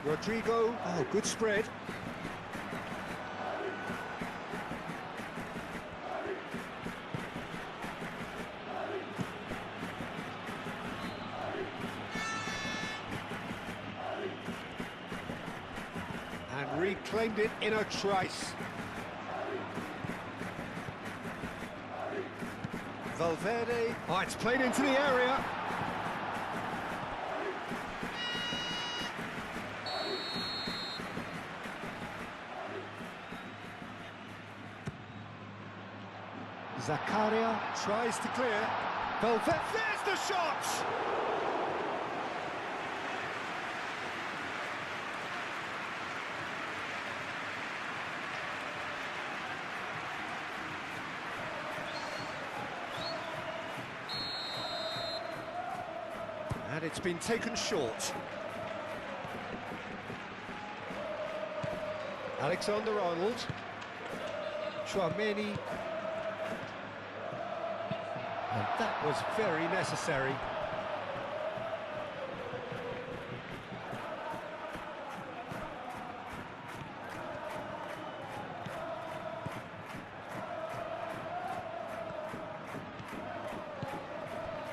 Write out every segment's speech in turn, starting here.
Rodrigo, oh, good spread. And reclaimed it in a trice. Valverde, oh, it's played into the area. Zakaria tries to clear. Valverde, there's the shot! And it's been taken short. Alexander-Arnold. Chouameni. And that was very necessary.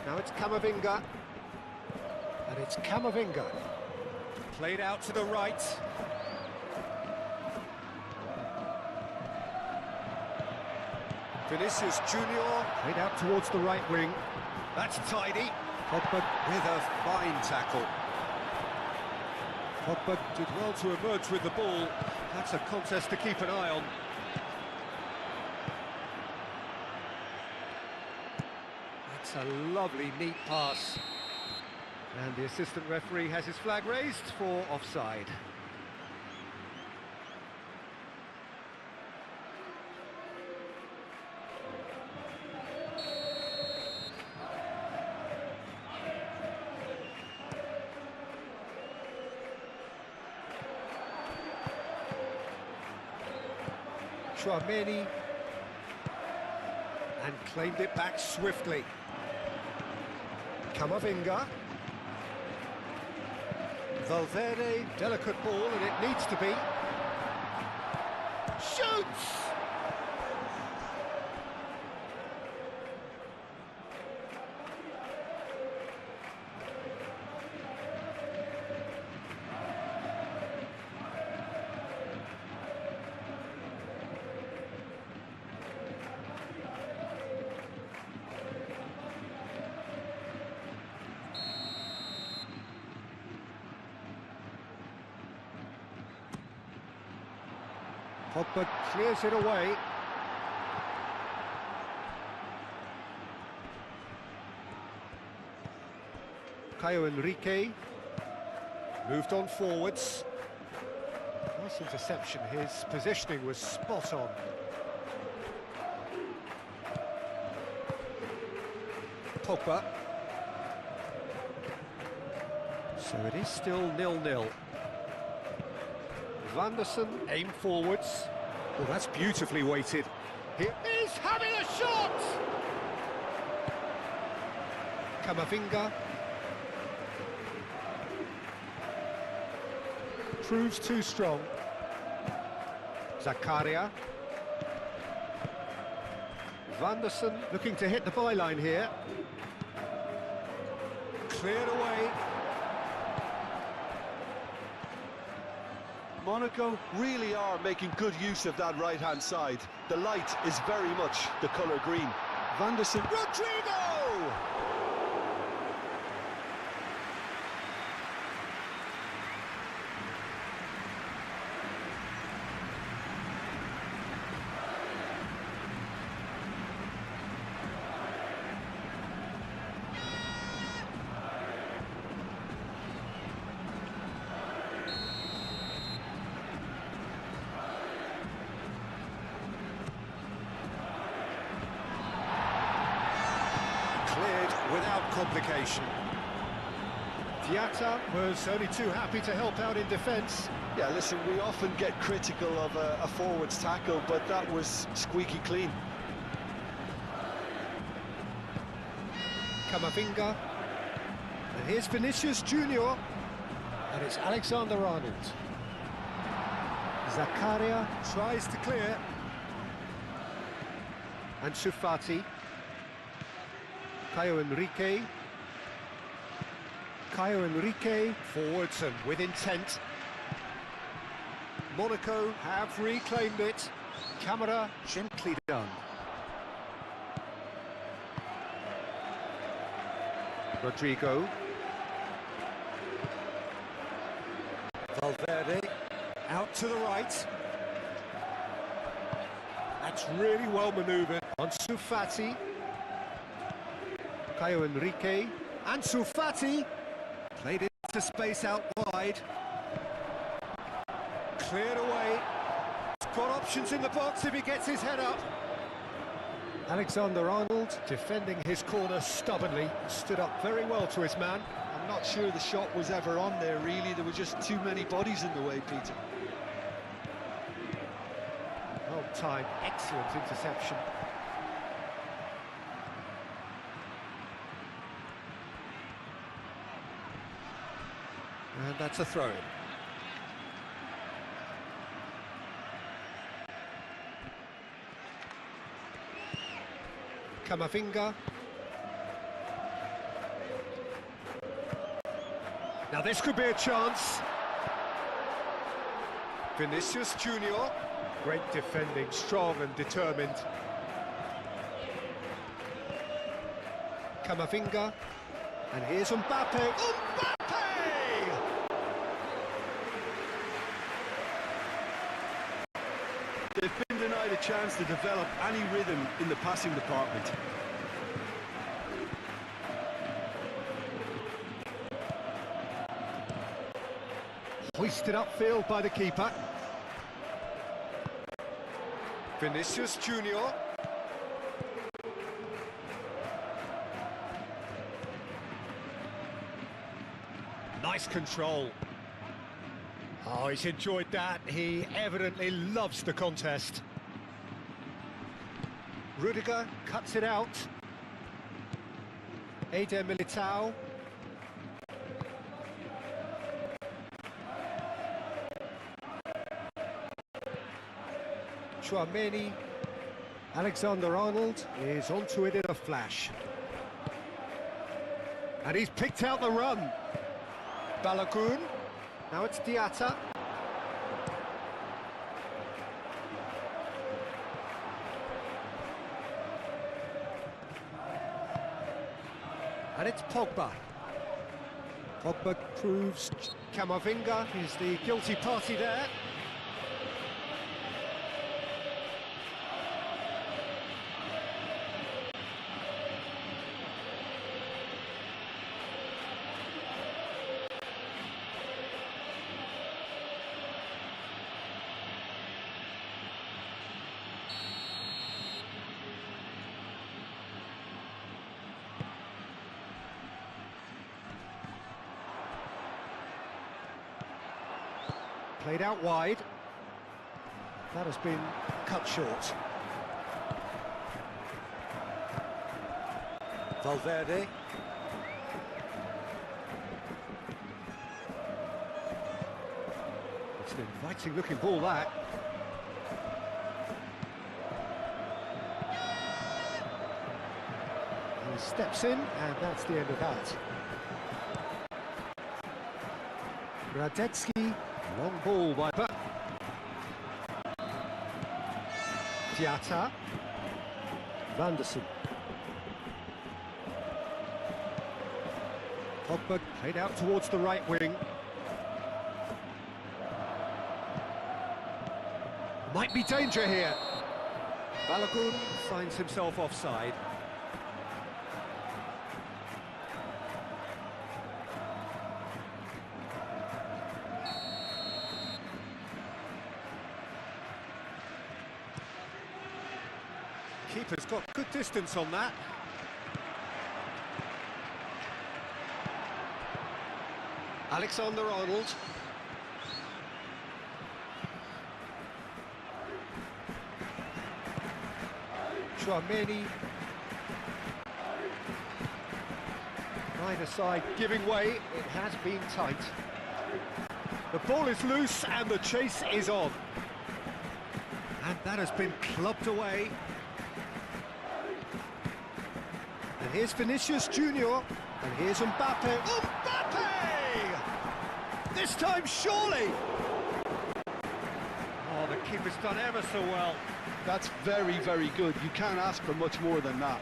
Now it's Camavinga. And it's Camavinga. Played out to the right. Vinicius Junior, played out towards the right wing. That's tidy. Pogba with a fine tackle. Pogba did well to emerge with the ball. That's a contest to keep an eye on. That's a lovely, neat pass. And the assistant referee has his flag raised for offside. Chouameni, and claimed it back swiftly. Camavinga. Valverde, delicate ball, and it needs to be. Shoots! Pogba clears it away. Caio Henrique moved on forwards. Nice interception, his positioning was spot on. Pogba. So it is still 0-0. Vanderson aim forwards. Oh, that's beautifully weighted. Here is having a shot! Camavinga. Proves too strong. Zakaria. Vanderson looking to hit the byline here. Cleared away. Monaco really are making good use of that right-hand side. The light is very much the colour green. Vanderson. Rodrigo! Without complication. Diatta was only too happy to help out in defence. Yeah, listen, we often get critical of a forward's tackle, but that was squeaky clean. Camavinga. And here's Vinicius Junior. And it's Alexander-Arnold. Zakaria tries to clear. And Fati. Caio Henrique. Caio Henrique forwards and with intent. Monaco have reclaimed it. Camera gently done. Rodrigo. Valverde out to the right. That's really well manoeuvred. Ansu Fati. Caio Henrique. Ansu Fati. Played into space out wide. Cleared away. He's got options in the box if he gets his head up. Alexander-Arnold defending his corner stubbornly. Stood up very well to his man. I'm not sure the shot was ever on there, really. There were just too many bodies in the way, Peter. Well timed, excellent interception. And that's a throw-in. Camavinga. Now this could be a chance. Vinicius Junior. Great defending, strong and determined. Camavinga. And here's Mbappe. Mbappe! They've been denied a chance to develop any rhythm in the passing department. Hoisted upfield by the keeper. Vinicius Junior. Nice control. Oh, he's enjoyed that. He evidently loves the contest. Rudiger cuts it out. Eder Militao. Tchouaméni. Alexander-Arnold is onto it in a flash. And he's picked out the run. Balogun. Now it's Diatta. And it's Pogba. Pogba proves Camavinga is the guilty party there. Played out wide. That has been cut short. Valverde. It's an inviting looking ball, that. He steps in, and that's the end of that. Radetzky. Long ball by Diatta. Vanderson. Pogba played out towards the right wing. Might be danger here. Balogun finds himself offside. Keeper's got good distance on that. Alexander-Arnold. Tchouaméni. Either side giving way. It has been tight. The ball is loose and the chase is on. And that has been clubbed away. And here's Vinicius Junior. And here's Mbappe. Mbappe! This time, surely! Oh, the keeper's done ever so well. That's very, very good. You can't ask for much more than that.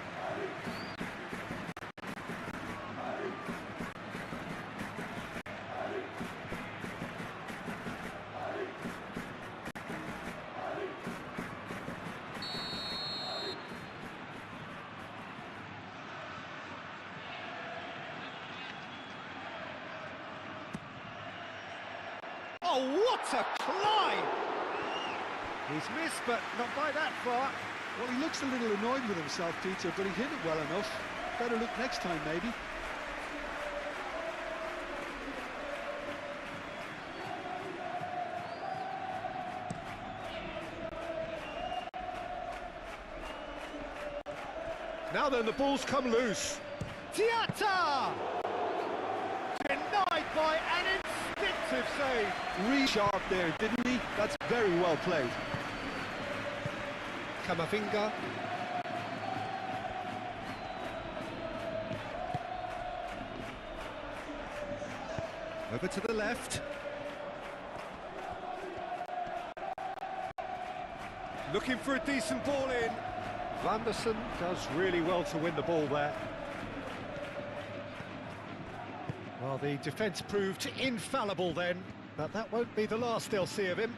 Oh, what a climb! He's missed, but not by that far. Well, he looks a little annoyed with himself, Peter, but he hit it well enough. Better look next time, maybe. Now then, the ball's come loose. Tiata! Denied by an instinctive save. Really sharp there, didn't he? That's very well played. Camavinga. Over to the left. Looking for a decent ball in. Vanderson does really well to win the ball there. Well, the defence proved infallible then, but that won't be the last they'll see of him.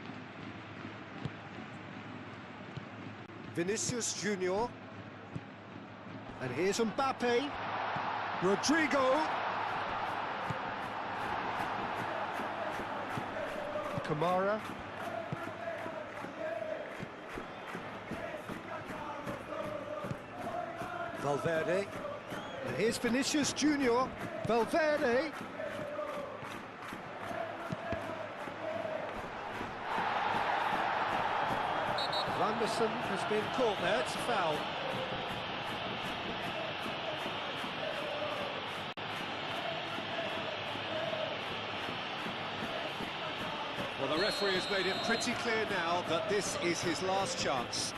Vinicius Junior. And here's Mbappe. Rodrigo. Kamara. Valverde. And here's Vinicius Junior. Valverde. Vanderson has been caught there, it's a foul. Well, the referee has made it pretty clear now that this is his last chance.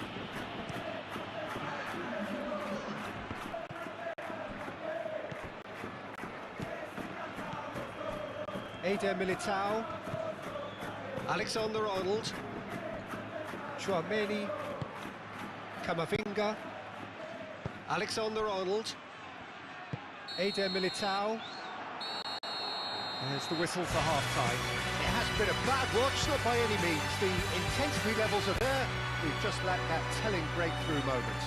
Eder Militao, Alexander-Arnold, Chouameni, Camavinga, Alexander-Arnold, Eder Militao. There's the whistle for half-time. It has been a bad watch, not by any means. The intensity levels are there. We've just lacked that telling breakthrough moment.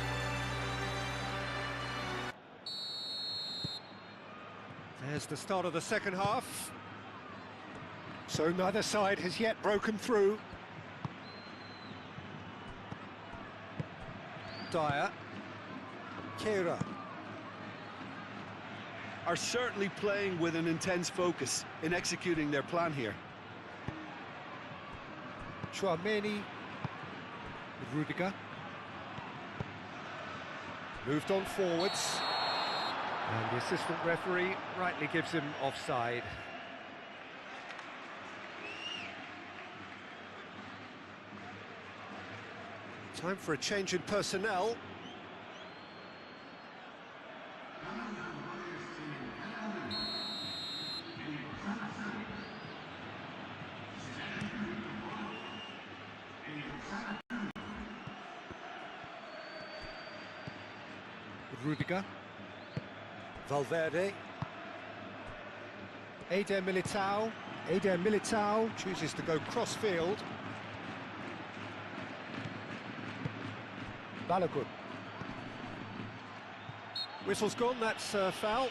There's the start of the second half. So neither side has yet broken through. Dyer. Kehrer. Are certainly playing with an intense focus in executing their plan here. Chouameni. Rudiger. Moved on forwards. And the assistant referee rightly gives him offside. Time for a change in personnel. Rudiger. Valverde. Eder Militao. Eder Militao chooses to go cross-field. Balogun. Whistle's gone, that's foul.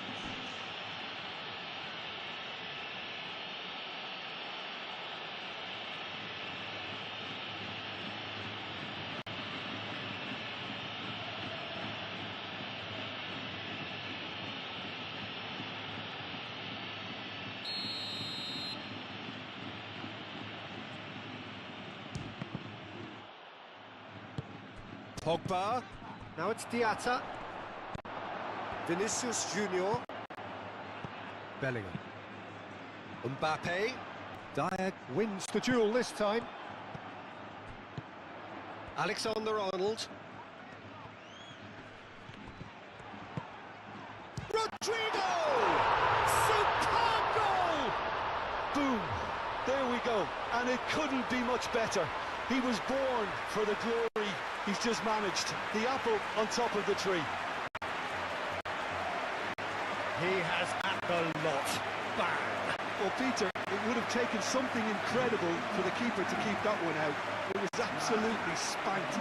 Pogba. Now it's Diatta. Vinicius Junior. Bellingham. Mbappe. Dyer wins the duel this time. Alexander-Arnold. Rodrigo! Superb goal! Boom! There we go. And it couldn't be much better. He was born for the glory he's just managed. The apple on top of the tree. He has at the lot. Bang! Well, Peter, it would have taken something incredible for the keeper to keep that one out. It was absolutely spanked.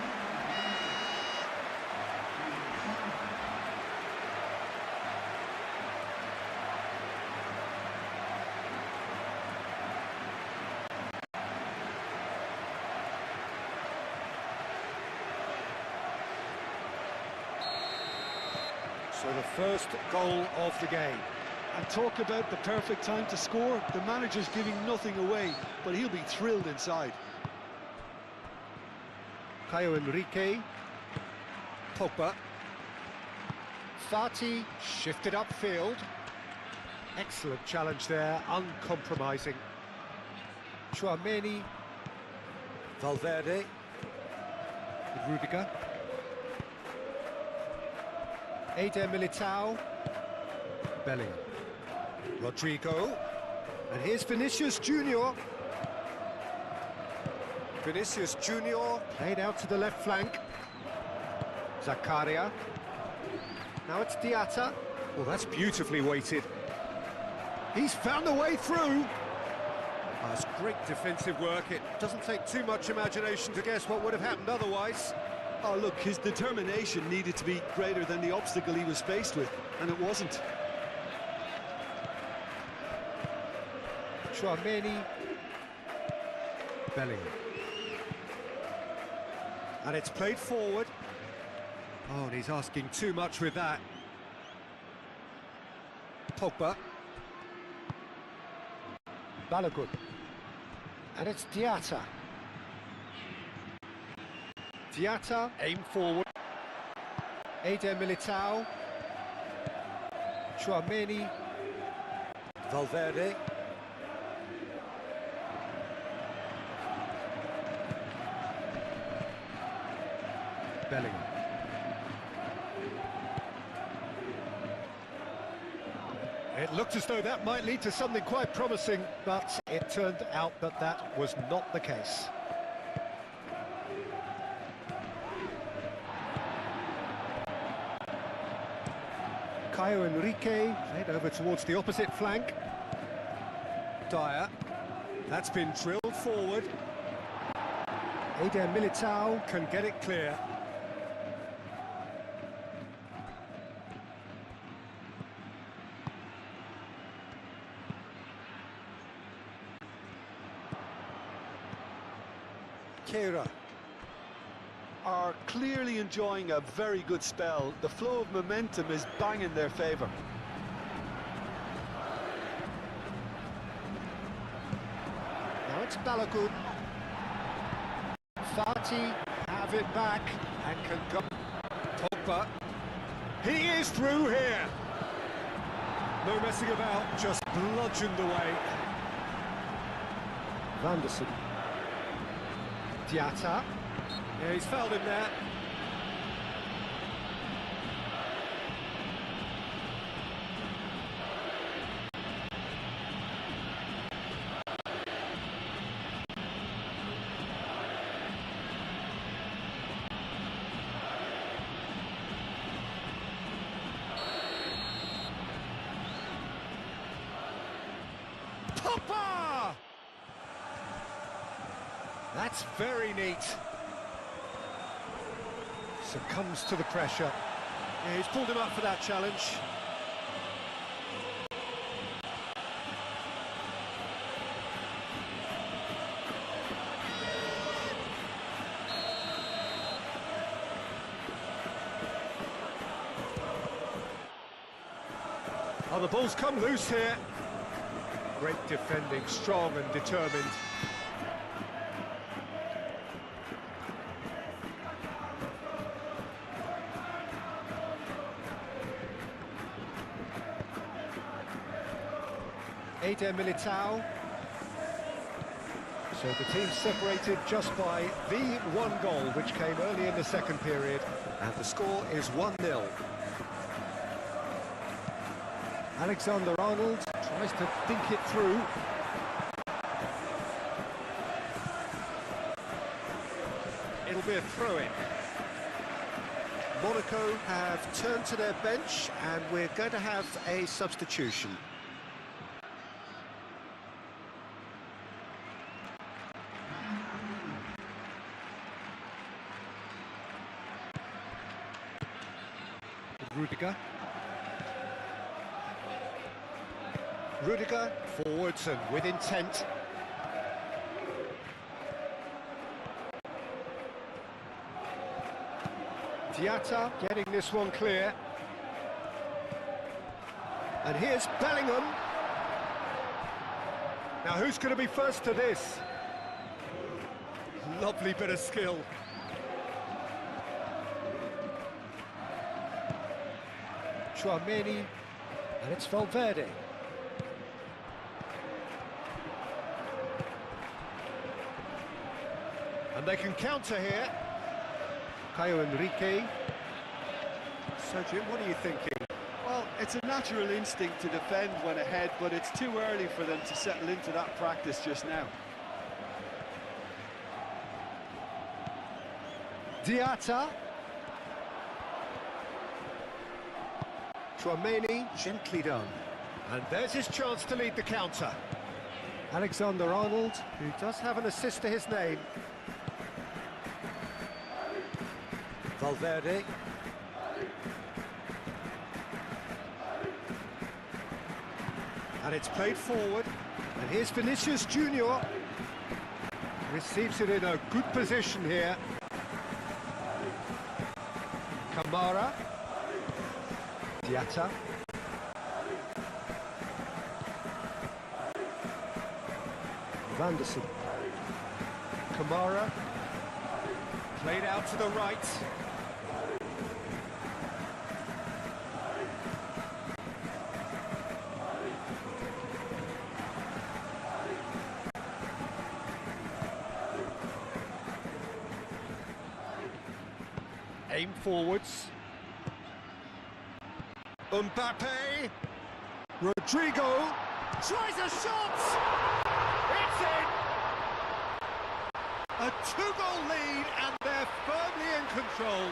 So the first goal of the game. And talk about the perfect time to score. The manager's giving nothing away, but he'll be thrilled inside. Caio Henrique. Pogba. Fati shifted upfield. Excellent challenge there, uncompromising. Tchouaméni. Valverde. With Rudiger. Eder Militao. Bellingham. Rodrigo. And here's Vinicius Junior. Vinicius Junior played out to the left flank. Zakaria. Now it's Diatta. Well, that's beautifully weighted. He's found a way through. Oh, it's great defensive work. It doesn't take too much imagination to guess what would have happened otherwise. Oh, look, his determination needed to be greater than the obstacle he was faced with, and it wasn't. Tchouaméni. Bellingham. And it's played forward. Oh, and he's asking too much with that. Pogba. Balogun. And it's Diatta. Diatta, aim forward. Eder Militao. Tchouaméni. Valverde. Bellingham. It looked as though that might lead to something quite promising, but it turned out that that was not the case. Caio Henrique played over towards the opposite flank. Dyer. That's been drilled forward. Eder Militao can get it clear. Keira. Are clearly enjoying a very good spell. The flow of momentum is bang in their favour. Now it's Balogun. Fati have it back and can go. Pogba. He is through here. No messing about, just bludgeoned away. Vanderson. Diatta. Yeah, he's fouled him there. Pogba! That's very neat. Succumbs to the pressure. Yeah, he's pulled him up for that challenge. Oh, the ball's come loose here. Great defending, strong and determined. Eder Militao. So the team separated just by the one goal, which came early in the second period, and the score is 1-0. Alexander-Arnold tries to dink it through. It'll be a throw-in. Monaco have turned to their bench, and we're going to have a substitution. Rudiger forwards and with intent. Diatta getting this one clear. And here's Bellingham. Now who's going to be first to this? Lovely bit of skill. Tchouaméni, and it's Valverde. And they can counter here. Caio Henrique. Sergio, what are you thinking? Well, it's a natural instinct to defend when ahead, but it's too early for them to settle into that practice just now. Diatta. Tchouaméni, gently done. And there's his chance to lead the counter. Alexander-Arnold, who does have an assist to his name. Valverde. And it's played forward. And here's Vinicius Junior. Receives it in a good position here. Kamara. Diatta. Vanderson. Kamara. Played out to the right. Aim forwards. Mbappe. Rodrigo tries a shot. It's in. A two-goal lead, and they're firmly in control.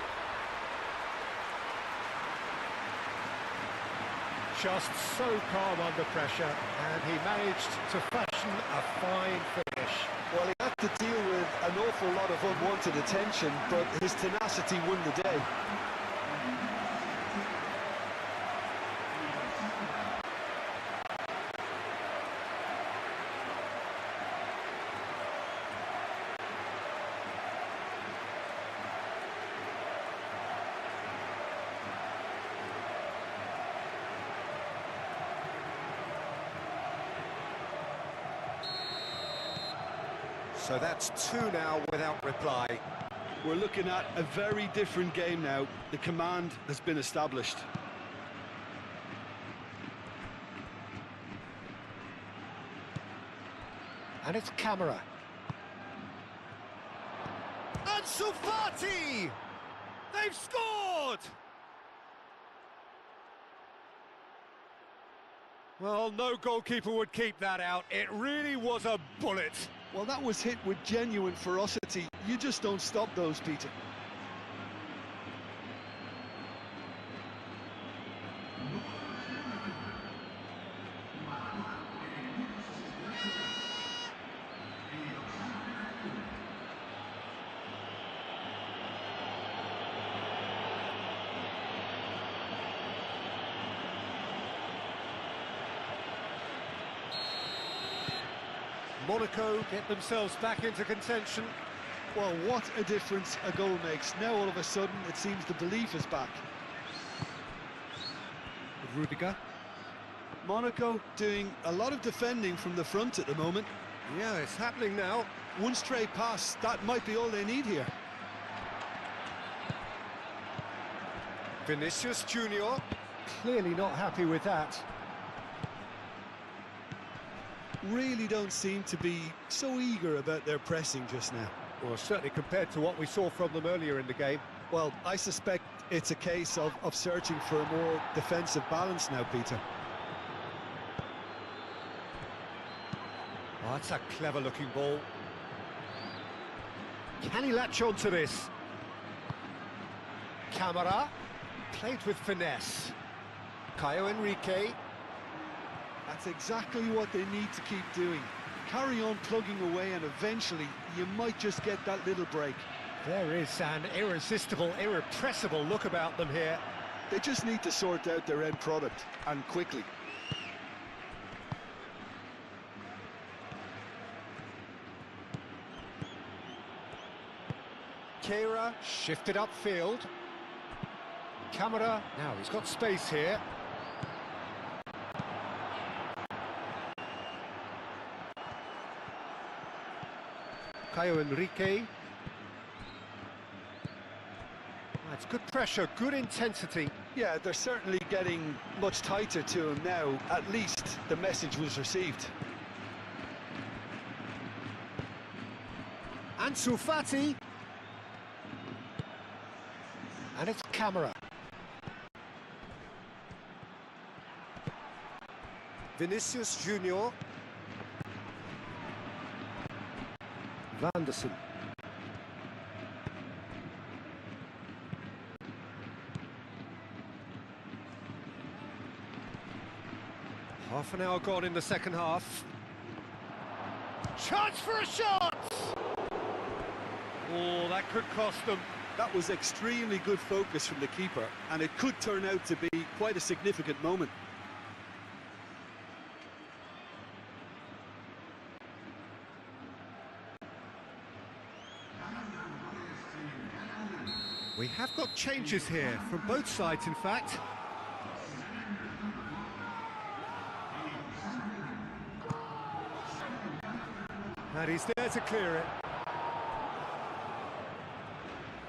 Just so calm under pressure, and he managed to fashion a fine finish. Well, he had to deal with an awful lot of unwanted attention, but his tenacity won the day. So that's two now without reply. We're looking at a very different game now. The command has been established. And it's Kamara. Ansu Fati! They've scored! Well, no goalkeeper would keep that out. It really was a bullet. Well, that was hit with genuine ferocity. You just don't stop those, Peter. Monaco get themselves back into contention. Well, what a difference a goal makes. Now all of a sudden it seems the belief is back. Rudiger. Monaco doing a lot of defending from the front at the moment. Yeah, it's happening now. One stray pass, that might be all they need here. Vinicius Junior, clearly not happy with that. really don't seem to be so eager about their pressing just now. Well, certainly compared to what we saw from them earlier in the game. Well, I suspect it's a case of searching for a more defensive balance now, Peter. Oh, that's a clever-looking ball. Can he latch on to this? Camara, played with finesse. Caio Henrique. That's exactly what they need to keep doing. Carry on plugging away and eventually you might just get that little break. There is an irresistible, irrepressible look about them here. They just need to sort out their end product, and quickly. Kehrer shifted upfield. Camara, now he's got space here. Caio Henrique. That's good pressure, good intensity. Yeah, they're certainly getting much tighter to him now. At least the message was received. Ansu Fati. And it's Camara. Vinicius Junior. Vanderson. Half an hour gone in the second half. Chance for a shot! Oh, that could cost them. That was extremely good focus from the keeper, and it could turn out to be quite a significant moment. We have got changes here, from both sides in fact. And he's there to clear it.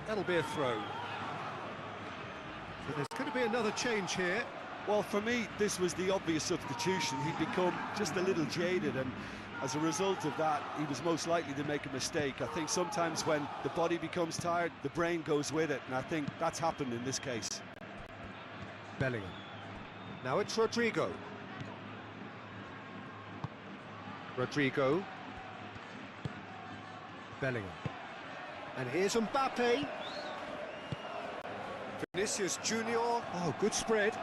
That'll be a throw. So there's going to be another change here. Well, for me, this was the obvious substitution. He'd become just a little jaded, and as a result of that, he was most likely to make a mistake. I think sometimes when the body becomes tired, the brain goes with it, and I think that's happened in this case. Bellingham. Now it's Rodrigo. Rodrigo. Bellingham. And here's Mbappe. Vinicius Junior. Oh, good spread.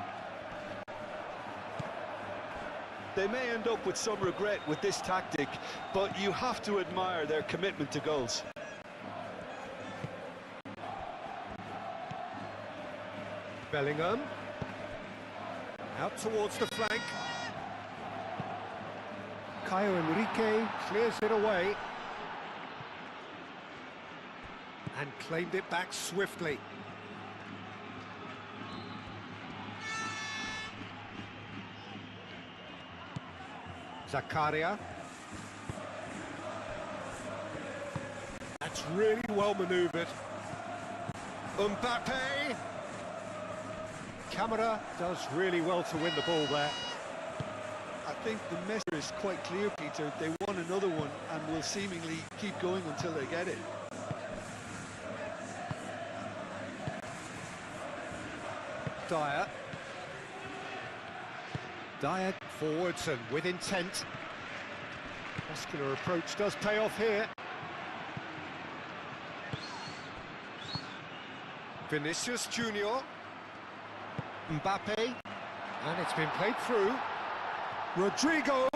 They may end up with some regret with this tactic, but you have to admire their commitment to goals. Bellingham. Out towards the flank. Caio Henrique clears it away. And claimed it back swiftly. Zakaria. That's really well manoeuvred. Mbappe. Camara does really well to win the ball there. I think the message is quite clear, Peter. They want another one and will seemingly keep going until they get it. Dyer. Dyer forwards and with intent. Muscular approach does pay off here. Vinicius Junior. Mbappe. And it's been played through. Rodrigo.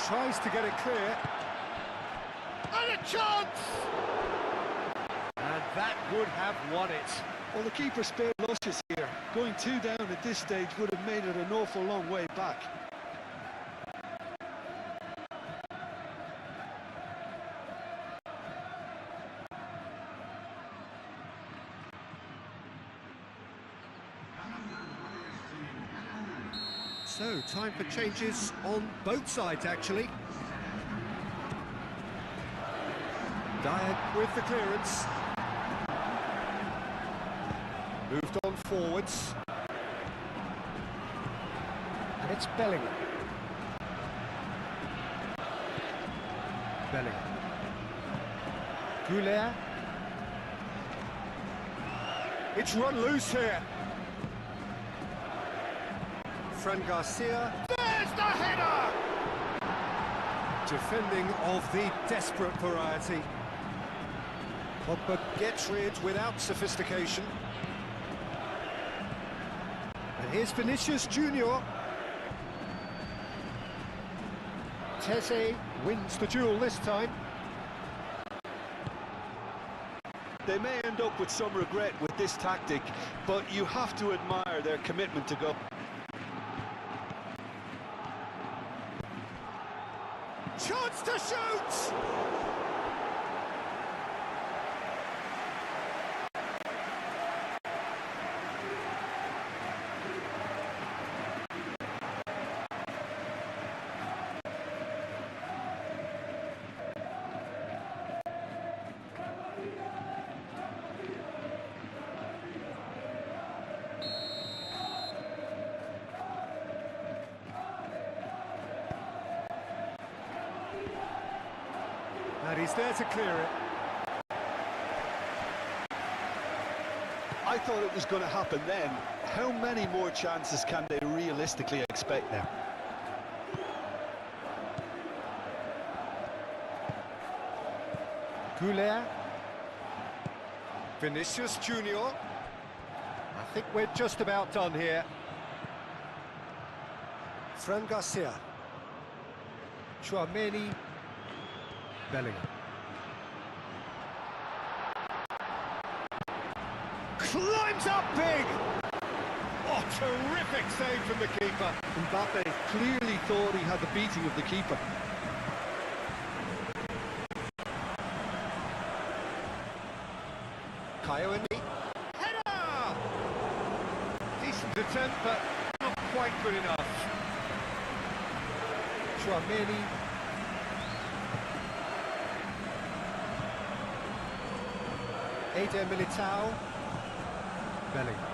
Tries to get it clear. And a chance! And that would have won it. Well, the keeper spared luscious here. Going 2 down at this stage would have made it an awful long way back. So, time for changes on both sides, actually. Dyer with the clearance. Moved on forwards. And it's Bellingham. Bellingham. Goulet. It's run loose here. Fran Garcia. There's the header! Defending of the desperate variety. Pogba gets rid without sophistication. And here's Vinicius Junior. Tese wins the duel this time. They may end up with some regret with this tactic, but you have to admire their commitment to go. Chance to shoot! And he's there to clear it. I thought it was going to happen then. How many more chances can they realistically expect now? Goulet. Vinicius Junior. I think we're just about done here. Fran Garcia. Chouameni. Bellingham. Climbs up big! Oh, terrific save from the keeper. Mbappe clearly thought he had the beating of the keeper. Kayoni. Header! Decent attempt, but not quite good enough. Chouameni. Eder Militao. Bellingham.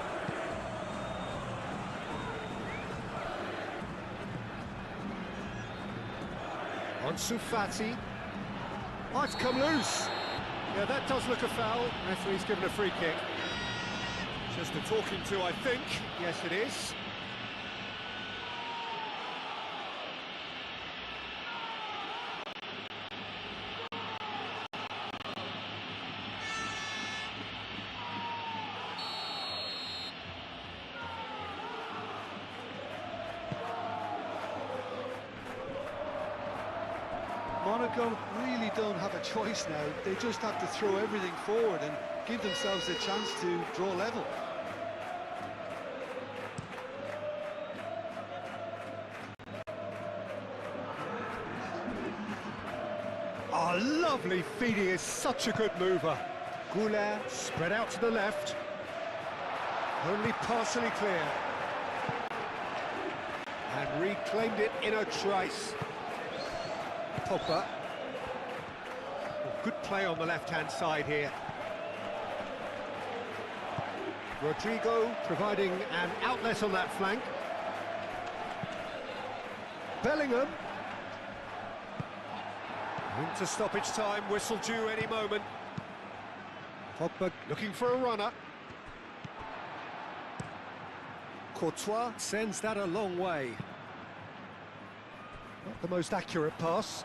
Ansu Fati. Oh, it's come loose. Yeah, that does look a foul. Referee's given a free kick. Just a talking to, I think. Yes, it is. Monaco really don't have a choice now. They just have to throw everything forward and give themselves a chance to draw level. Oh, lovely feed. He is such a good mover. Goulet spread out to the left. Only partially clear. And reclaimed it in a trice. Pogba. Oh, good play on the left-hand side here. Rodrigo providing an outlet on that flank. Bellingham. Into stoppage time, whistle due any moment. Pogba looking for a runner. Courtois sends that a long way. Not the most accurate pass.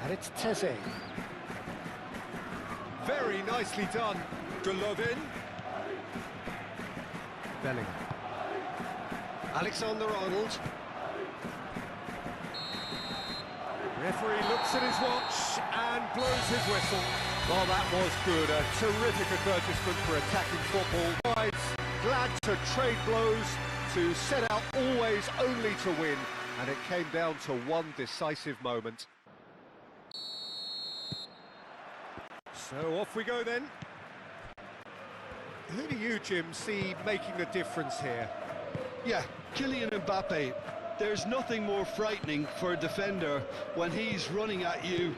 And it's Tese. Very nicely done. Golovin. Bellingham. Alexander-Arnold. Referee looks at his watch and blows his whistle. Well, that was good. A terrific advertisement for attacking football. Sides glad to trade blows, to set out always only to win. And it came down to one decisive moment. So off we go then. Who do you, Jim, see making the difference here? Yeah, Kylian Mbappe. There's nothing more frightening for a defender when he's running at you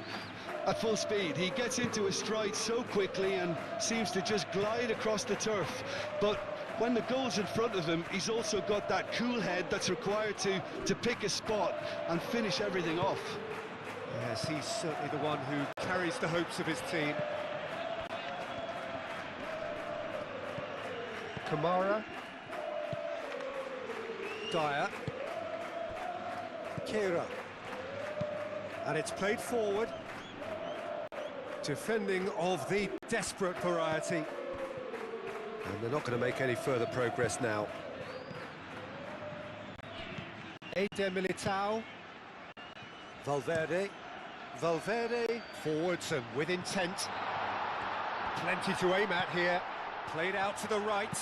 at full speed. He gets into his stride so quickly and seems to just glide across the turf. But when the goal's in front of him, he's also got that cool head that's required to pick a spot and finish everything off. Yes, he's certainly the one who carries the hopes of his team. Kamara. Dyer. Kehrer. And it's played forward. Defending of the desperate variety. And they're not going to make any further progress now. Eder Militao. Valverde. Valverde. Forwards and with intent. Plenty to aim at here. Played out to the right.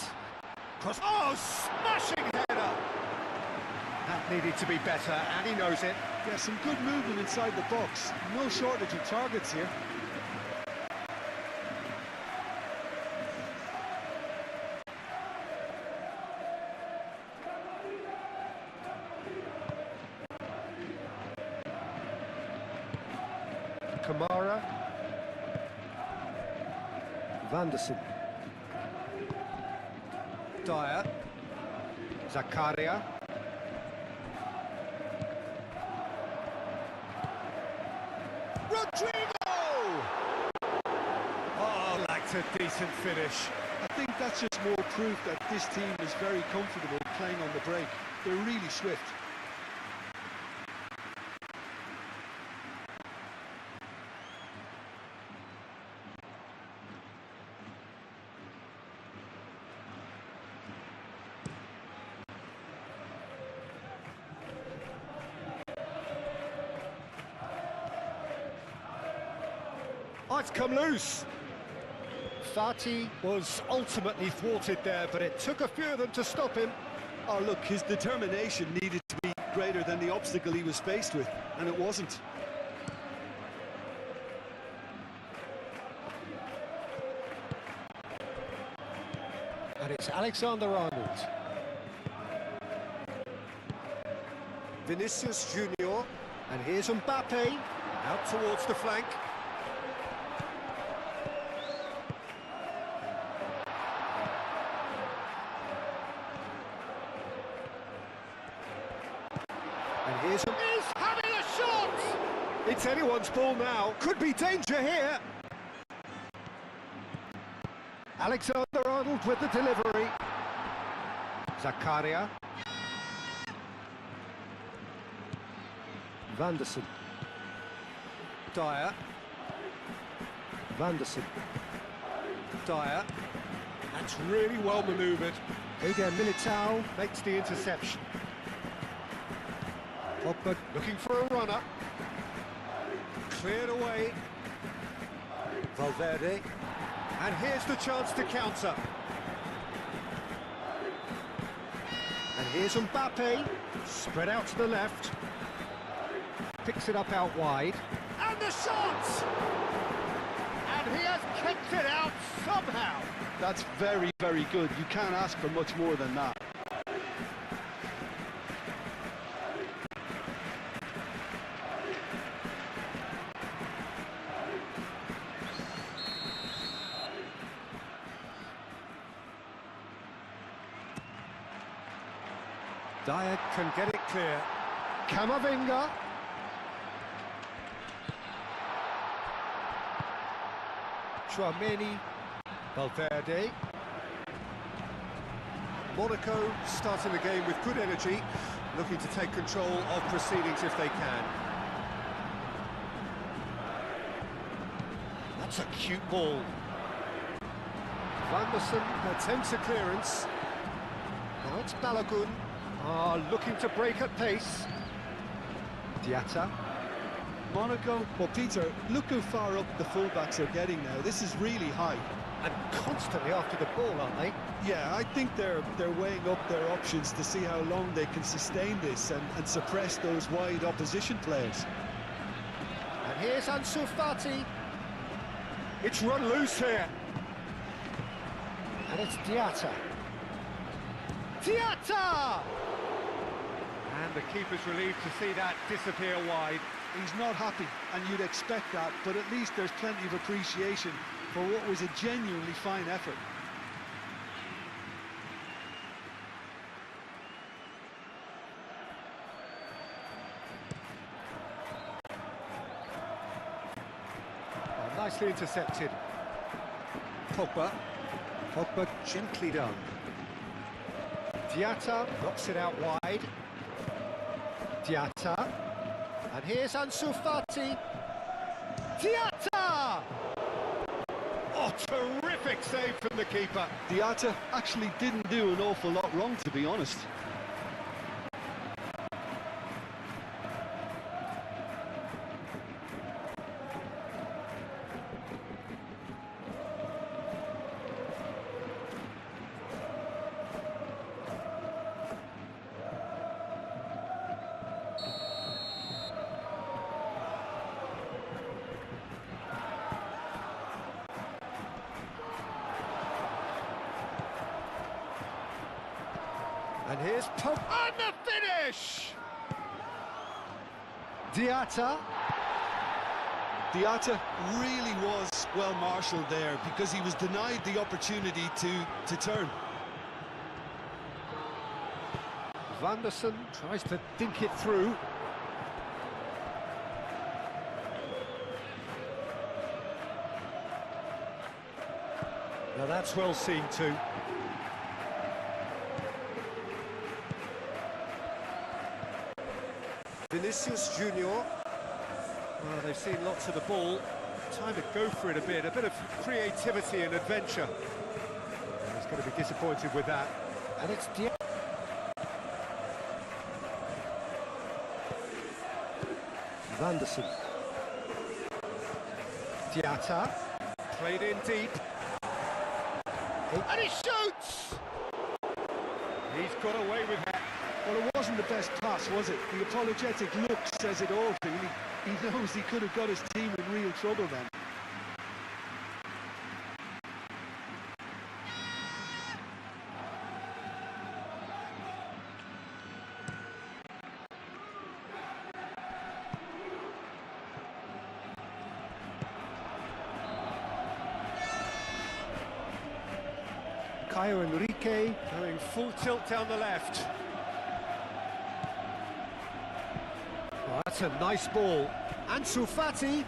Cross. Oh, smashing header! That needed to be better, and he knows it. Yeah, some good movement inside the box. No shortage of targets here. Kamara. Vanderson. Dyer. Zakaria. Rodrigo! Oh, lacked a decent finish. I think that's just more proof that this team is very comfortable playing on the break. They're really swift. Oh, it's come loose. Fati was ultimately thwarted there, but it took a few of them to stop him. Oh, look, his determination needed to be greater than the obstacle he was faced with, and it wasn't. And it's Alexander-Arnold. Vinicius Junior. And here's Mbappe, out towards the flank. And here's He's having a shot! It's anyone's ball now. Could be danger here. Alexander-Arnold with the delivery. Zakaria. Vanderson. Dyer. Vanderson. Dyer. That's really well manoeuvred. Eder Militao makes the interception. Pogba looking for a runner. Cleared away. Valverde. And here's the chance to counter. And here's Mbappe. Spread out to the left. Picks it up out wide. And the shot! And he has kicked it out somehow. That's very, very good. You can't ask for much more than that. Dyer can get it clear. Camavinga. Tchouaméni. Valverde. Monaco starting the game with good energy, looking to take control of proceedings if they can. That's a cute ball. Vanderson attempts a clearance. Now it's Balogun. Looking to break at pace. Diatta. Monaco, well, Peter, look how far up the fullbacks are getting now. This is really high. And constantly after the ball, aren't they? Yeah, I think they're weighing up their options to see how long they can sustain this and suppress those wide opposition players. And here's Ansu Fati. It's run loose here. And it's Diatta. Diatta! And the keeper's relieved to see that disappear wide. He's not happy, and you'd expect that, but at least there's plenty of appreciation for what was a genuinely fine effort. nicely intercepted. Pogba. Pogba gently done. Diatta knocks it out wide. Diatta. And here's Ansu Fati. Diatta! Oh, terrific save from the keeper. Diatta actually didn't do an awful lot wrong, to be honest. And here's Pope on the finish! Diatta. Diatta really was well marshalled there because he was denied the opportunity to turn. Vanderson tries to dink it through. Now that's well seen too. Vinicius Junior. Well, they've seen lots of the ball. Time to go for it a bit of creativity and adventure. And he's going to be disappointed with that. And it's Vanderson. Diatta. Played in deep. And he shoots! He's got away with that. Well, it wasn't the best pass, was it? The apologetic look says it all, really. He knows he could have got his team in real trouble then. Caio Enrique going full tilt down the left. Oh, that's a nice ball. Ansu Fati.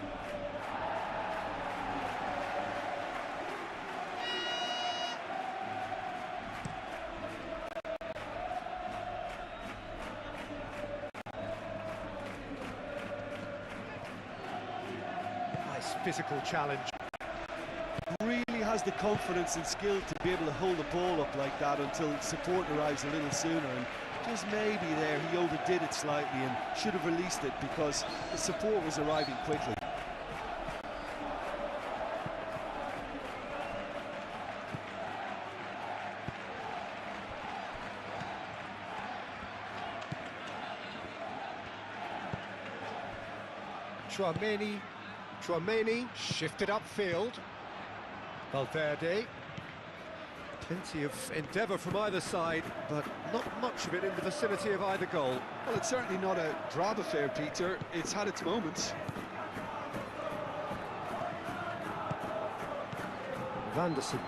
Nice physical challenge. Really has the confidence and skill to be able to hold the ball up like that until support arrives a little sooner, and just maybe there he overdid it slightly and should have released it because the support was arriving quickly. Tchouaméni shifted upfield. Valverde. Plenty of endeavour from either side, but not much of it in the vicinity of either goal. Well, it's certainly not a drab affair, Peter. It's had its moments. Vanderson.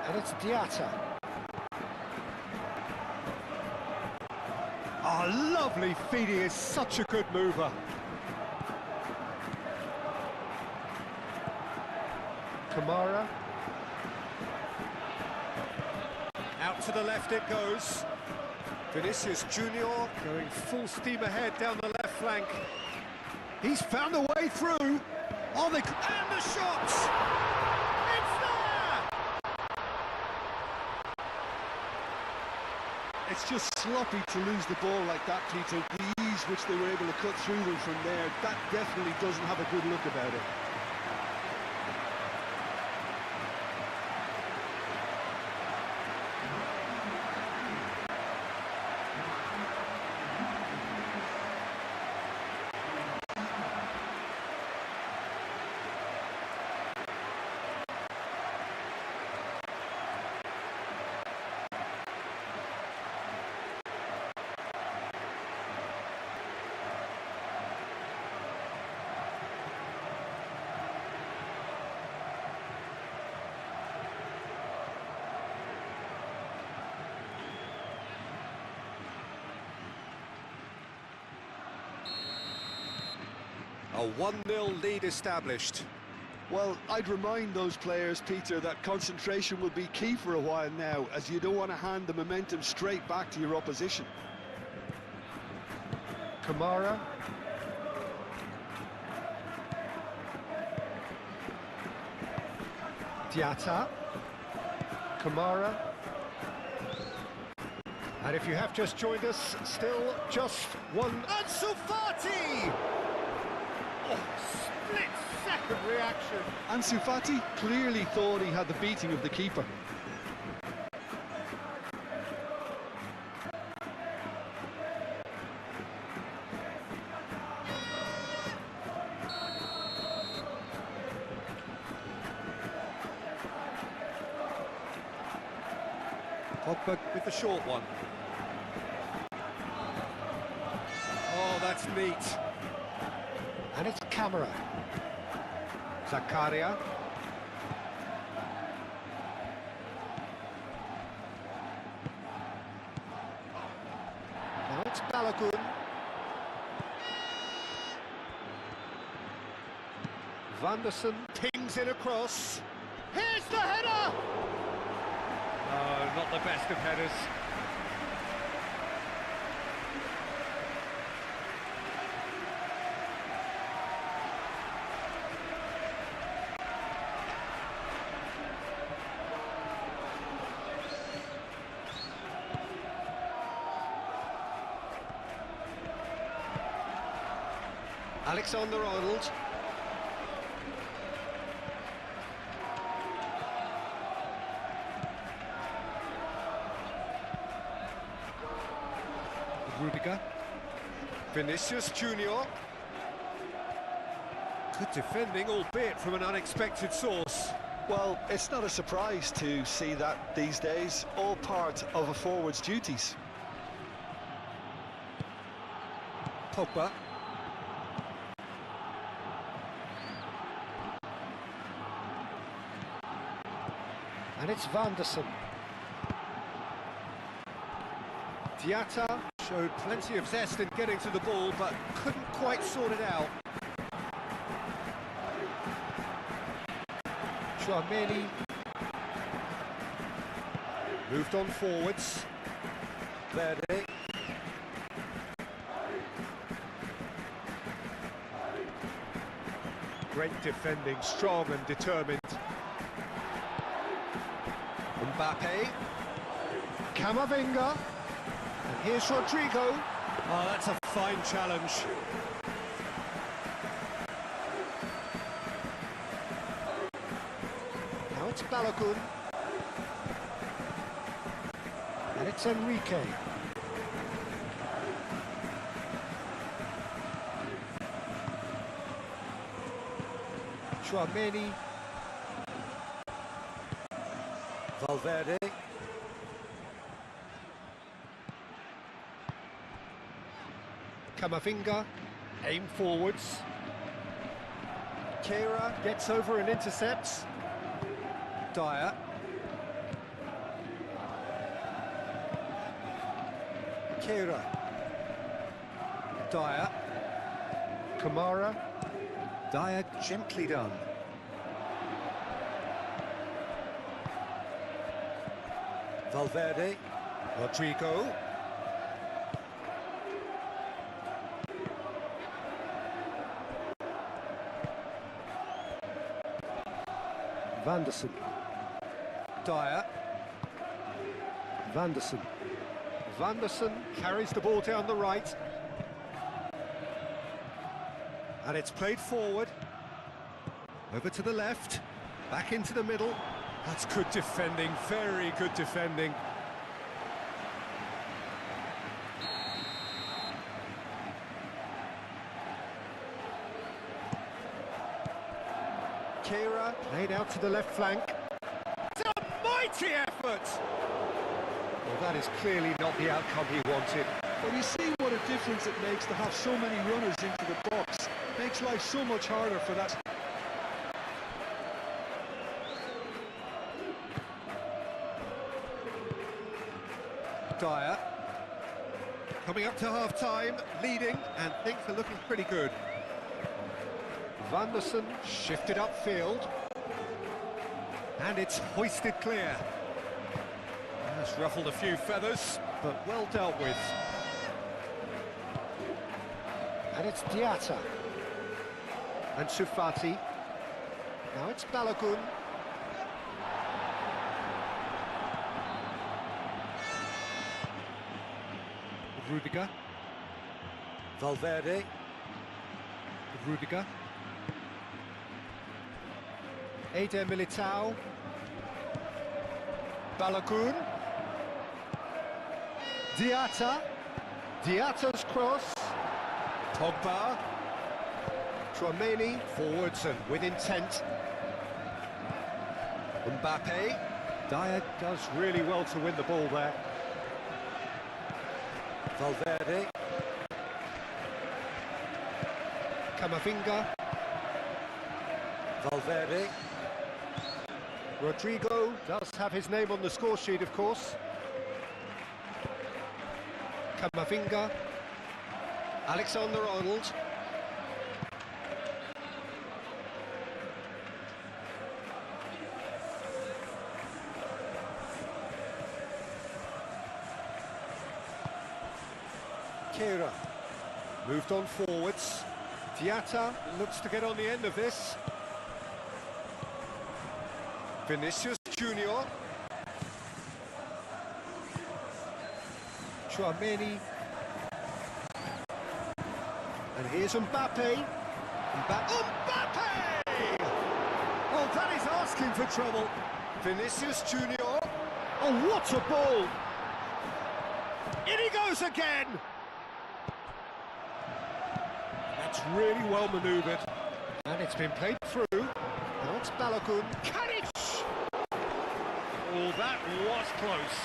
And it's Diatta. Oh, lovely feed. He is such a good mover. Kamara. Out to the left it goes. Vinicius Junior going full steam ahead down the left flank. He's found a way through. Oh, and the shot! It's there! It's just sloppy to lose the ball like that, Peter. The ease which they were able to cut through them from there, that definitely doesn't have a good look about it. A 1-0 lead established. Well, I'd remind those players, Peter, that concentration will be key for a while now, as you don't want to hand the momentum straight back to your opposition. Kamara. Diatta. Kamara. And if you have just joined us, still just one... Ansu Fati! Oh, split-second reaction. Ansu Fati clearly thought he had the beating of the keeper. Pogba with the short one. Oh, that's neat. And it's Kamara. Zakaria. Now it's Balogun. Vanderson pings it across. Here's the header! Oh, not the best of headers. Alexander-Arnold. Rudiger. Vinicius Junior. Good defending, albeit from an unexpected source. Well, it's not a surprise to see that these days, all part of a forward's duties. Pogba. And it's Vanderson. Diatta. Showed plenty of zest in getting to the ball, but couldn't quite sort it out. Tchouaméni. Moved on forwards. Verde. Great defending, strong and determined. Mbappe. Camavinga. And here's Rodrigo. Oh, that's a fine challenge. Now it's Balogun. And it's Enrique. Tchouaméni. Valverde. Camavinga. Aim forwards. Kehrer gets over and intercepts. Dyer. Kehrer. Dyer. Kamara. Dyer gently done. Valverde. Rodrigo. Vanderson. Dyer. Vanderson. Vanderson carries the ball down the right. And it's played forward. Over to the left. Back into the middle. That's good defending, very good defending. Kehrer Played out to the left flank. It's a mighty effort! Well, that is clearly not the outcome he wanted. Well, you see what a difference it makes to have so many runners into the box. Makes life so much harder for that. Dyer. Coming up to half-time, leading, and things are looking pretty good. Van der Sar shifted upfield. And it's hoisted clear. That's ruffled a few feathers, but well dealt with. And it's Diatta. And Sufati. Now it's Balogun. Rudiger. Valverde. Rudiger. Eder Militao. Balogun. Diatta. Diatta's cross. Pogba. Tchouaméni forwards and with intent. Mbappe. Dyer does really well to win the ball there. Valverde. Camavinga. Valverde. Rodrigo does have his name on the score sheet, of course. Camavinga. Alexander-Arnold. Kehrer moved on forwards. Diatta looks to get on the end of this. Vinicius Junior. Tchouaméni. And here's Mbappe. Mbappe! Well, that is asking for trouble. Vinicius Junior. Oh, what a ball! In he goes again! That's really well manoeuvred. And it's been played through. Now it's Balogun. Karic! Oh, that was close.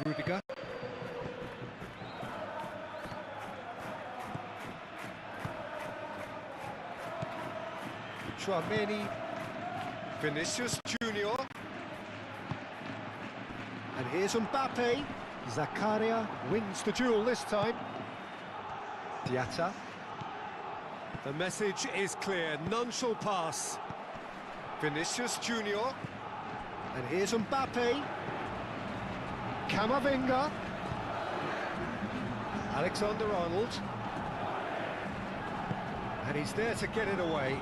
Rudiger. Tchouaméni. Vinicius Junior. And here's Mbappe. Zakaria wins the duel this time. Diatta. The message is clear, none shall pass. Vinicius Junior. And here's Mbappe. Camavinga. Alexander-Arnold. And he's there to get it away.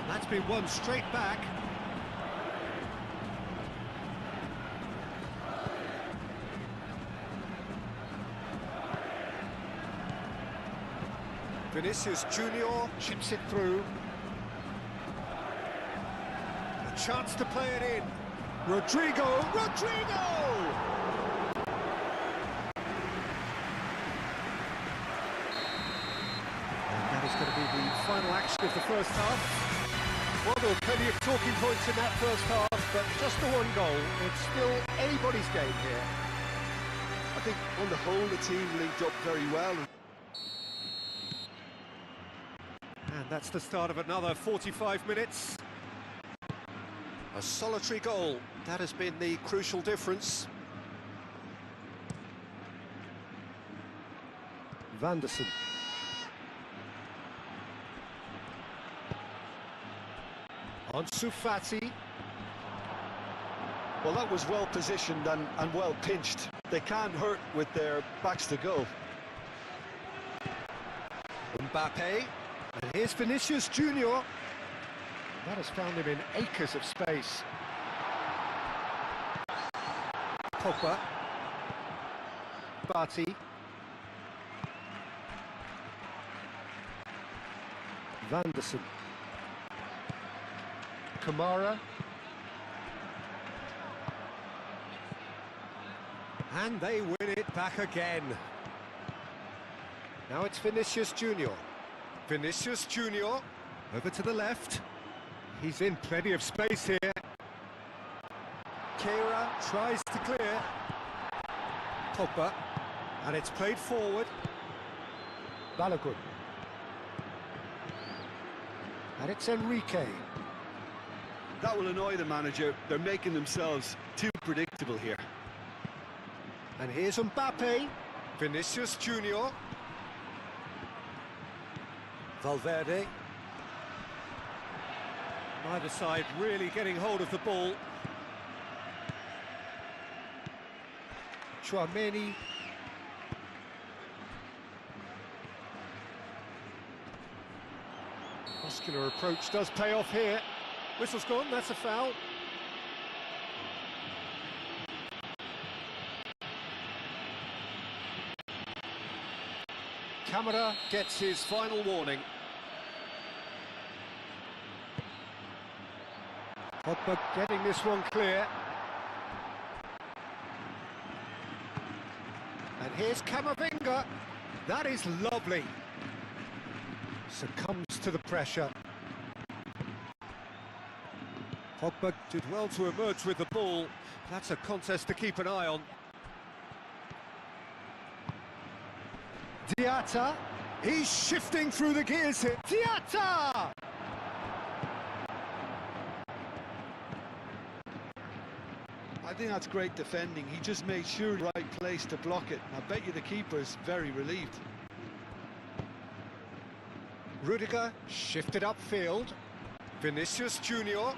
That's been won straight back. Vinicius Junior chips it through. A chance to play it in. Rodrigo! And that is going to be the final action of the first half. Well, there were plenty of talking points in that first half, but just the one goal. It's still anybody's game here. I think on the whole the team linked up very well. And that's the start of another 45 minutes. A solitary goal, that has been the crucial difference. Van der Sar. On Sufati. Well, that was well positioned and well pinched. They can't hurt with their backs to goal. Mbappe. And here's Vinicius Junior. That has found him in acres of space. Pogba. Barty. Van der Sar. Kamara. And they win it back again. Now it's Vinicius Junior. Vinicius Junior, over to the left. He's in plenty of space here. Kehrer tries to clear. Pogba, and it's played forward. Balogun. And it's Enrique. That will annoy the manager. They're making themselves too predictable here. And here's Mbappe. Vinicius Junior. Valverde. Neither side really getting hold of the ball. Chouameni. Muscular approach does pay off here. Whistle's gone, that's a foul. Camara gets his final warning. Pogba getting this one clear. And here's Camavinga. That is lovely. Succumbs to the pressure. Pogba did well to emerge with the ball. That's a contest to keep an eye on. Diatta. He's shifting through the gears here. Diatta! I think that's great defending. He just made sure the right place to block it. I bet you the keeper's very relieved. Rudiger shifted upfield. Vinicius Junior.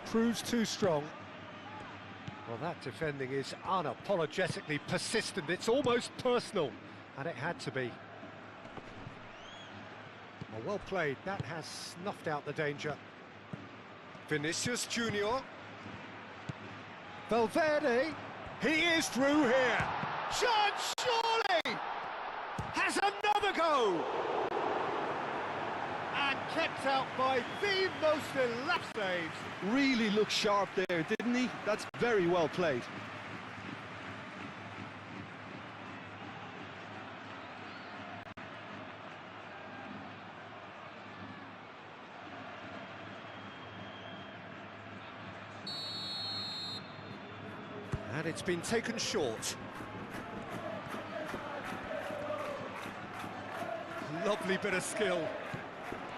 Proves too strong. Well, that defending is unapologetically persistent. It's almost personal, and it had to be. Well played. That has snuffed out the danger. Vinicius Junior. Valverde. He is through here. Chance, surely! Has another go! And kept out by the most elapsed saves. Really looked sharp there, didn't he? That's very well played. And it's been taken short. Lovely bit of skill.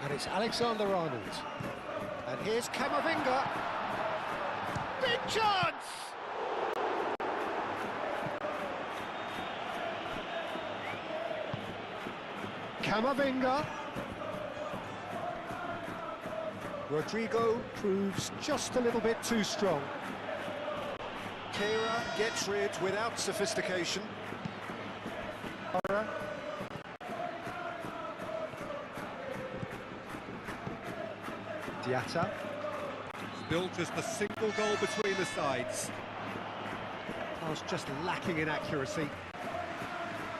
And it's Alexander-Arnold. And here's Camavinga. Big chance! Camavinga. Rodrigo proves just a little bit too strong. Kera gets rid without sophistication. Diatta. Still just a single goal between the sides. I was just lacking in accuracy.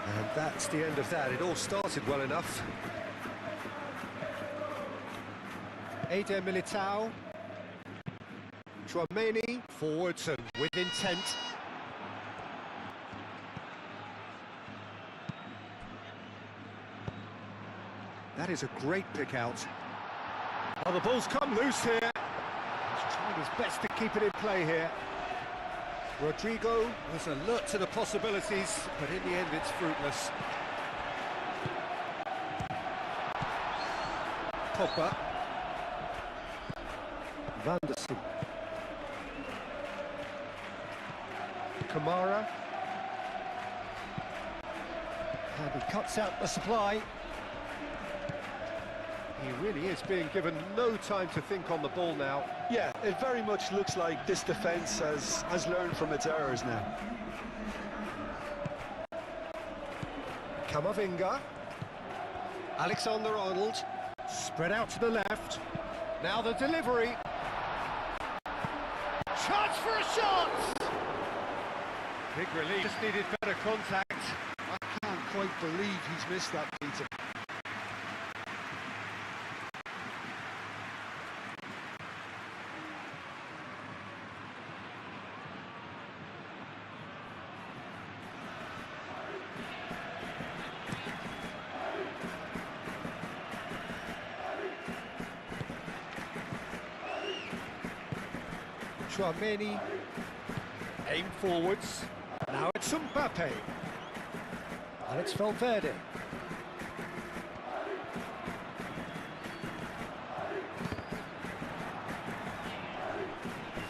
And that's the end of that. It all started well enough. Eder Militao. Chouameni. Forwards and With intent. that is a great pick out. Oh, the ball's come loose here. He's trying his best to keep it in play here. Rodrigo was alert to the possibilities, but in the end it's fruitless. Pogba. Vanderson. Kamara. And he cuts out the supply. He really is being given no time to think on the ball now. Yeah, it very much looks like this defence has learned from its errors now. Camavinga. Alexander-Arnold. Spread out to the left. Now the delivery. Chance for a shot! Big relief. Just needed better contact. I can't quite believe he's missed that, Peter. Chouameni. Aim forwards. Now it's Mbappe. And it's Valverde.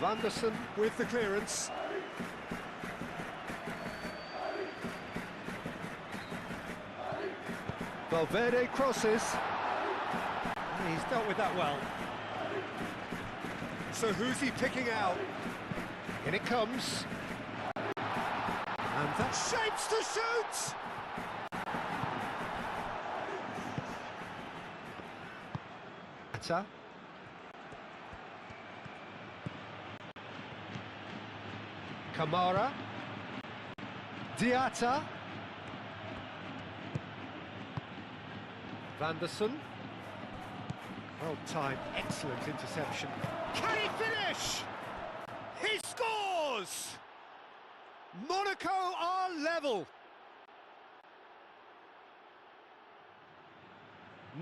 Vanderson with the clearance. Valverde crosses. He's dealt with that well. So who's he picking out? In it comes. And that shapes to shoot! Atta. Kamara. Diatta. Vanderson. Well timed, excellent interception. Can he finish? He scores! Monaco are level.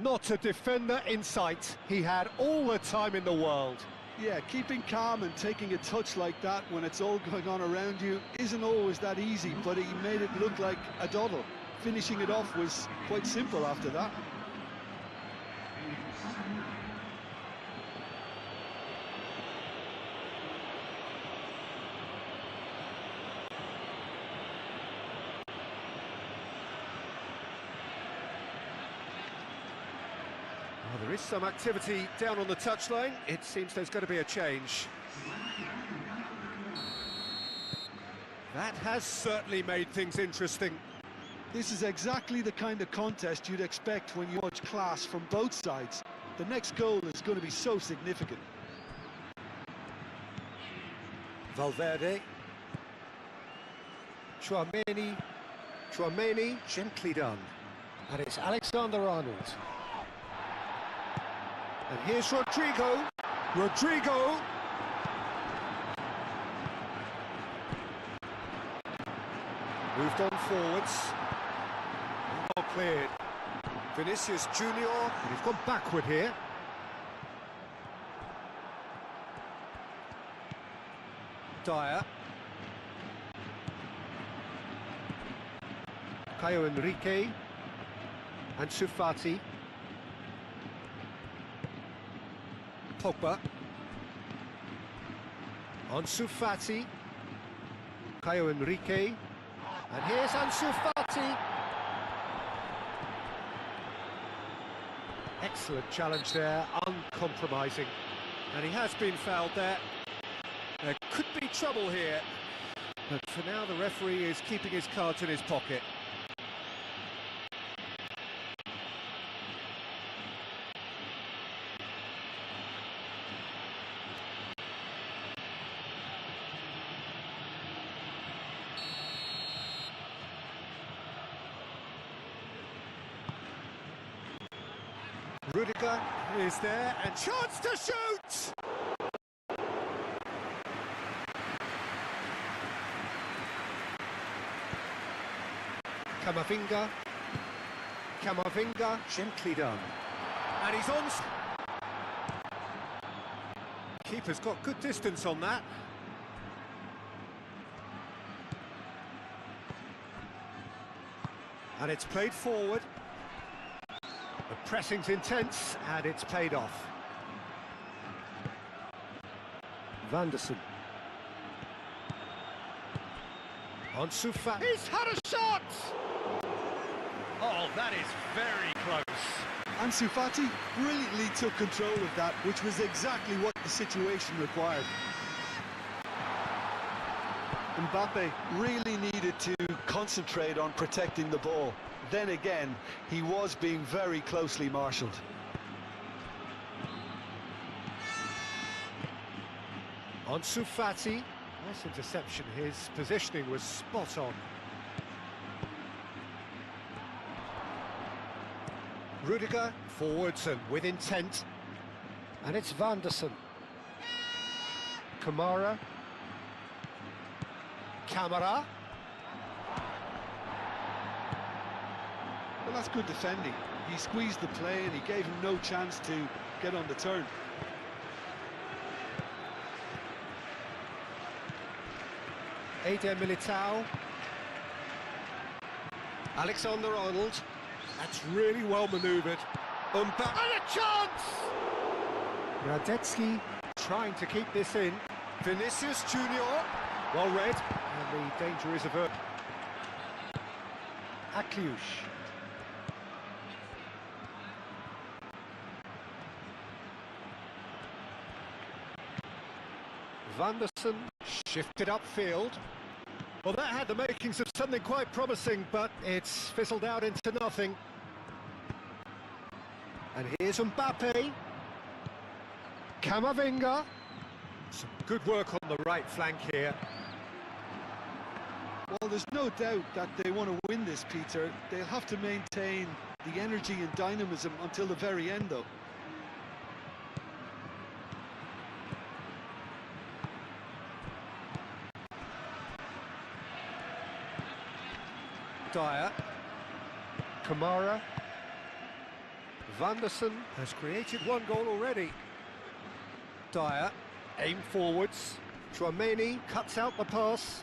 Not a defender in sight. He had all the time in the world. Yeah, keeping calm and taking a touch like that when it's all going on around you isn't always that easy, but he made it look like a doddle. Finishing it off was quite simple after that. Well, there is some activity down on the touchline. It seems there's going to be a change. That has certainly made things interesting. This is exactly the kind of contest you'd expect when you watch class from both sides. The next goal is going to be so significant. Valverde. Tchouaméni, gently done. And it's Alexander-Arnold. And here's Rodrigo. Rodrigo. Moved on forwards. Well cleared. Vinicius Junior. And he's gone backward here. Dyer. Caio Henrique. Ansu Fati. Pogba. Ansu Fati. Caio Henrique. And here's Ansu Fati. Excellent challenge there, uncompromising. And he has been fouled there. There could be trouble here. But for now, the referee is keeping his cards in his pocket. Rudiger is there, and chance to shoot! Camavinga, gently done. And he's on. Keeper's got good distance on that. And it's played forward. The pressing's intense, and it's paid off. Vanderson. Ansu Fati. He's had a shot! Oh, that is very close. Ansu Fati brilliantly took control of that, which was exactly what the situation required. Mbappe really needed to concentrate on protecting the ball. Then again, he was being very closely marshalled. Ansu Fati. Nice interception. His positioning was spot on. Rudiger, forwards and with intent. And it's Vanderson. Kamara. Camara. Well, that's good defending. He squeezed the play and he gave him no chance to get on the turn. Eder Militao. Alexander-Arnold. That's really well manoeuvred. And a chance! Radetzky trying to keep this in. Vinicius Junior. Well read, and the danger is averted. Akliush. Vanderson shifted upfield. Well, that had the makings of something quite promising, but it's fizzled out into nothing. And here's Mbappe. Camavinga. Some good work on the right flank here. Well, there's no doubt that they want to win this, Peter. They'll have to maintain the energy and dynamism until the very end, though. Dyer. Kamara. Vanderson has created one goal already. Dyer, aim forwards. Chouameni cuts out the pass.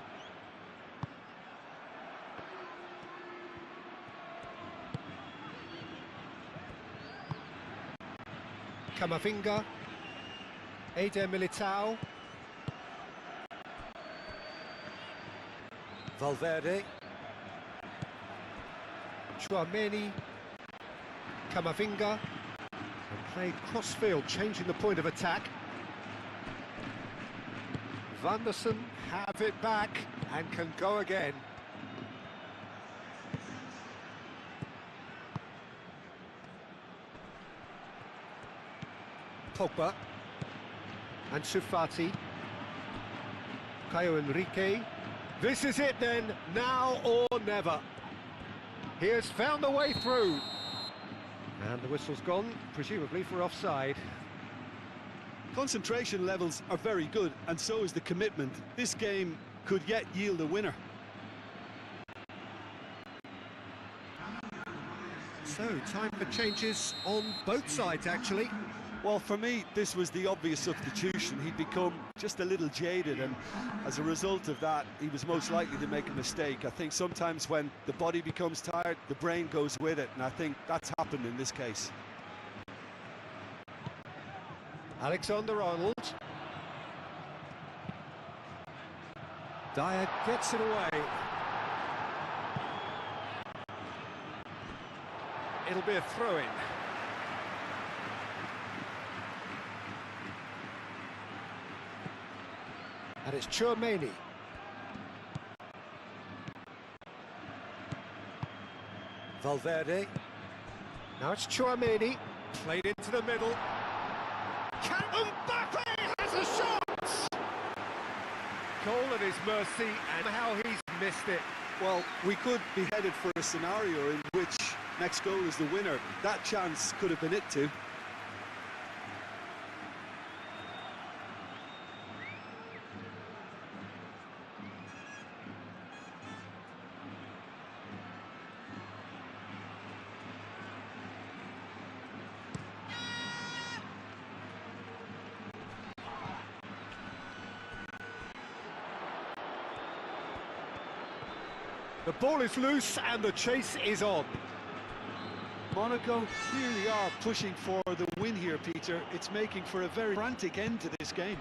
Camavinga. Eder Militao. Valverde. Chouameni. Camavinga. And played cross-field, changing the point of attack. Vanderson have it back and can go again. Pogba. Ansu Fati. Caio Henrique. This is it then, now or never. He has found a way through. And the whistle's gone, presumably for offside. Concentration levels are very good, and so is the commitment. This game could yet yield a winner. So, time for changes on both sides, actually. Well, for me, this was the obvious substitution. He'd become just a little jaded, and as a result of that, he was most likely to make a mistake. I think sometimes when the body becomes tired, the brain goes with it, and I think that's happened in this case. Alexander-Arnold. Dyer gets it away. It'll be a throw-in. And it's Chouameni. Valverde. Now it's Chouameni. Played into the middle. Can Mbappe has a shot! Goal at his mercy, and how he's missed it. Well, we could be headed for a scenario in which next goal is the winner. That chance could have been it too. The ball is loose and the chase is on. Monaco really are pushing for the win here, Peter. It's making for a very frantic end to this game.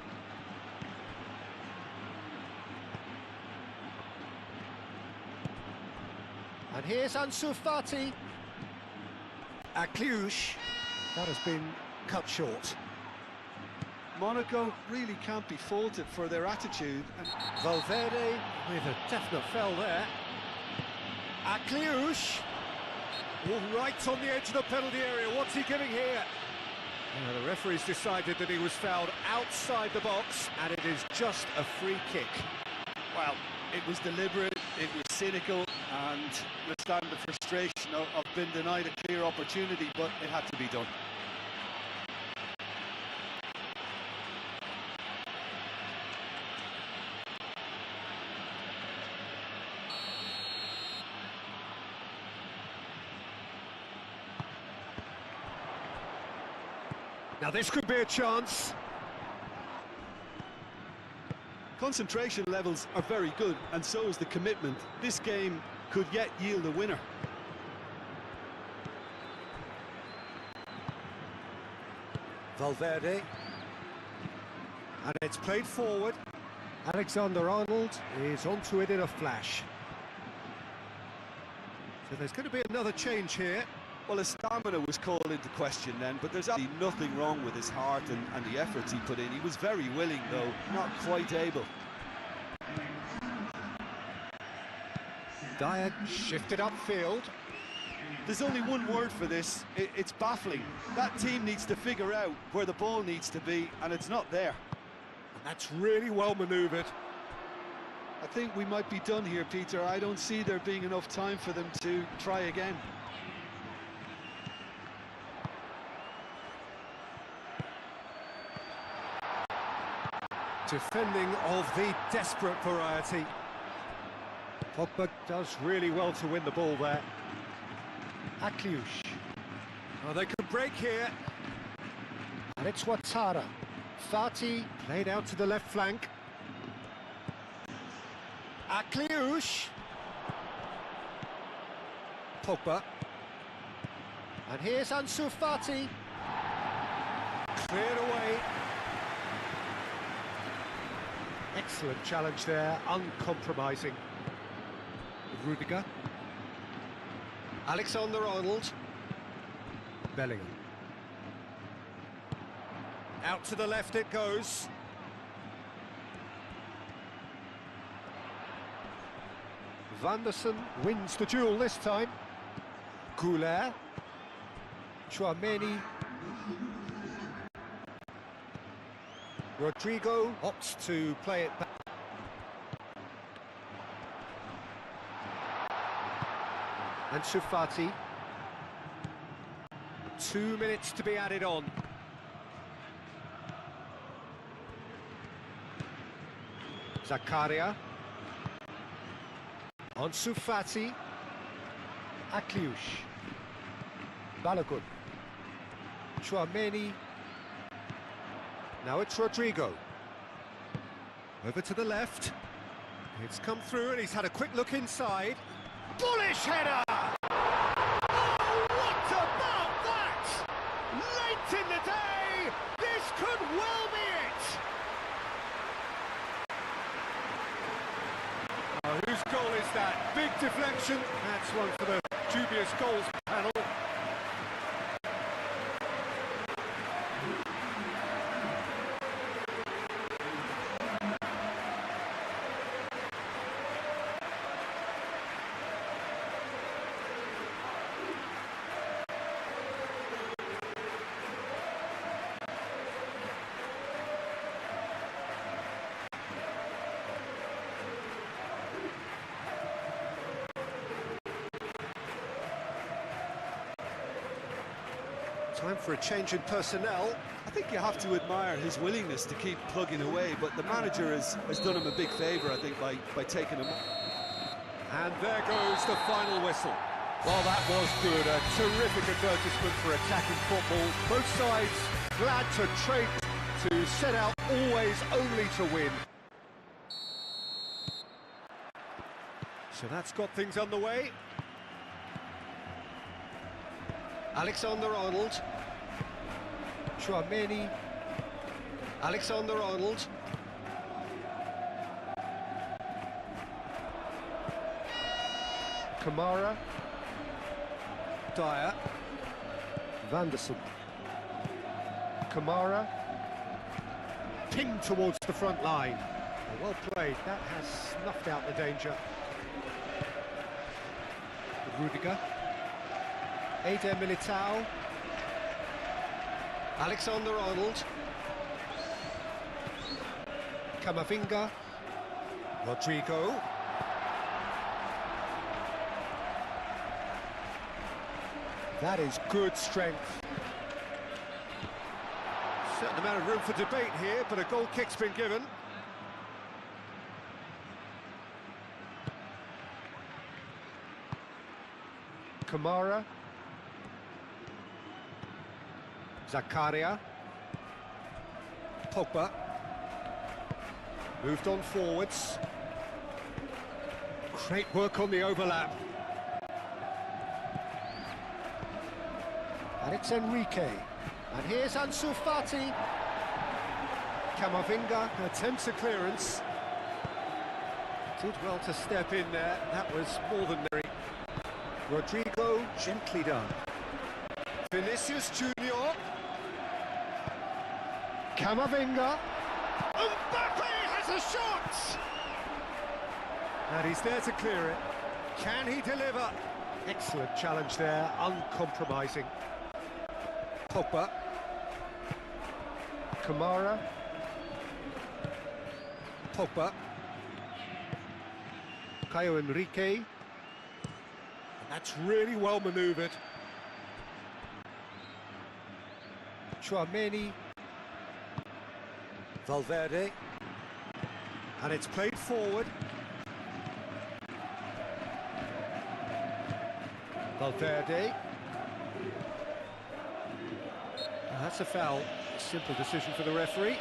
And here's Ansu Fati. Akliush. That has been cut short. Monaco really can't be faulted for their attitude. And Valverde with a definite foul there. Akliush. Oh, right on the edge of the penalty area. What's he giving here? The referee's decided that he was fouled outside the box, and it is just a free kick. well, it was deliberate, it was cynical, and understand the frustration of being denied a clear opportunity, but it had to be done. Now this could be a chance. Concentration levels are very good, and so is the commitment. This game could yet yield a winner. Valverde. And it's played forward. Alexander-Arnold is onto it in a flash. So there's going to be another change here. Well, his stamina was called into question then, but there's absolutely nothing wrong with his heart and the efforts he put in. He was very willing, though, not quite able. Dyer shifted upfield. There's only one word for this, it's baffling. That team needs to figure out where the ball needs to be, and it's not there. And that's really well manoeuvred. I think we might be done here, Peter. I don't see there being enough time for them to try again. Defending of the desperate variety. Pogba does really well to win the ball there. Akliush. Oh, they could break here. And it's Ouattara. Fati played out to the left flank. Akliush. Pogba. And here's Ansu Fati. Cleared away. Excellent challenge there, uncompromising. Rudiger. Alexander-Arnold. Bellingham. Out to the left it goes. Van der Sar wins the duel this time. Goulet. Chouameni. Rodrigo opts to play it back. Ansu Fati. 2 minutes to be added on. Zakaria. Ansu Fati. Akliush. Balogun. Chouameni. Now it's Rodrigo. Over to the left. It's come through and he's had a quick look inside. Bullish header! Oh, what about that? Late in the day, this could well be it! Whose goal is that? Big deflection. That's one for the dubious goals panel. Time for a change in personnel. I think you have to admire his willingness to keep plugging away, but the manager has done him a big favour, I think, by taking him. And there goes the final whistle. Well, that was good. A terrific advertisement for attacking football. Both sides glad to trade, to set out always only to win. So that's got things underway. Alexander-Arnold. Chouameni. Alexander-Arnold. Kamara. Dyer. Van der Sar. Kamara. Pinged towards the front line. Well played. That has snuffed out the danger. Rudiger. Eder Militao. Alexander-Arnold. Camavinga. Rodrigo. That is good strength. Certain amount of room for debate here, but a goal kick's been given. Kamara. Zakaria. Pogba. Moved on forwards. Great work on the overlap. And it's Enrique. And here's Ansu Fati. Camavinga attempts a clearance. Did well to step in there. That was more than necessary. Rodrigo, gently done. Vinicius Junior. Camavinga. Mbappe has a shot! And he's there to clear it. Can he deliver? Excellent challenge there, uncompromising. Pogba. Kamara. Pogba. Caio Enrique. And that's really well manoeuvred. Tchouaméni. Valverde. And it's played forward. Valverde. That's a foul. Simple decision for the referee.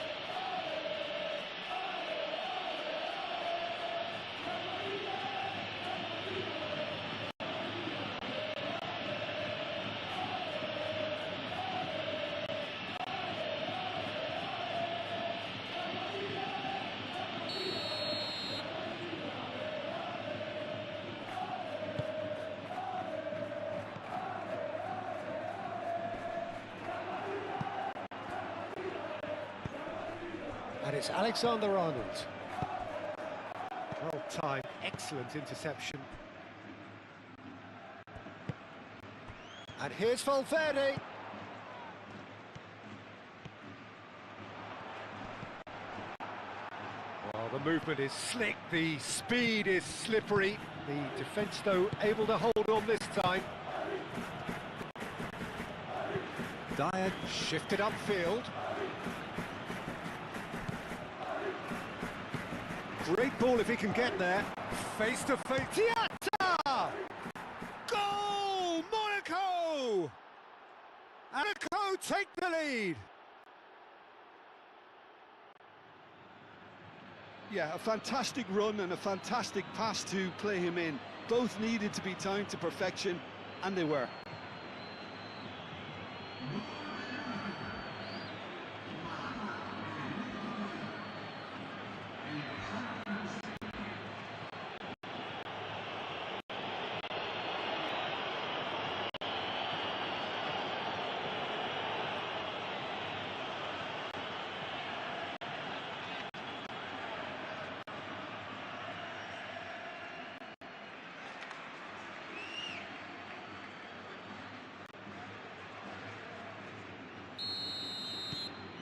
And it's Alexander-Arnold. Well timed, excellent interception. And here's Valverde. Well, the movement is slick, the speed is slippery. The defence, though, able to hold on this time. Dyer shifted upfield. Great ball if he can get there. Face to face. Diatta! Goal! Monaco! Monaco take the lead. Yeah, a fantastic run and a fantastic pass to play him in. Both needed to be timed to perfection, and they were.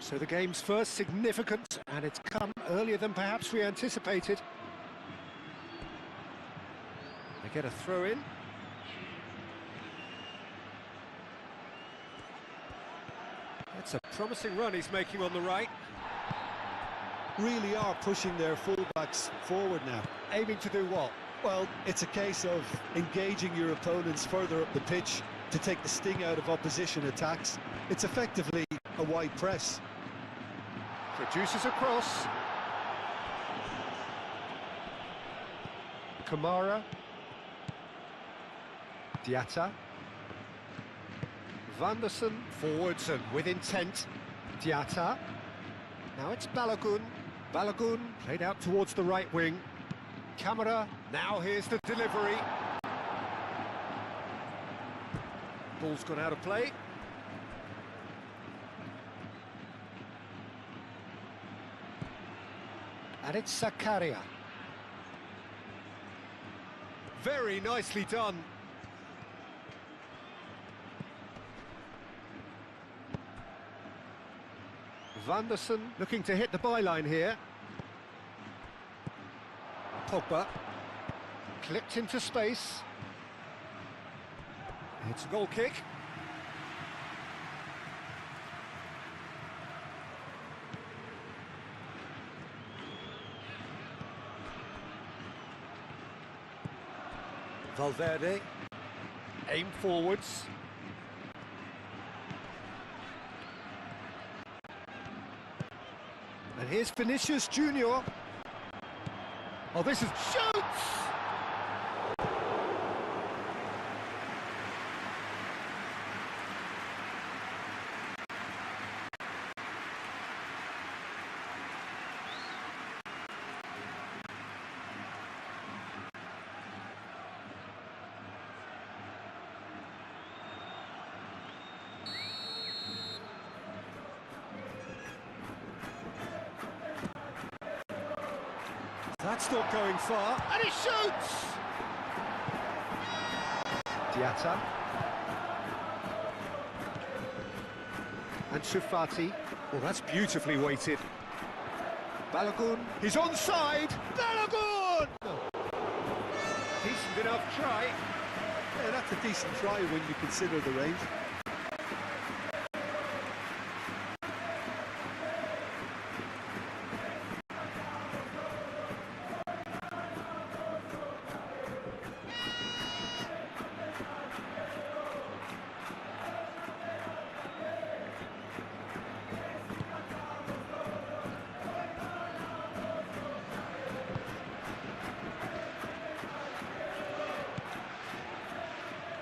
So the game's first significant, and it's come earlier than perhaps we anticipated. They get a throw in. That's a promising run he's making on the right. Really are pushing their fullbacks forward now. Aiming to do what? Well, it's a case of engaging your opponents further up the pitch to take the sting out of opposition attacks. It's effectively a wide press. Produces a cross. Kamara. Diatta. Vanderson forwards and with intent. Diatta. Now it's Balogun. Balogun played out towards the right wing. Camera. Now here's the delivery. Ball's gone out of play. And it's Zakaria. Very nicely done. Vanderson looking to hit the byline here. Pogba. Clipped into space. It's a goal kick. Valverde. Aim forwards. And here's Vinicius Junior. Oh, this is... Shoots! That's not going far, and he shoots! Diatta. And Sufati. Well, that's beautifully weighted. Balogun. He's onside! Balogun! Decent enough try. Yeah, that's a decent try when you consider the range.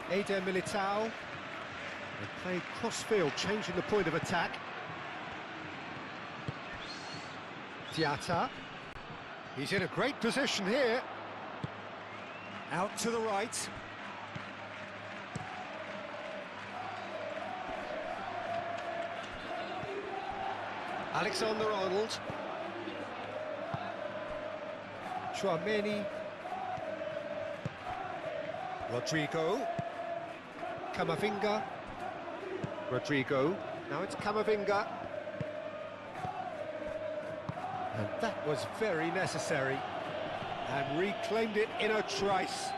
Eder Militao. They played cross-field, changing the point of attack. Diatta. He's in a great position here. Out to the right. Alexander-Arnold. Chouameni. Rodrigo. Camavinga. Rodrigo. Now it's Camavinga. And that was very necessary. And reclaimed it in a trice.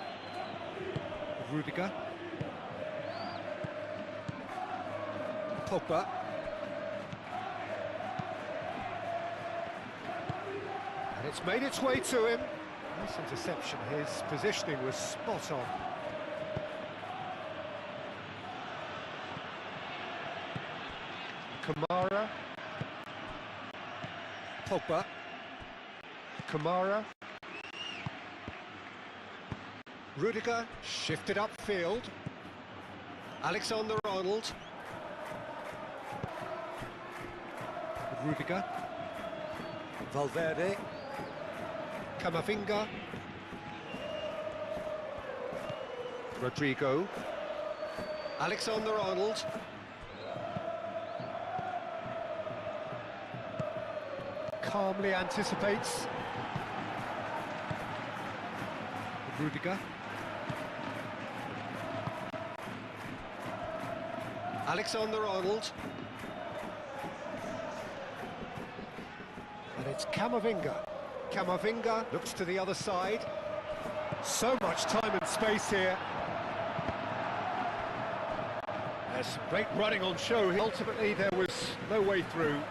Rudiger. Pogba. And it's made its way to him. Nice interception. His positioning was spot on. Kamara. Pogba. Kamara. Rudiger shifted upfield. Alexander-Arnold. Rudiger. Valverde. Camavinga. Rodrigo. Alexander-Arnold. Calmly anticipates. Rudiger. Alexander-Arnold. And it's Camavinga. Camavinga looks to the other side. So much time and space here. There's some great running on show. Ultimately, there was no way through.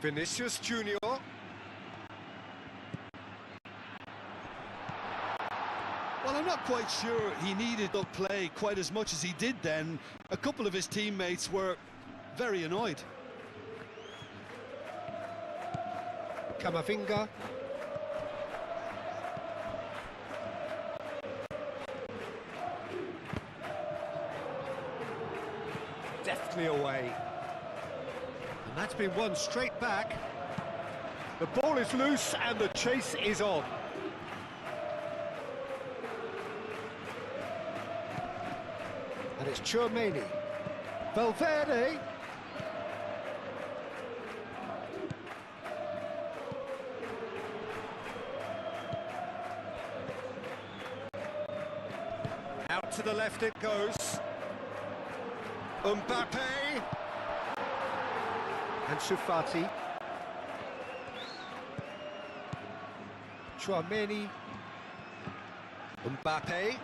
Vinicius Junior. Well, I'm not quite sure he needed to play quite as much as he did then. A couple of his teammates were very annoyed. Camavinga. Deftly away. And that's been won straight back. The ball is loose and the chase is on. And it's Chouameni. Valverde. Out to the left it goes. Mbappe. And Sufati. Chouameni. Mbappe.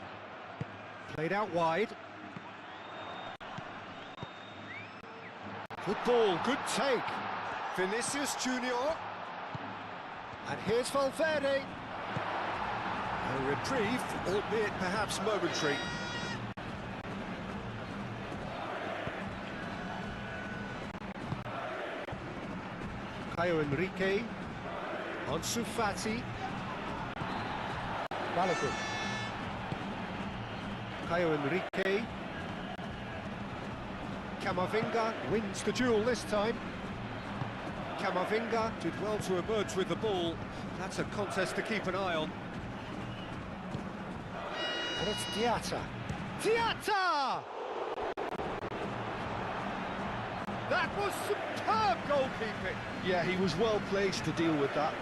Played out wide. Good ball, good take. Vinicius Junior. And here's Valverde. A reprieve, albeit perhaps momentary. Caio Henrique. On Sufati. Balogun. Caio Henrique. Camavinga wins the duel this time. Camavinga Did well to emerge with the ball. That's a contest to keep an eye on. And it's Diatta. Diatta! That was superb goalkeeping. Yeah, he was well placed to deal with that.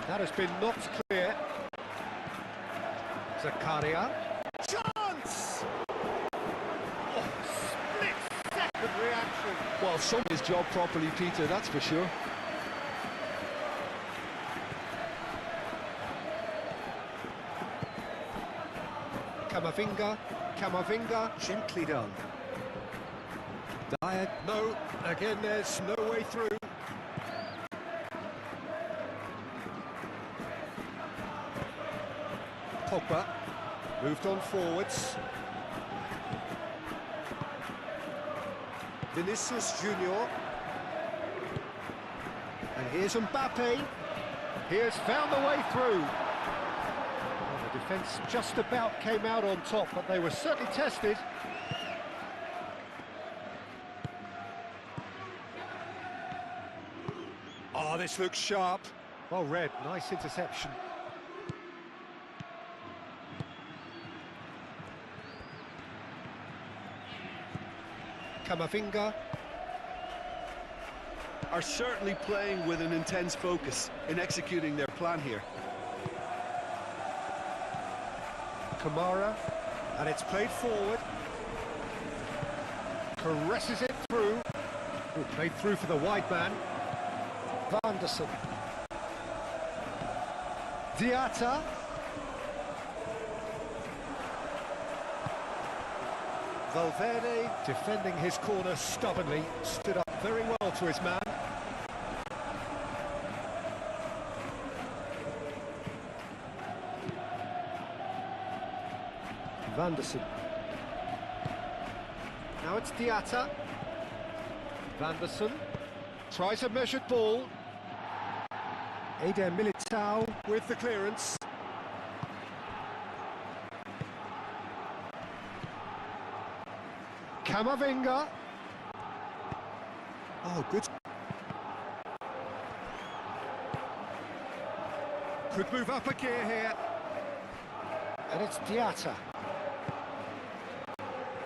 That has been knocked clear. Zakaria. Chance! Oh, split-second reaction. Well, some his job properly, Peter, that's for sure. Camavinga, gently done. Dyer, no, again there's no way through. Pogba, moved on forwards. Vinicius Junior. And here's Mbappe. He has found the way through. Well, the defence just about came out on top, but they were certainly tested. Oh, this looks sharp. Well read, nice interception. Camavinga. Are certainly playing with an intense focus in executing their plan here. Kamara, and it's played forward. Caresses it through. Ooh, played through for the wide man. Vanderson. Diatta. Valverde, defending his corner stubbornly, stood up very well to his man. Vanderson. Now it's Diatta. Vanderson tries a measured ball. Eder Militao with the clearance. Camavinga. Oh, good. Could move up a gear here. And it's Diatta.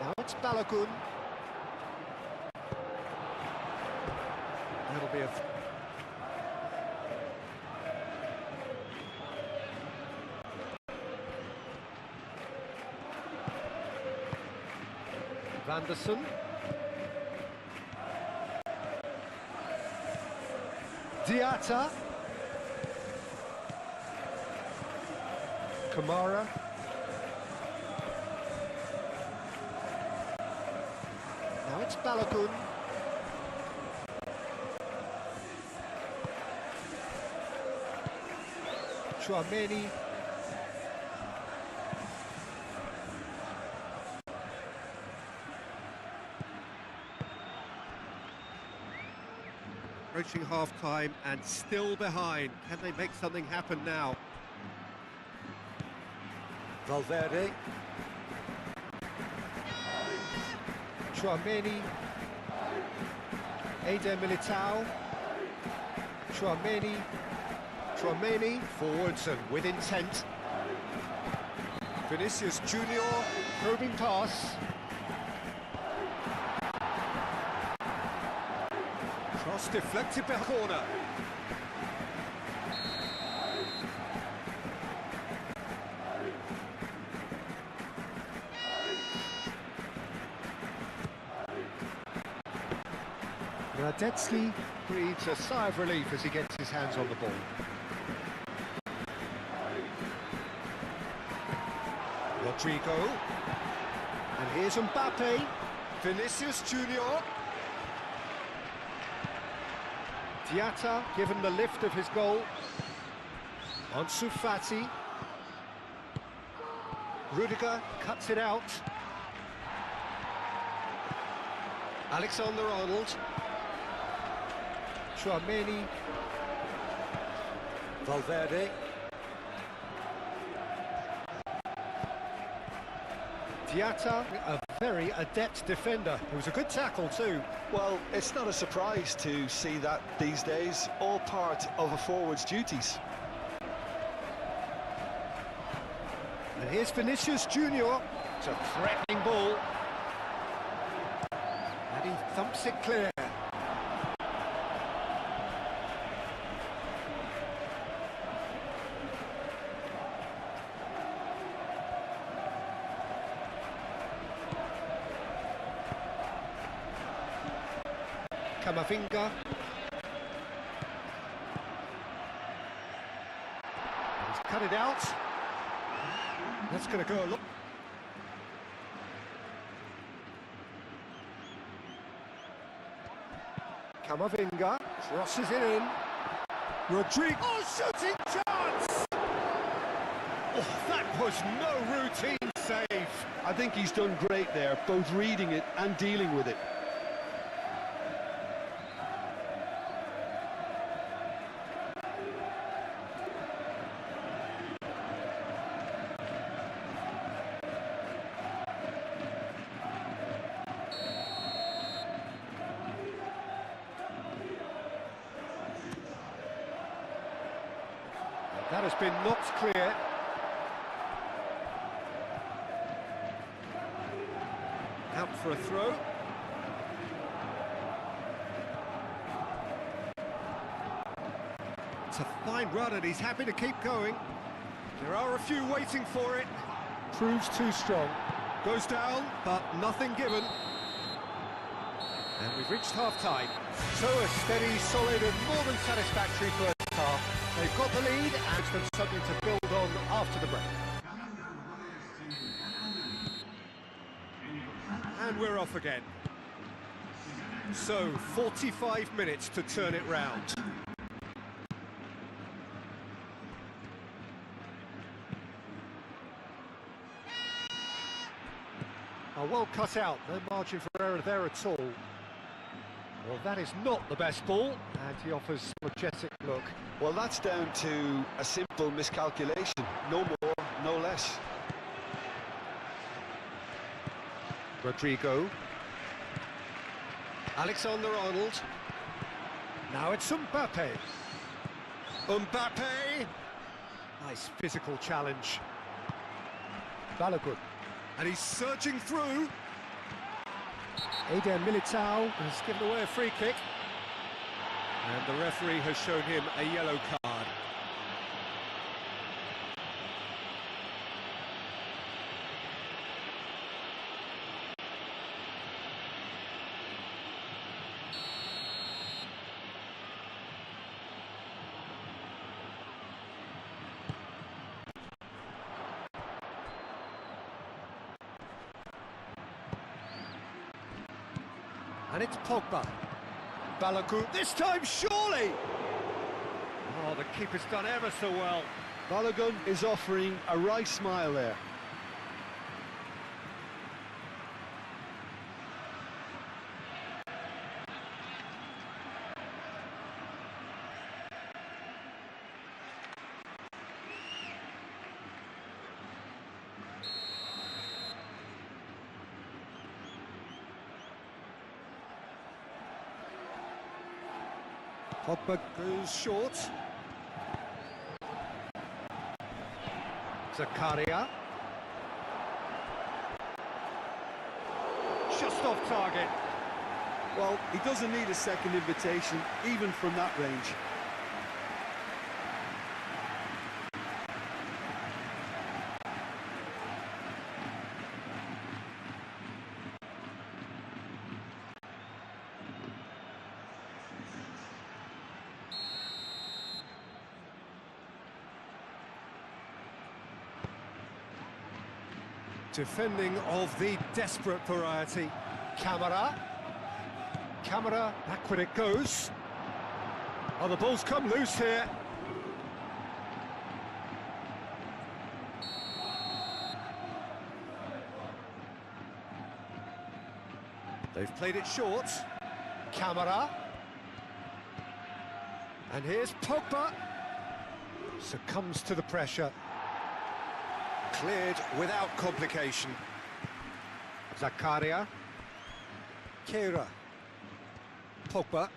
Now it's Balogun. That'll be a... Vanderson. Diatta. Kamara. Now it's Balogun. Chouameni. Approaching half-time and still behind. Can they make something happen now? Valverde. Chouameni. Eder Militao. Chouameni. Chouameni forwards and with intent. Vinicius Junior, probing pass. Cross deflected by corner. Radetzky breathes a sigh of relief as he gets his hands on the ball. Rodrigo. And here's Mbappe. Vinicius Junior. Diatta given the lift of his goal. Ansu Fati. Rudiger cuts it out. Alexander-Arnold. Tchouaméni. Valverde. Diatta, a very adept defender. It was a good tackle too. Well, it's not a surprise to see that these days, all part of a forward's duties. And here's Vinicius Junior. It's a threatening ball. And he thumps it clear. Camavinga. He's cut it out. That's going to go a lot. Camavinga crosses it in. Rodrigo. Oh, shooting chance! Oh, that was no routine save. I think he's done great there, both reading it and dealing with it. That has been knocked clear. Out for a throw. It's a fine run and he's happy to keep going. There are a few waiting for it. Proves too strong. Goes down, but nothing given. And we've reached half-time. So a steady, solid and more than satisfactory first half. They've got the lead and it's them something to build on after the break. And we're off again. So, 45 minutes to turn it round. Oh, well cut out, no margin for error there at all. Well, that is not the best ball, and he offers a majestic look. Well, that's down to a simple miscalculation, no more, no less. Rodrigo. Alexander-Arnold. Now it's Mbappe. Mbappe! Nice physical challenge. Balogun. And he's surging through. Eder Militao has given away a free kick. And the referee has shown him a yellow card. And it's Pogba. Balogun, this time surely! Oh, the keeper's done ever so well. Balogun is offering a wry smile there. Pogba goes short. Zakaria. Just off target. Well, he doesn't need a second invitation, even from that range. Defending of the desperate variety. Camara. Camara, backward it goes. Oh, the ball's come loose here. They've played it short. Camara. And here's Pogba. Succumbs to the pressure. Cleared without complication. Zakaria. Kehrer. Pogba.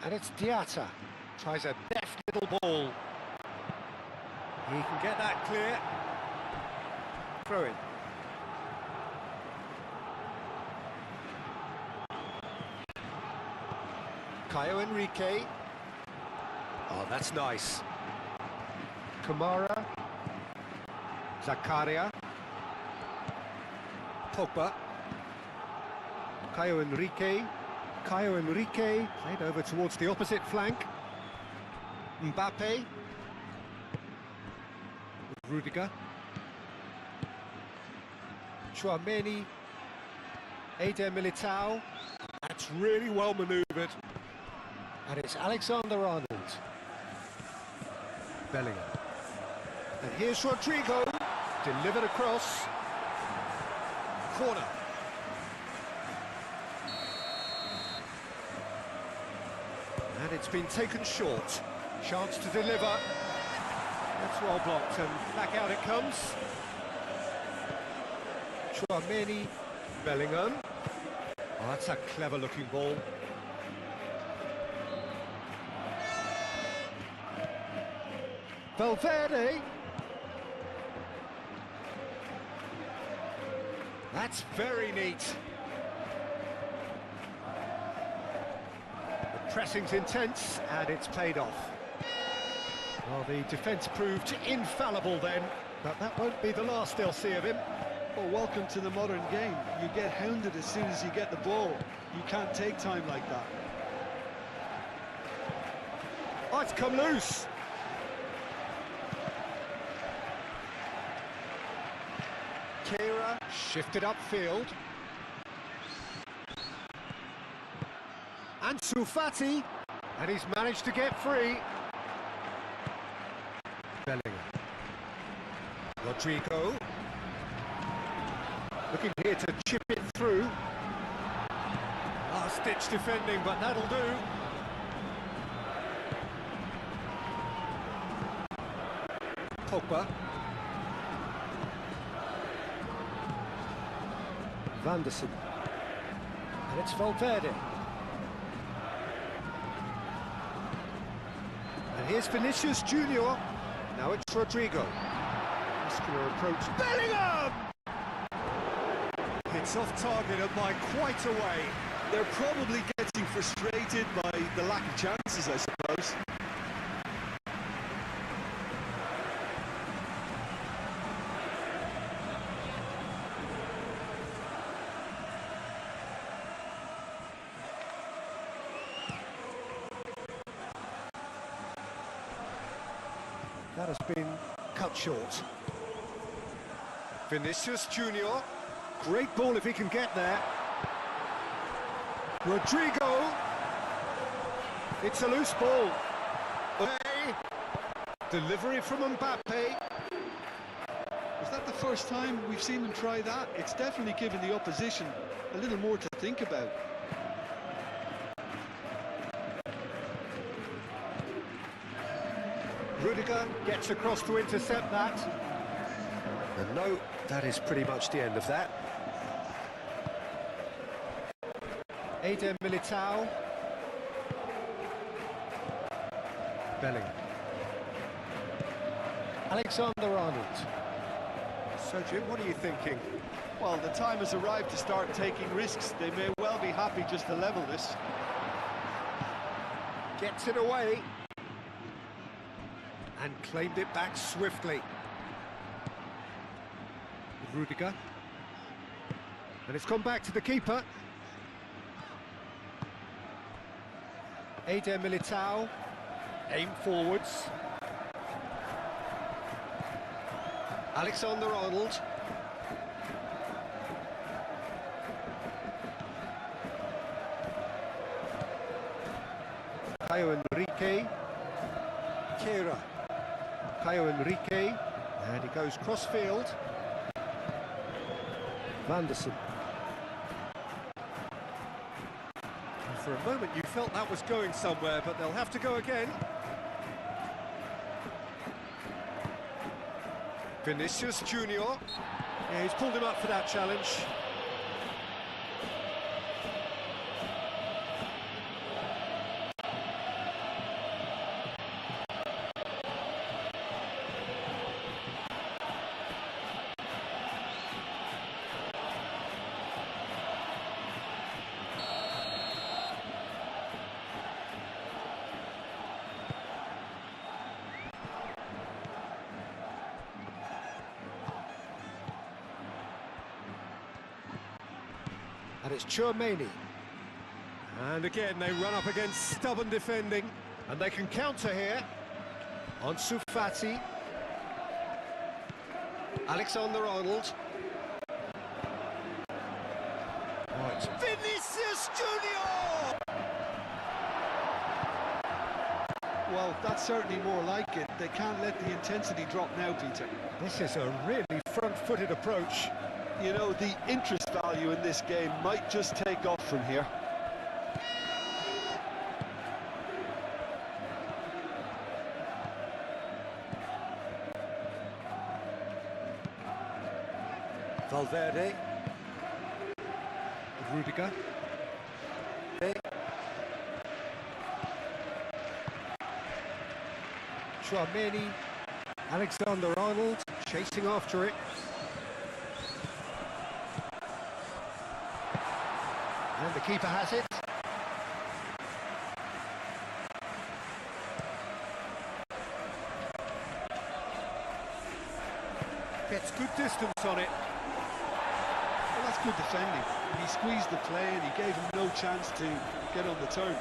And it's Diatta. Tries a deft little ball. He can get that clear. Throw in. Caio Henrique. Oh, that's nice. Kamara. Zakaria. Pogba. Caio Henrique. Caio Henrique played over towards the opposite flank. Mbappe. Rudiger. Tchouaméni. Eder Militao. That's really well manoeuvred. And it's Alexander-Arnold. Bellingham. And here's Rodrigo. Delivered across. Corner. And it's been taken short. Chance to deliver. That's well blocked, and back out it comes. Tchouaméni. Bellingham. Oh, that's a clever-looking ball. Valverde. That's very neat. The pressing's intense, and it's paid off. Well, the defence proved infallible then, but that won't be the last they'll see of him. Well, welcome to the modern game. You get hounded as soon as you get the ball. You can't take time like that. Oh, it's come loose. Kehrer shifted upfield. Ansu Fati, and he's managed to get free. Bellingham. Rodrigo. Looking here to chip it through. Last-ditch defending, but that'll do. Pogba. Van der Sar. And it's Valverde. And here's Vinicius Junior. Now it's Rodrigo. Muscular approach. Bellingham! It's off target and by quite a way. They're probably getting frustrated by the lack of chances, I suppose. That has been cut short. Vinicius Junior. Great ball if he can get there. Rodrigo. It's a loose ball. Hey. Delivery from Mbappe. Is that the first time we've seen them try that? It's definitely given the opposition a little more to think about. Rudiger gets across to intercept that. And no, that is pretty much the end of that. Eder Militao. Bellingham. Alexander-Arnold. So, Jim, what are you thinking? Well, the time has arrived to start taking risks. They may well be happy just to level this. Gets it away. And claimed it back swiftly. Rudiger. And it's gone back to the keeper. Eder Militao. Aim forwards. Alexander-Arnold. Caio Henrique. Kehrer. Caio Henrique. And he goes cross-field. Van der Sar. For a moment you felt that was going somewhere, but they'll have to go again. Vinicius Junior. Yeah, he's pulled him up for that challenge. And it's Chouameni. And again, they run up against stubborn defending. And they can counter here. Ansu Fati. Alexander-Arnold. Oh, it's Vinicius Junior! Well, that's certainly more like it. They can't let the intensity drop now, Peter. This is a really front-footed approach. You know, the interest value in this game might just take off from here. Valverde. Rudiger. Chouameni. Alexander-Arnold chasing after it. And the keeper has it. Gets good distance on it. Well, that's good defending. He squeezed the play and he gave him no chance to get on the turn.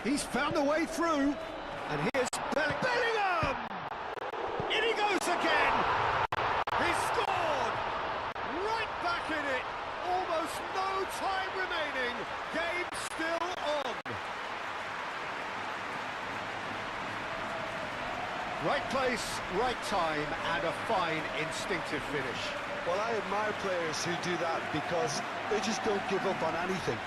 He's found a way through. And here's Bellingham! In he goes again! He scored! Right back in it! Almost no time remaining. Game still on. Right place, right time, and a fine instinctive finish. Well, I admire players who do that because they just don't give up on anything.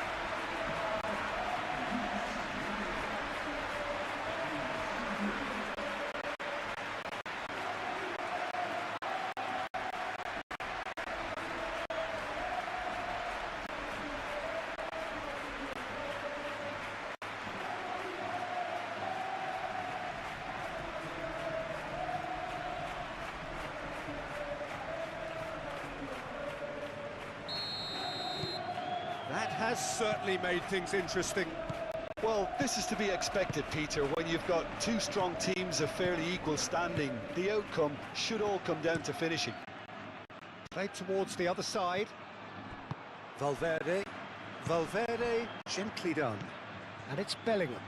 That has certainly made things interesting. Well, this is to be expected, Peter, when you've got two strong teams of fairly equal standing. The outcome should all come down to finishing. Played towards the other side. Valverde. Valverde, gently done. And it's Bellingham.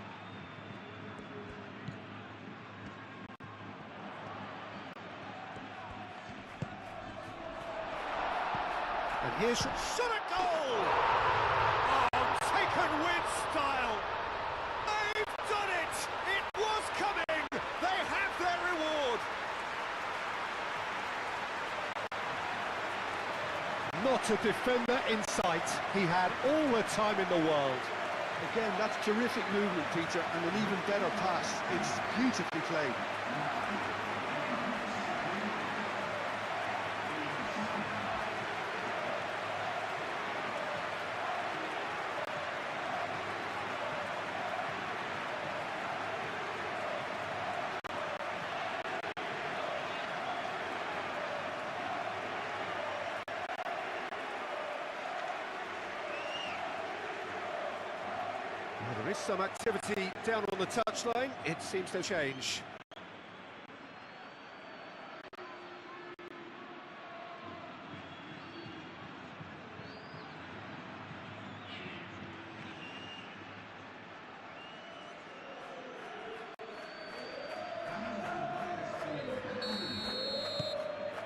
And here's shot at goal! Oh, taken with style. They've done it! It was coming! They have their reward! Not a defender in sight. He had all the time in the world. Again, that's terrific movement, Peter, and an even better pass. It's beautifully played. Well, there is some activity down on the touchline. It seems to change.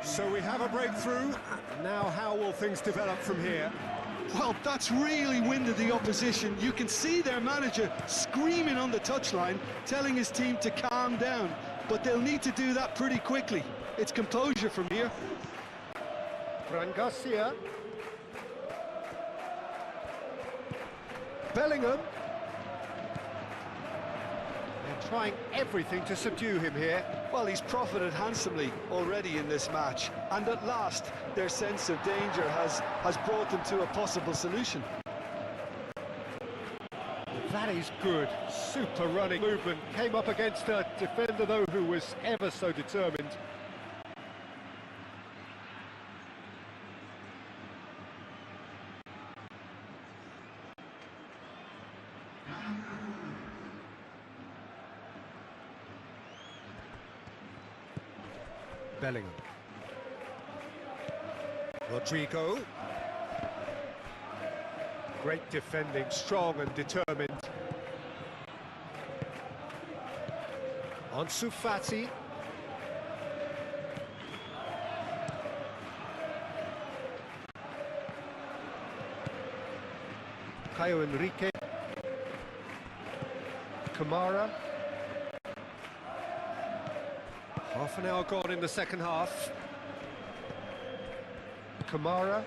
So we have a breakthrough. Now how will things develop from here? Well, that's really winded the opposition. You can see their manager screaming on the touchline, telling his team to calm down. But they'll need to do that pretty quickly. It's composure from here. Fran Garcia. Bellingham. They're trying everything to subdue him here. Well, he's profited handsomely already in this match, and at last their sense of danger has brought them to a possible solution. That is good. Super running movement. Came up against a defender, though, who was ever so determined. Bellingham. Rodrigo. Great defending, strong and determined. Ansu Fati. Caio Henrique. Kamara. Half an hour gone in the second half. Kamara.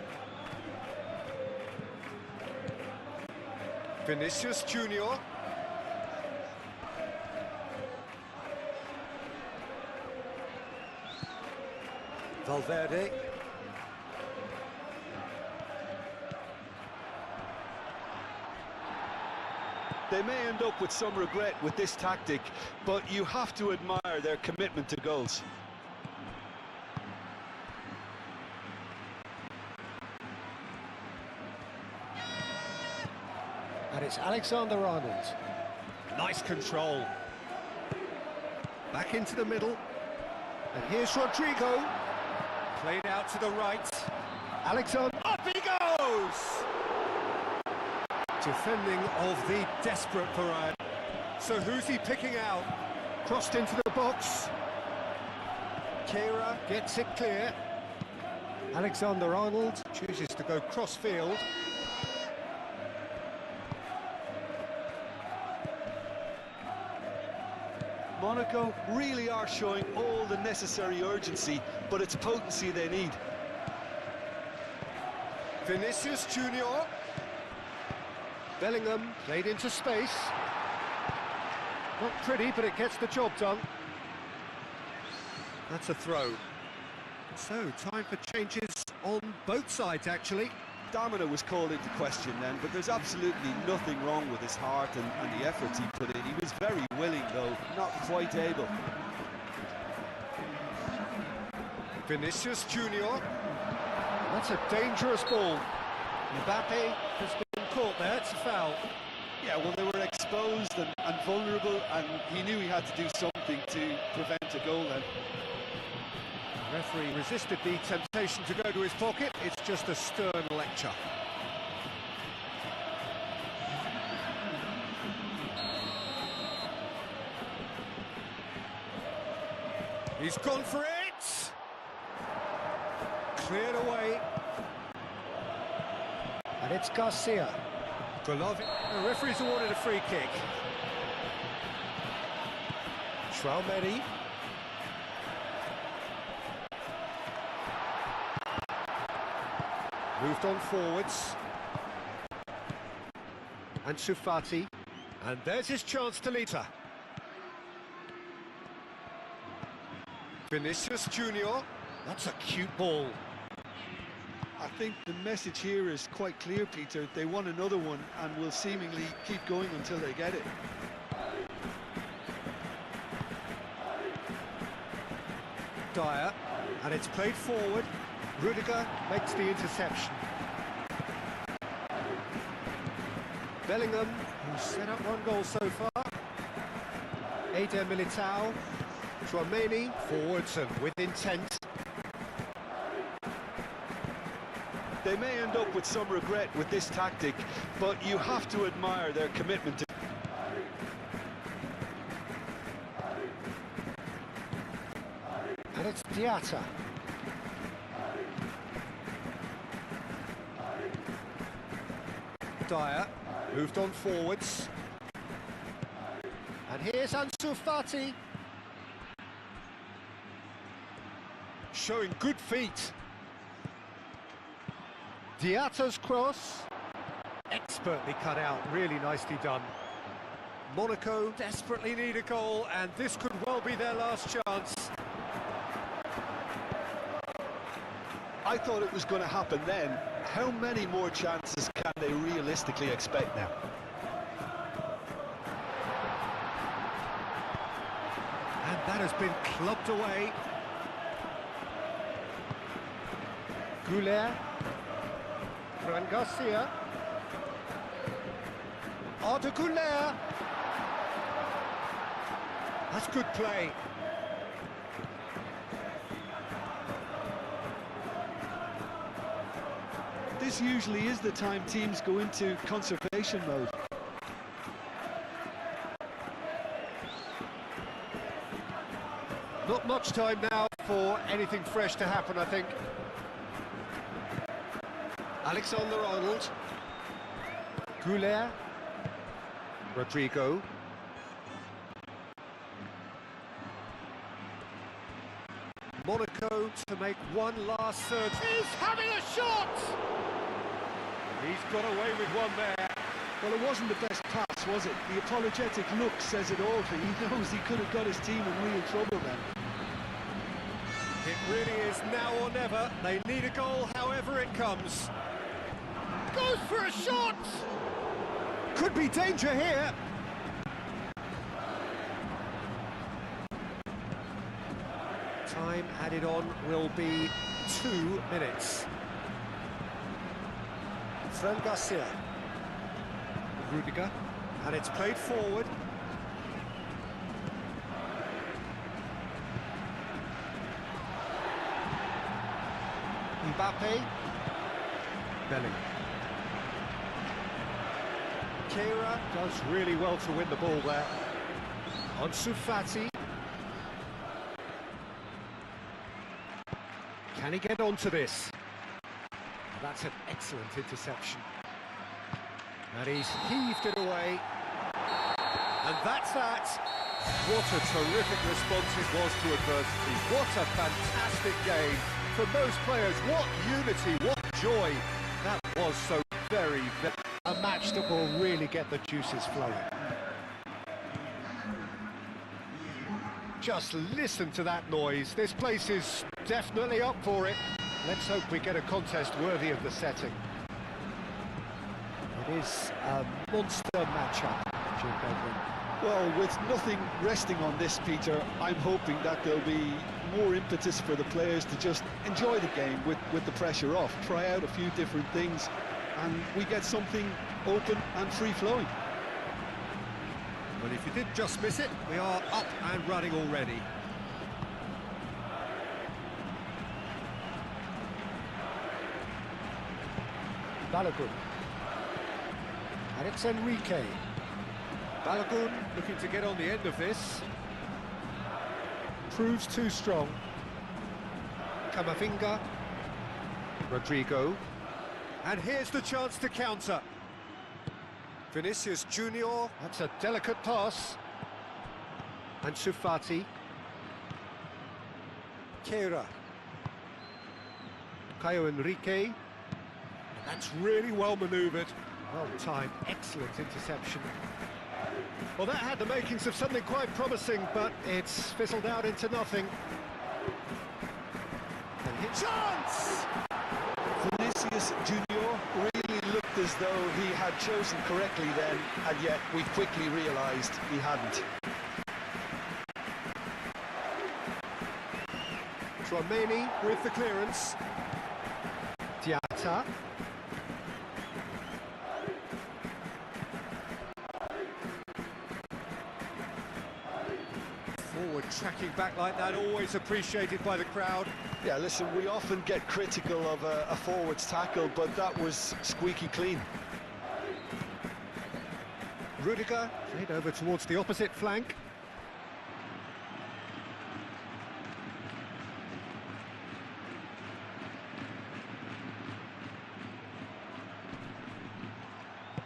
Vinicius Junior. Valverde. They may end up with some regret with this tactic, but you have to admire their commitment to goals. And it's Alexander-Arnold. Nice control. Back into the middle. And here's Rodrigo. Played out to the right. Alexander. Up he goes! Defending of the desperate variety. So who's he picking out? Crossed into the box. Kehrer gets it clear. Alexander-Arnold chooses to go cross-field. Monaco really are showing all the necessary urgency, but it's potency they need. Vinicius Junior. Bellingham played into space. Not pretty, but it gets the job done. That's a throw. So, time for changes on both sides, actually. Stamina was called into question then, but there's absolutely nothing wrong with his heart and the efforts he put in. He was very willing, though, not quite able. Vinicius Junior. That's a dangerous ball. Mbappe has been caught there, it's a foul. Yeah, well, they were exposed and vulnerable, and he knew he had to do something to prevent a goal then. The referee resisted the temptation to go to his pocket. It's just a stern lecture. He's gone for it! Cleared away. And it's Garcia. Golovin. The referee's awarded a free kick. Traumeri. Moved on forwards. Ansu Fati. And there's his chance to lead her. Vinicius Junior. That's a cute ball. I think the message here is quite clear, Peter. They want another one and will seemingly keep going until they get it. Dyer, and it's played forward. Rudiger makes the interception. Bellingham, who's set up one goal so far. Eder Militao. Traumeni, forwards and with intent. They may end up with some regret with this tactic, but you have to admire their commitment to... And it's Diatta. Dyer, moved on forwards. And here's Ansu Fati. Showing good feet. Diatta's cross. Expertly cut out, really nicely done. Monaco desperately need a goal, and this could well be their last chance. I thought it was going to happen then. How many more chances can they realistically expect now? And that has been clubbed away. Goulet. Fran Garcia. Arda Goulet. That's good play. This usually is the time teams go into conservation mode. Not much time now for anything fresh to happen, I think. Alexander-Arnold. Goulet. Rodrigo. Monaco to make one last surge. He's having a shot! He's got away with one there. Well, it wasn't the best pass, was it? The apologetic look says it all. He knows he could have got his team in real trouble then. It really is now or never. They need a goal however it comes. Goes for a shot! Could be danger here. Time added on will be 2 minutes. Fran Garcia. Rudiger. And it's played forward. Mbappe. Bellingham. Keira does really well to win the ball there. Ansu Fati. Can he get onto this? That's an excellent interception. And he's heaved it away. And that's that. What a terrific response it was to adversity. What a fantastic game. For most players, what unity, what joy. That was so very, very... A match that will really get the juices flowing. Just listen to that noise. This place is definitely up for it. Let's hope we get a contest worthy of the setting. It is a monster matchup, Jim Bedwin. Well, with nothing resting on this, Peter, I'm hoping that there'll be more impetus for the players to just enjoy the game with the pressure off, try out a few different things, and we get something open and free-flowing. Well, if you did just miss it, we are up and running already. Balogun. And it's Enrique. Balogun looking to get on the end of this. Proves too strong. Camavinga. Rodrigo. And here's the chance to counter. Vinicius Junior. That's a delicate pass. Ansu Fati. Keira. Caio Enrique. That's really well manoeuvred. Well timed, excellent interception. Well, that had the makings of something quite promising, but It's fizzled out into nothing. and hit chance! Vinicius Junior really looked as though he had chosen correctly then, and yet we quickly realised he hadn't. Tchouaméni with the clearance. Diatta. Forward tracking back like that, always appreciated by the crowd. Yeah, listen, we often get critical of a forward's tackle, but that was squeaky clean. Rudiger played over towards the opposite flank.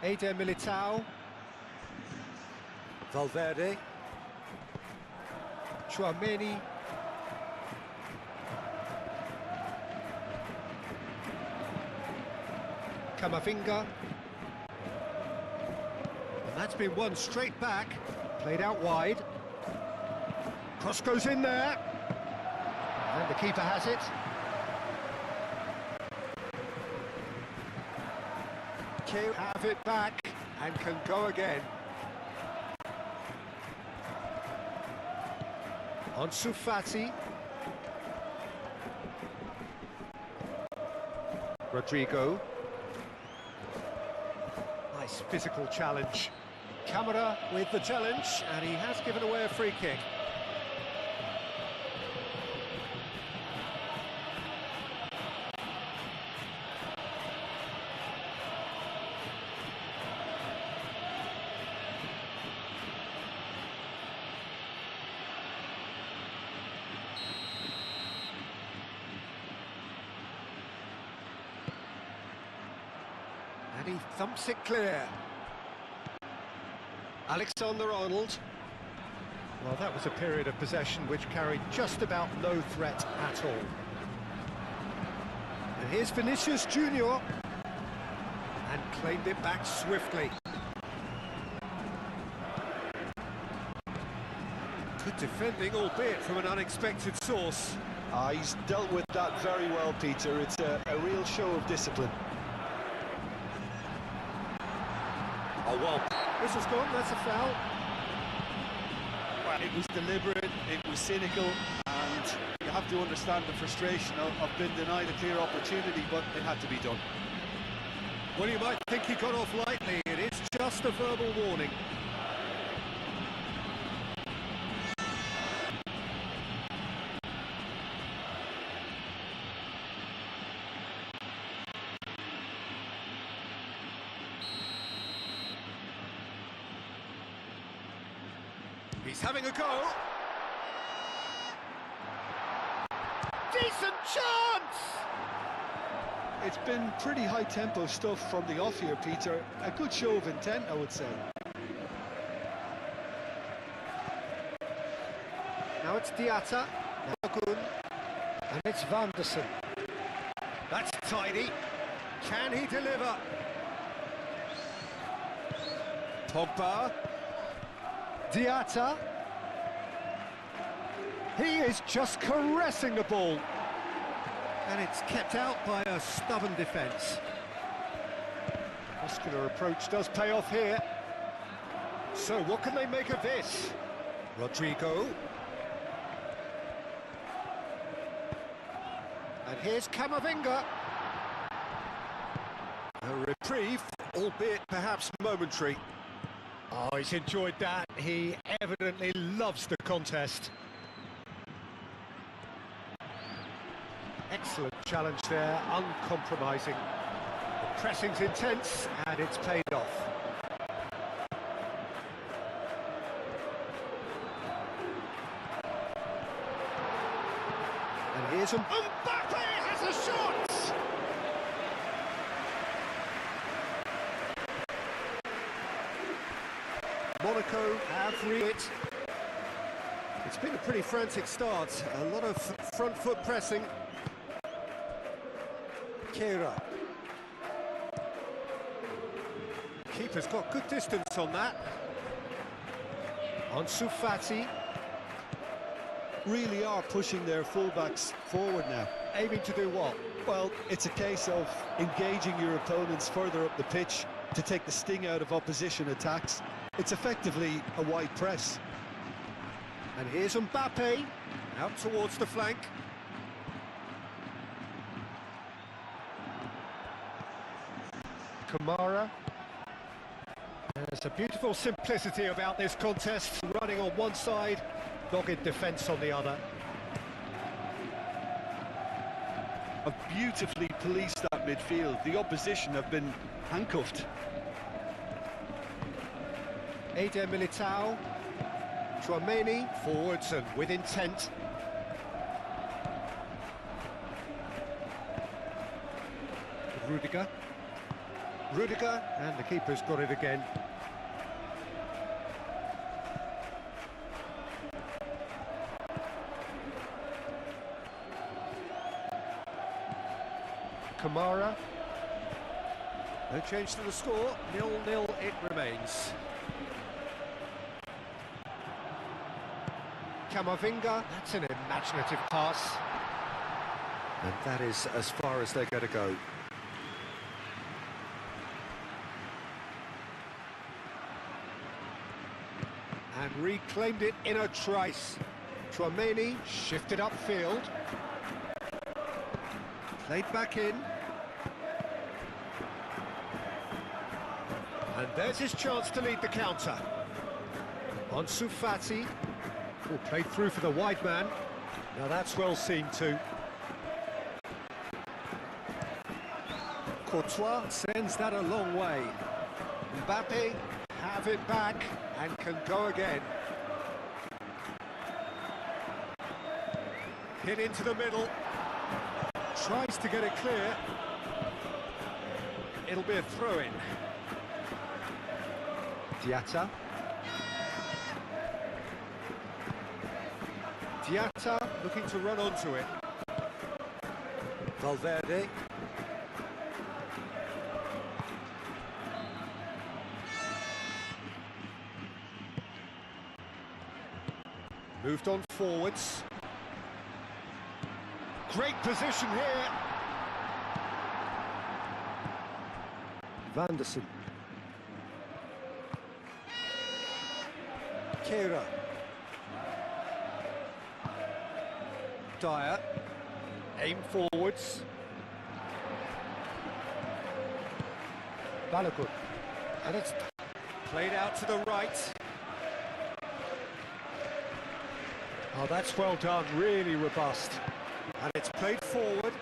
Eder Militao. Valverde. Tchouaméni. Camavinga. That's been won straight back. Played out wide. Cross goes in there. And the keeper has it. Have it back and can go again. Ansu Fati. Rodrigo. Nice physical challenge. Camera with the challenge, and he has given away a free kick. And he thumps it clear. Alexander-Arnold. Well, that was a period of possession which carried just about no threat at all. And here's Vinicius Junior. And claimed it back swiftly. Good defending, albeit from an unexpected source. He's dealt with that very well, Peter. It's a real show of discipline. Oh, well, this has gone, that's a foul. Well, it was deliberate, it was cynical, and you have to understand the frustration of being denied a clear opportunity, but it had to be done. Well, you might think he got off lightly. It is just a verbal warning. He's having a go. Decent chance! It's been pretty high-tempo stuff from the off here, Peter. A good show of intent, I would say. Now it's Diatta, now Gun, and it's Vanderson. That's tidy. Can he deliver? Pogba. Diatta. He is just caressing the ball. And it's kept out by a stubborn defence. Muscular approach does pay off here. So what can they make of this? Rodrigo. And here's Camavinga. A reprieve, albeit perhaps momentary. Oh, he's enjoyed that. He evidently loves the contest. Excellent challenge there, uncompromising. The pressing's intense, and it's paid off. And here's Mbappe has a shot! Monaco have it. It's been a pretty frantic start. A lot of front foot pressing. Kehrer. Keeper's got good distance on that. Ansu Fati. Really are pushing their fullbacks forward now. Aiming to do what? Well, it's a case of engaging your opponents further up the pitch to take the sting out of opposition attacks. It's effectively a wide press. And here's Mbappe, out towards the flank. Kamara. There's a beautiful simplicity about this contest, running on one side, dogged defence on the other. Have beautifully policed that midfield. The opposition have been handcuffed. Eder Militao. Chouameni, Forwards and with intent. Rudiger. Rudiger, And the keeper's got it again. Kamara. No change to the score, 0-0 it remains. Camavinga, that's an imaginative pass. And that is as far as they're going to go. And reclaimed it in a trice. Tchouaméni shifted upfield. Played back in. And there's his chance to lead the counter. Ansu Fati. Oh, played through for the wide man. Now that's well seen too. Courtois sends that a long way. Mbappe have it back and can go again. Hit into the middle. Tries to get it clear. It'll be a throw-in. Diatta. Diatta looking to run onto it. Valverde. Moved on forwards. Great position here. Van der Sar. Kehrer. Dyer. Aim forwards. Balogun. And it's played out to the right. Oh, that's well done, really robust. And it's played forward.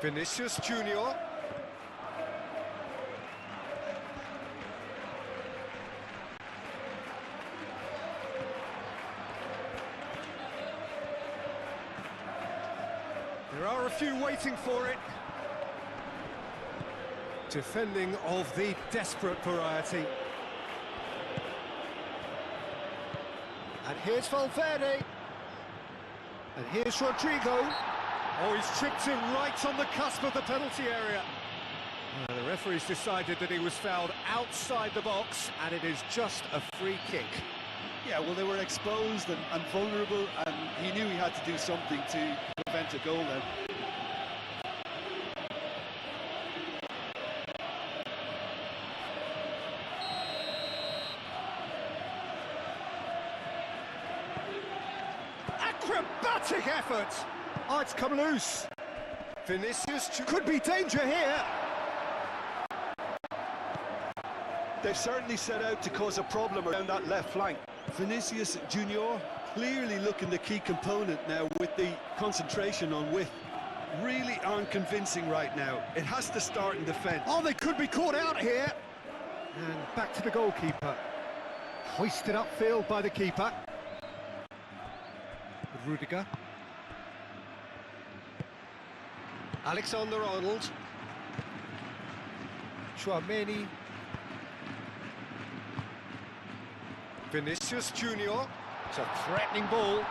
Vinicius Junior. There are a few waiting for it. Defending of the desperate variety. And here's Valverde. And here's Rodrigo. Oh, he's tripped him right on the cusp of the penalty area. The referee's decided that he was fouled outside the box, and it is just a free kick. Yeah, well, they were exposed and vulnerable, and he knew he had to do something to prevent a goal then. Acrobatic effort! Oh, it's come loose. Vinicius could be danger here. They've certainly set out to cause a problem around that left flank. Vinicius Junior clearly looking the key component now with the concentration on width. Really aren't convincing right now. It has to start in defence. Oh, they could be caught out here. And back to the goalkeeper. Hoisted upfield by the keeper. Rudiger. Alexander-Arnold. Tchouaméni. Vinicius Junior. It's a threatening ball.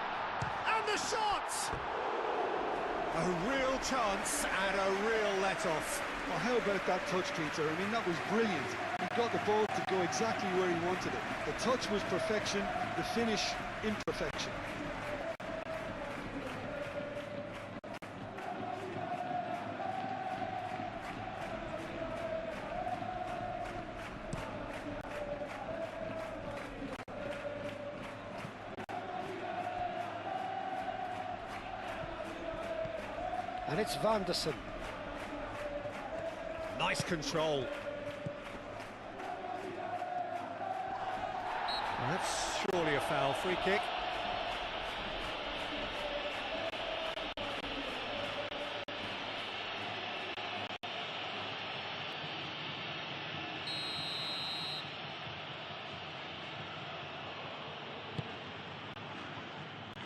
And the shot! A real chance and a real let-off. Well, how about that touch, Peter? I mean, that was brilliant. He got the ball to go exactly where he wanted it. The touch was perfection, the finish imperfection. And it's Van der Sar. Nice control. Well, that's surely a foul. Free kick.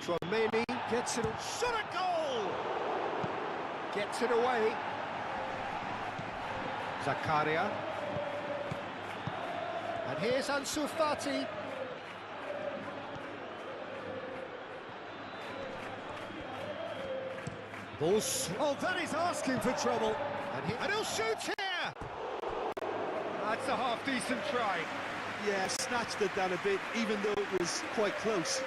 Tchouaméni gets it. Shot a goal! Gets it away. Zakaria. And here's Ansu Fati. Oh, that is asking for trouble. And he'll shoot here. That's a half-decent try. Yeah, snatched it down a bit, even though it was quite close.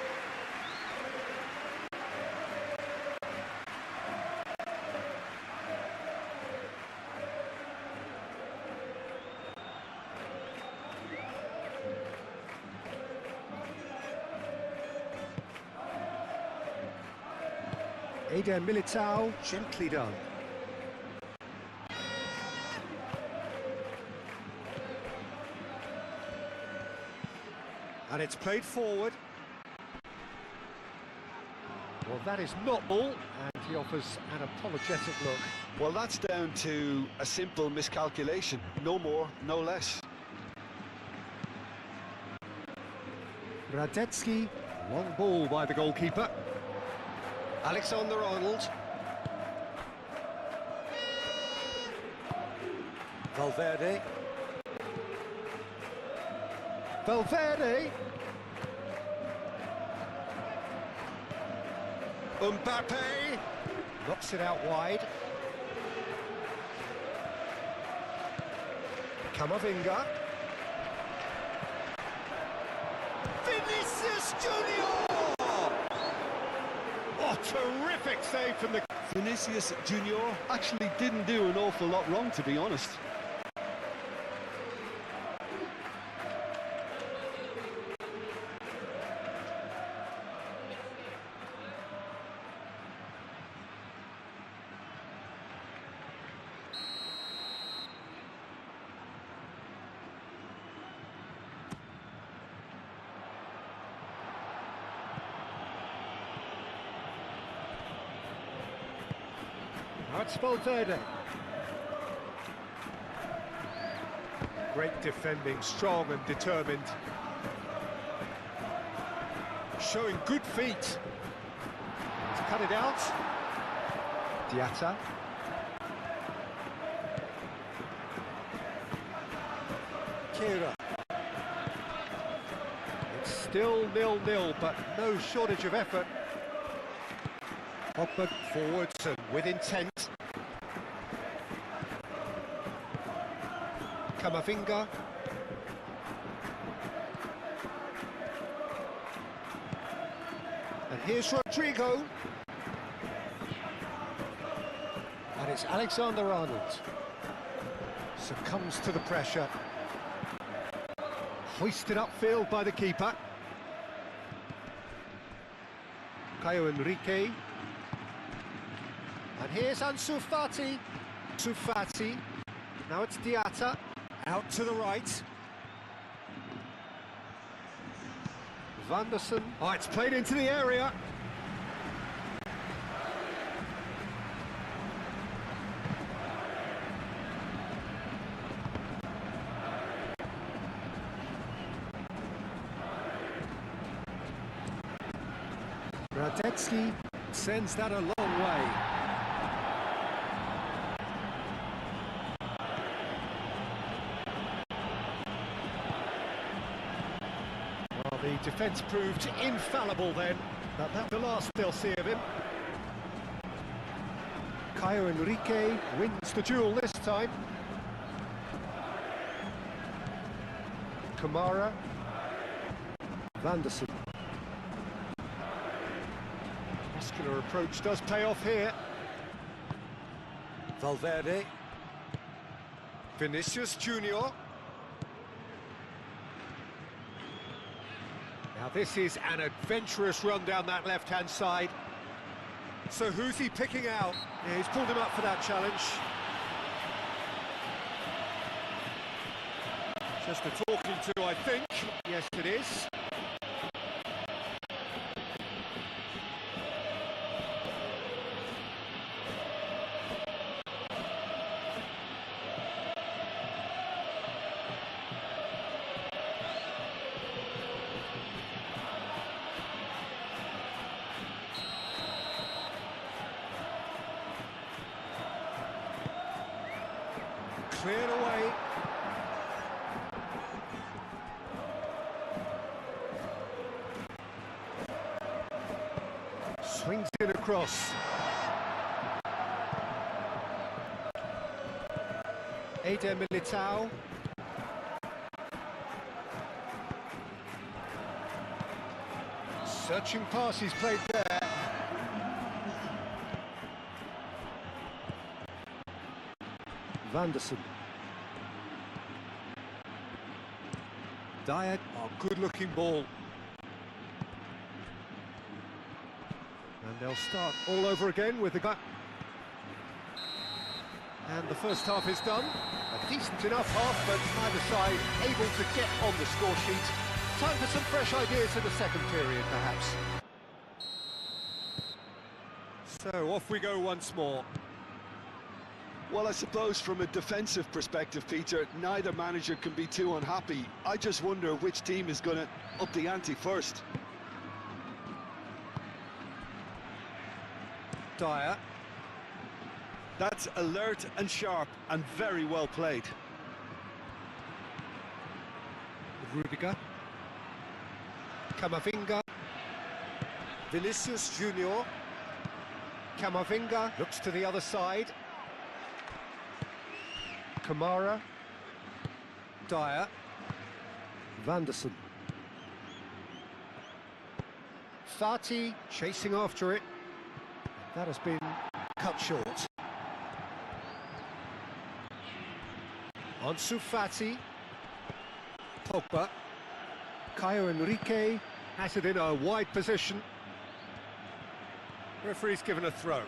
Eder Militao, gently done. And it's played forward. Well, that is not ball, and he offers an apologetic look. Well, that's down to a simple miscalculation. No more, no less. Radetzky, long ball by the goalkeeper. Alexander-Arnold. Valverde. Valverde. Mbappe. Knocks it out wide. Camavinga. Vinicius Junior! Oh, terrific save from the... Vinicius Junior actually didn't do an awful lot wrong, to be honest. Now it's Valverde. Great defending, strong and determined. Showing good feet. To cut it out. Diatta. Kira. It's still 0-0, but no shortage of effort. Pogba forwards and with intent. Camavinga. And here's Rodrigo. And it's Alexander-Arnold. Succumbs to the pressure. Hoisted upfield by the keeper. Caio Henrique. And here's Ansu Fati. Ansu Fati. Now it's Diatta. Out to the right. Vanderson. Oh, it's played into the area. Radetzky sends that a long way. Well, the defence proved infallible then. That's the last they'll see of him. Caio Henrique wins the duel this time. Kamara. Vanderson. Muscular approach does pay off here. Valverde. Vinicius Junior. Now this is an adventurous run down that left-hand side. So who's he picking out? Yeah, he's pulled him up for that challenge. Just a talking to, I think. Yes, it is. Cleared away. Swings it across. Eder Militao. Searching pass he's played there. Vanderson. Dyer, oh, good-looking ball. And they'll start all over again with the gut. And the first half is done. A decent enough half, but neither side able to get on the score sheet. Time for some fresh ideas in the second period, perhaps. So off we go once more. Well, I suppose from a defensive perspective, Peter, neither manager can be too unhappy. I just wonder which team is going to up the ante first. Dyer. That's alert and sharp and very well played. Rudiger. Camavinga. Vinicius Junior. Camavinga looks to the other side. Kamara. Dyer. Vanderson. Fati chasing after it. That has been cut short. Ansu Fati. Pogba. Caio Henrique has it in a wide position. Referee's given a throw. Well,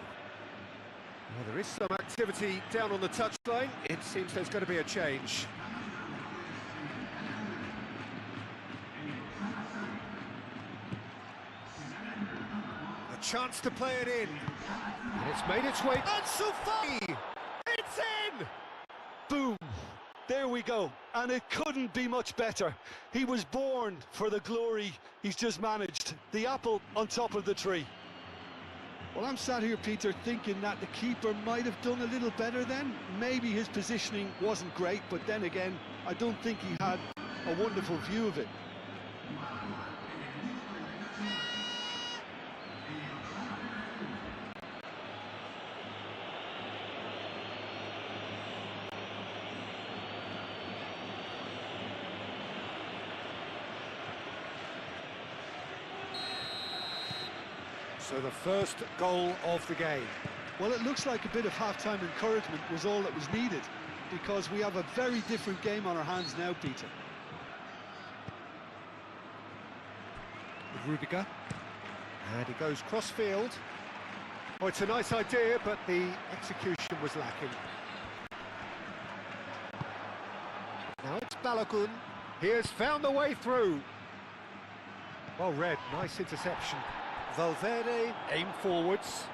there is some activity down on the touchline. It seems there's going to be a change. A chance to play it in. And it's made its way. Ansu Fati! It's in! Boom! There we go, and it couldn't be much better. He was born for the glory he's just managed. The apple on top of the tree. Well, I'm sat here, Peter, thinking that the keeper might have done a little better then. Maybe his positioning wasn't great, but then again, I don't think he had a wonderful view of it. So the first goal of the game. Well, it looks like a bit of half-time encouragement was all that was needed, because we have a very different game on our hands now, Peter. Rudiger. And he goes cross-field. Oh, it's a nice idea, but the execution was lacking. Now it's Balogun. He has found the way through. Well read, nice interception. Valverde, aim forwards.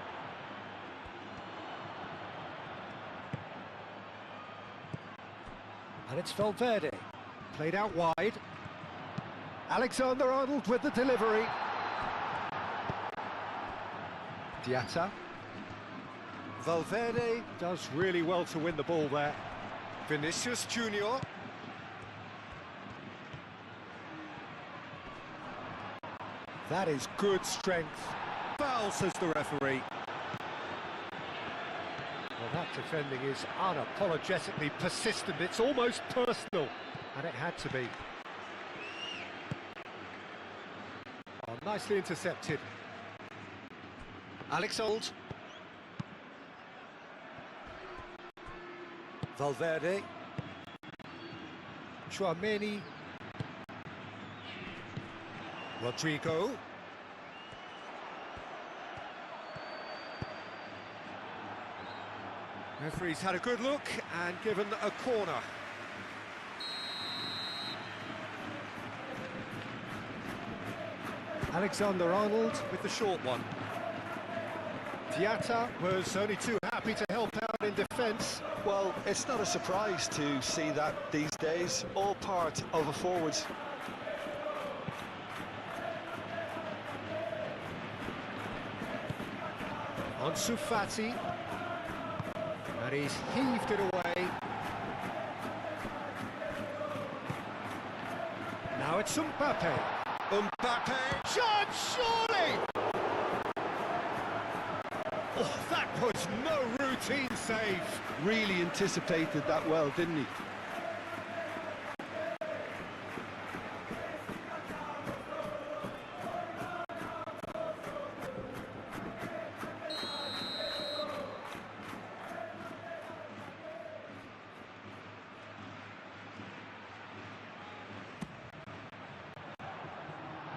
And it's Valverde, played out wide. Alexander-Arnold with the delivery. Diatta. Valverde does really well to win the ball there. Vinicius Junior. That is good strength. Foul, says the referee. Well, that defending is unapologetically persistent. It's almost personal, and it had to be. Oh, nicely intercepted. Alexander. Valverde. Tchouaméni. Rodrigo. Referee's had a good look and given a corner. Alexander-Arnold with the short one. Diatta was only too happy to help out in defence. Well, it's not a surprise to see that these days, all part of a forward's. Ansu Fati, and he's heaved it away. Now it's Mbappe. Mbappe, shot, surely! Oh, that was no routine save. Really anticipated that well, didn't he?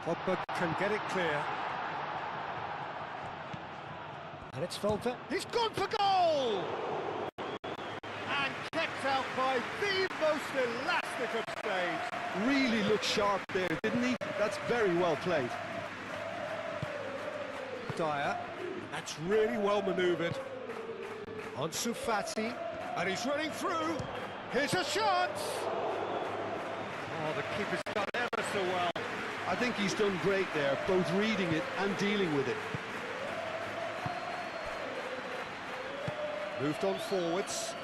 Pogba can get it clear. And it's Valverde. He's gone for goal! And kept out by the most elastic of staves. Really looked sharp there, didn't he? That's very well played. Dyer, that's really well manoeuvred. Ansu Fati, and he's running through. Here's a chance! Oh, the keeper's done ever so well. I think he's done great there, both reading it and dealing with it. Moved on forwards.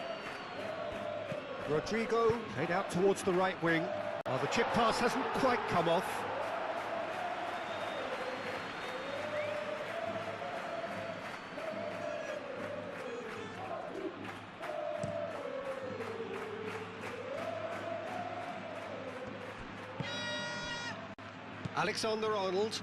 Rodrigo played out towards the right wing. Oh, the chip pass hasn't quite come off. Alexander-Arnold.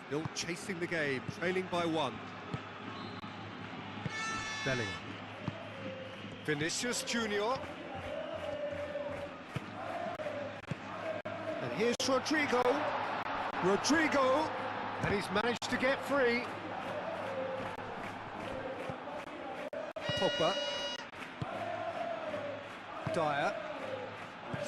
Still chasing the game, trailing by one. Bellingham. Vinicius Junior. And here's Rodrigo. Rodrigo, and he's managed to get free. Pogba. Dyer.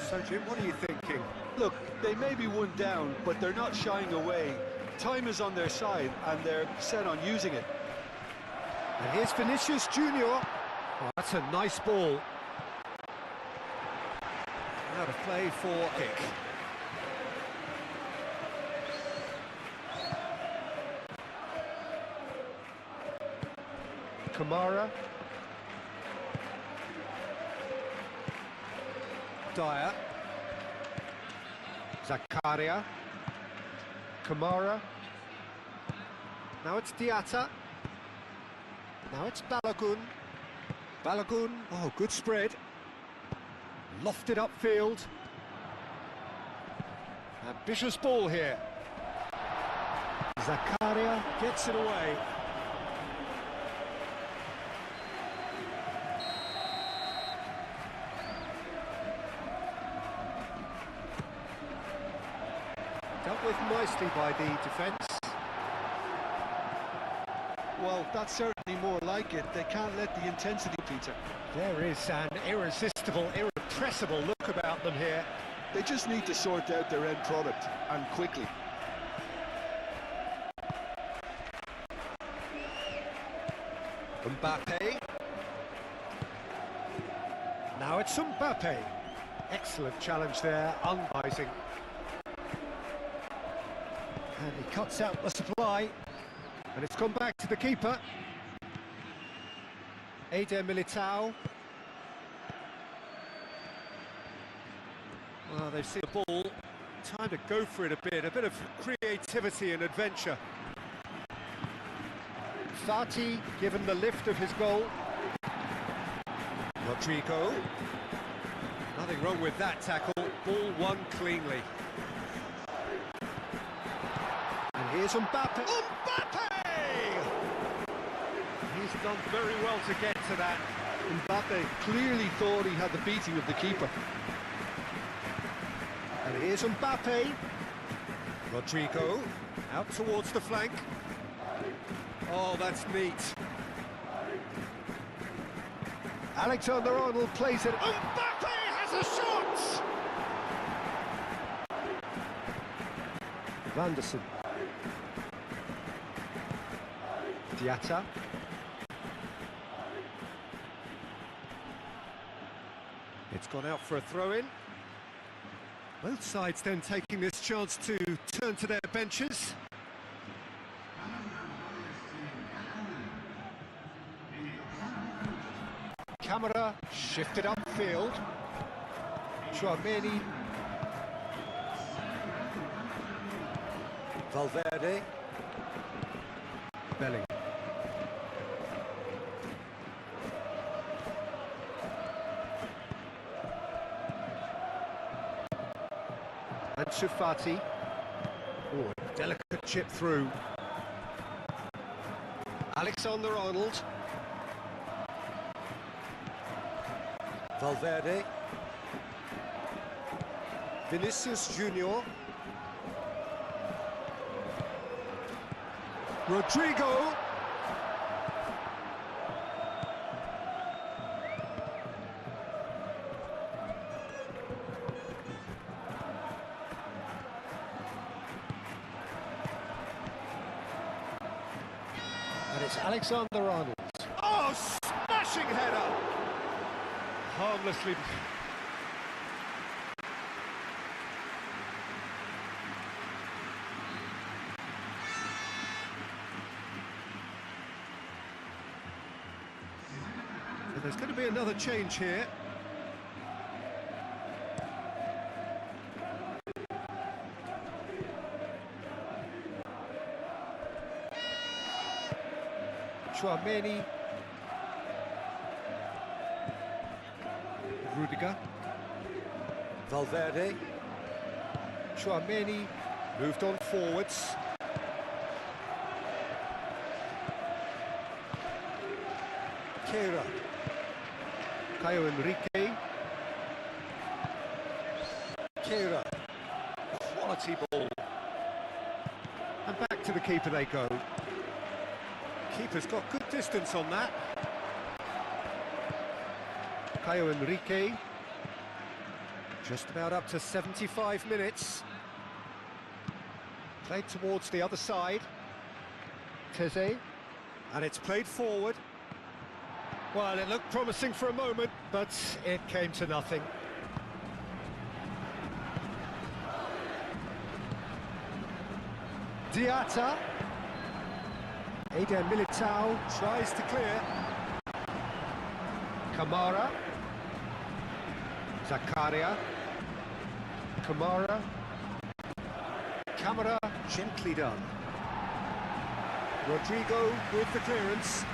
So Jim, what are you thinking? Look, they may be one down, but they're not shying away. Time is on their side, and they're set on using it. And here's Vinicius Junior. Oh, that's a nice ball. Out of play for kick. Kamara. Dyer. Zakaria. Kamara. Now it's Diatta. Now it's Balogun. Balogun, oh, good spread. Lofted upfield. Ambitious ball here. Zakaria gets it away. Dealt with nicely by the defence. Well, that's certainly more like it. They can't let the intensity, Peter. There is an irresistible, irrepressible look about them here. They just need to sort out their end product, and quickly. Mbappe. Now it's Mbappe. Excellent challenge there, unrising. And he cuts out the supply. And it's gone back to the keeper. Eder Militao. Well, they've seen the ball. Time to go for it a bit of creativity and adventure. Fati given the lift of his goal. Rodrigo. Nothing wrong with that tackle. Ball won cleanly. And here's Mbappe. Mbappe! He's done very well to get to that. Mbappe clearly thought he had the beating of the keeper. And here's Mbappe. Rodrigo out towards the flank. Oh, that's neat. Alexander-Arnold plays it. Mbappe has a shot! Vanderson. Diatta. It's gone out for a throw-in. Both sides then taking this chance to turn to their benches. Camera shifted upfield. Chouameni. Valverde. Bellingham. Ansu Fati. Oh, a delicate chip through. Alexander-Arnold. Valverde. Vinicius Junior. Rodrigo. And it's Alexander-Arnold. Oh, smashing header! Harmlessly. And there's going to be another change here. Tchouaméni. Rudiger. Valverde. Tchouaméni moved on forwards. Keira. Caio Henrique. Keira. Quality ball. And back to the keeper they go. Keeper's got good distance on that. Caio Henrique. Just about up to 75 minutes. Played towards the other side. Teze. And it's played forward. Well, it looked promising for a moment, but it came to nothing. Diatta. Eder Militao tries to clear. Kamara. Zakaria. Kamara. Camera gently done. Rodrigo with the clearance.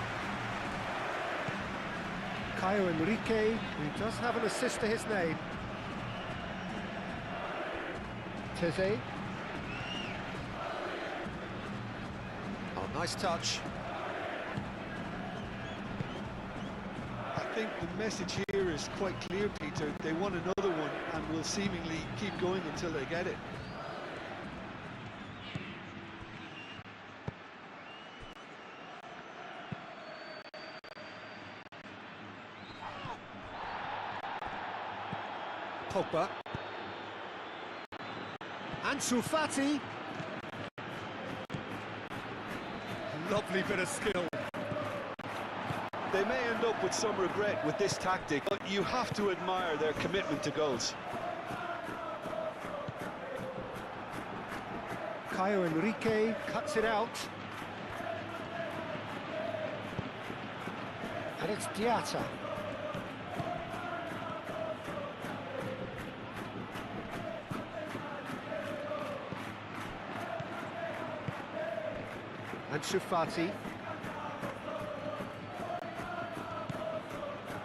Caio Henrique, who does have an assist to his name. Teze. Oh, nice touch. I think the message here is quite clear, Peter. They want another one and will seemingly keep going until they get it. Pogba. Ansu Fati. Lovely bit of skill. They may end up with some regret with this tactic, but you have to admire their commitment to goals. Caio Henrique cuts it out. And it's Diatta. Ansu Fati.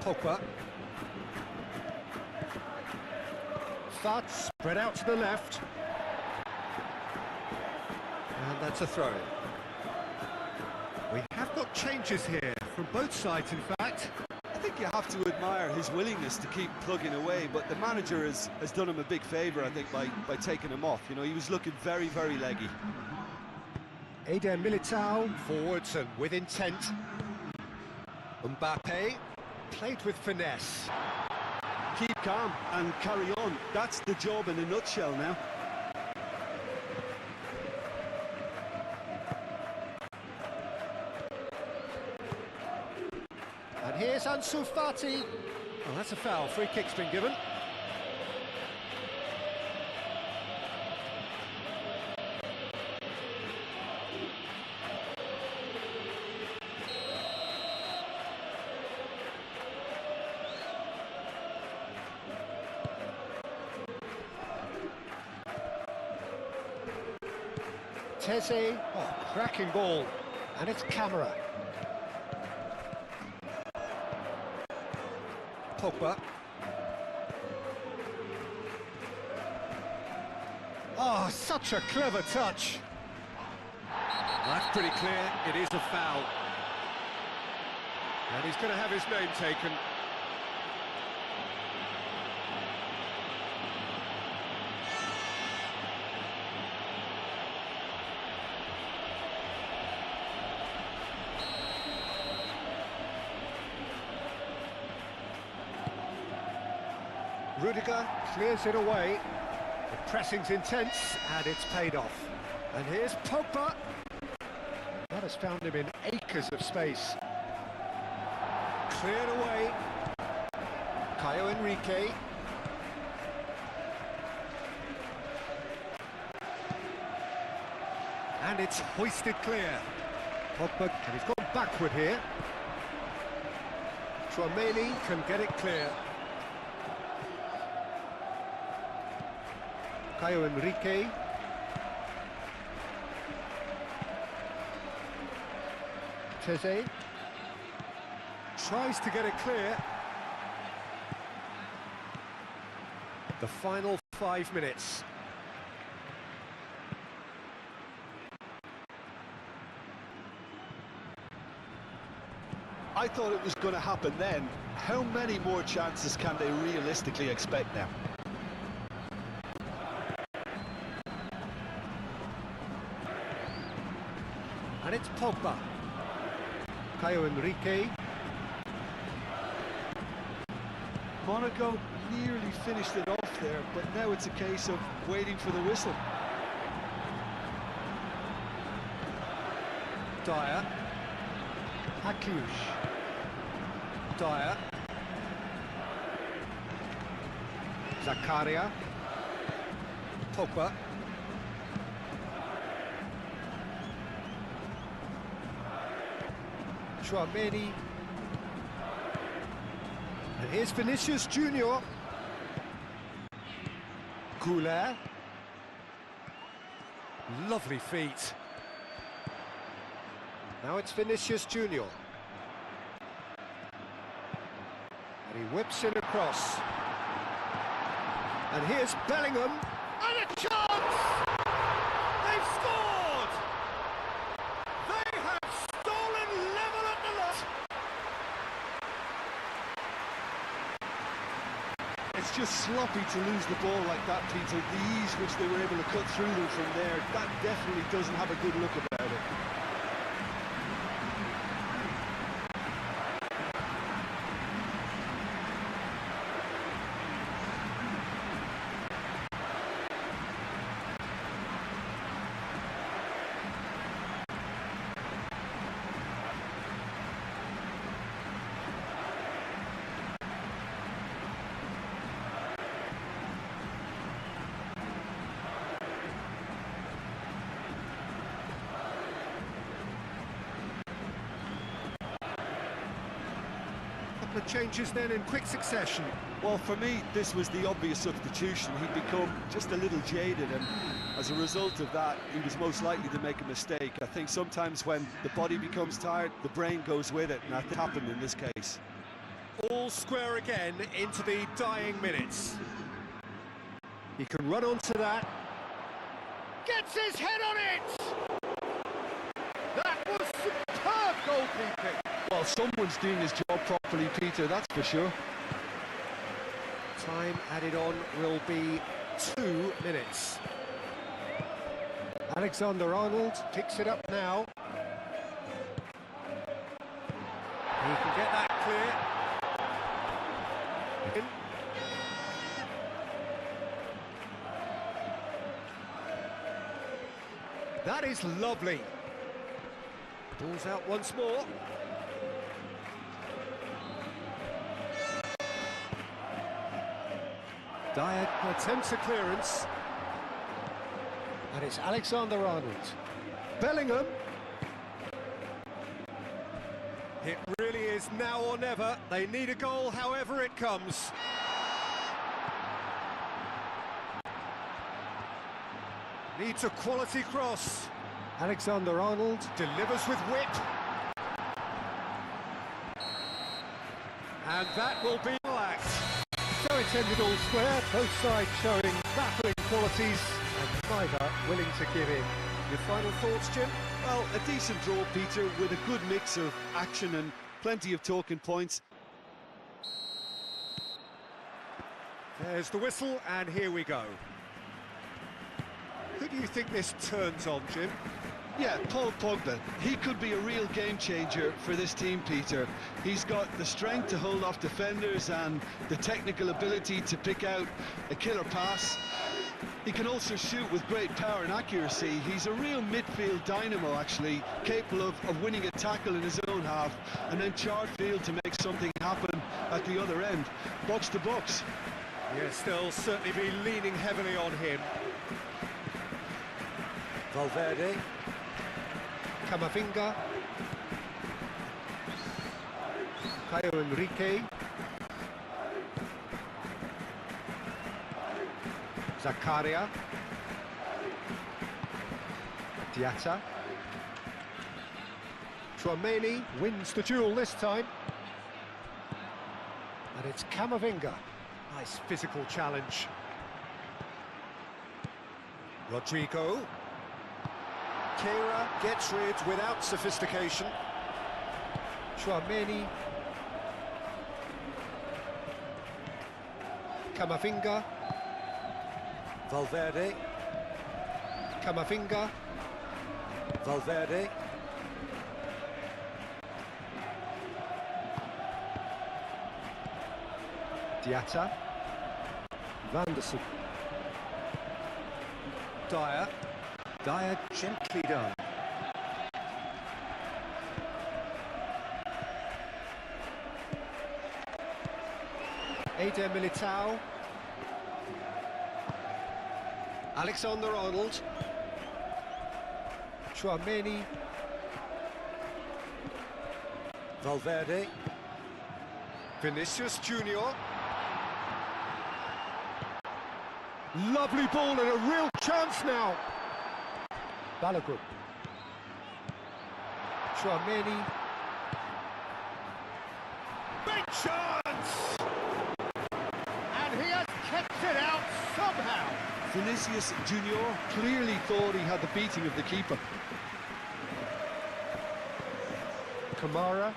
Pogba. Fat spread out to the left. And that's a throw-in. We have got changes here from both sides, in fact. I think you have to admire his willingness to keep plugging away, but the manager has done him a big favour, I think, by taking him off. You know, he was looking very, very leggy. Eder Militao, forwards and with intent. Mbappe, played with finesse. Keep calm and carry on. That's the job in a nutshell now. And here's Ansu Fati. Oh, that's a foul. Free kick's been given. Teze, oh, cracking ball, and it's Camera. Pogba. Oh, such a clever touch. That's pretty clear, it is a foul. And he's going to have his name taken. Rudiger clears it away. The pressing's intense, and it's paid off. And here's Pogba. That has found him in acres of space. Cleared away. Caio Henrique. And it's hoisted clear. Pogba, and he's gone backward here. Tchouaméni can get it clear. Caio Henrique. Teze tries to get it clear. The final 5 minutes. I thought it was going to happen then. How many more chances can they realistically expect now? And it's Pogba. Caio Henrique. Monaco nearly finished it off there, but now it's a case of waiting for the whistle. Dyer. Hakush. Dyer. Zakaria. Pogba. Tchouaméni. And here's Vinicius Junior. Goulet. Lovely feet. Now it's Vinicius Junior. And he whips it across. And here's Bellingham. And a chance! They've scored! They have stolen level at the lot! It's just sloppy to lose the ball like that, Peter. The ease which they were able to cut through them from there, that definitely doesn't have a good look about it. The changes then in quick succession. Well, for me, this was the obvious substitution. He'd become just a little jaded, and as a result of that, he was most likely to make a mistake. I think sometimes when the body becomes tired, the brain goes with it, and that happened in this case. All square again into the dying minutes. He can run onto that. Gets his head on it! That was superb goalkeeping. Well, someone's doing his job properly, Peter, that's for sure. Time added on will be 2 minutes. Alexander-Arnold picks it up now. He can get that clear. In. That is lovely. Ball's out once more. Dyer attempts a clearance. And it's Alexander-Arnold. Bellingham. It really is now or never. They need a goal however it comes. Needs a quality cross. Alexander-Arnold delivers with whip. And that will be lacked. So it's ended all square, both sides showing baffling qualities and neither willing to give in. Your final thoughts, Jim? Well, a decent draw, Peter, with a good mix of action and plenty of talking points. There's the whistle, and here we go. Who do you think this turns on, Jim? Yeah, Paul Pogba, he could be a real game changer for this team, Peter. He's got the strength to hold off defenders and the technical ability to pick out a killer pass. He can also shoot with great power and accuracy. He's a real midfield dynamo, actually, capable of winning a tackle in his own half and then charge field to make something happen at the other end. Box to box. Yes, they'll certainly be leaning heavily on him. Valverde. Camavinga. Caio Henrique. Zakaria. Diatta. Tchouaméni wins the duel this time. And it's Camavinga. Nice physical challenge. Rodrigo. Keira gets rid without sophistication. Tchouaméni. Camavinga. Valverde. Camavinga. Valverde. Diatta. Vanderson. Dyer. Dyer gently done. Eder Militao. Alexander-Arnold. Tchouaméni. Valverde. Vinicius Junior. Lovely ball and a real chance now. Balogun. Tchouaméni. Big chance! And he has kept it out somehow. Vinicius Junior clearly thought he had the beating of the keeper. Kamara.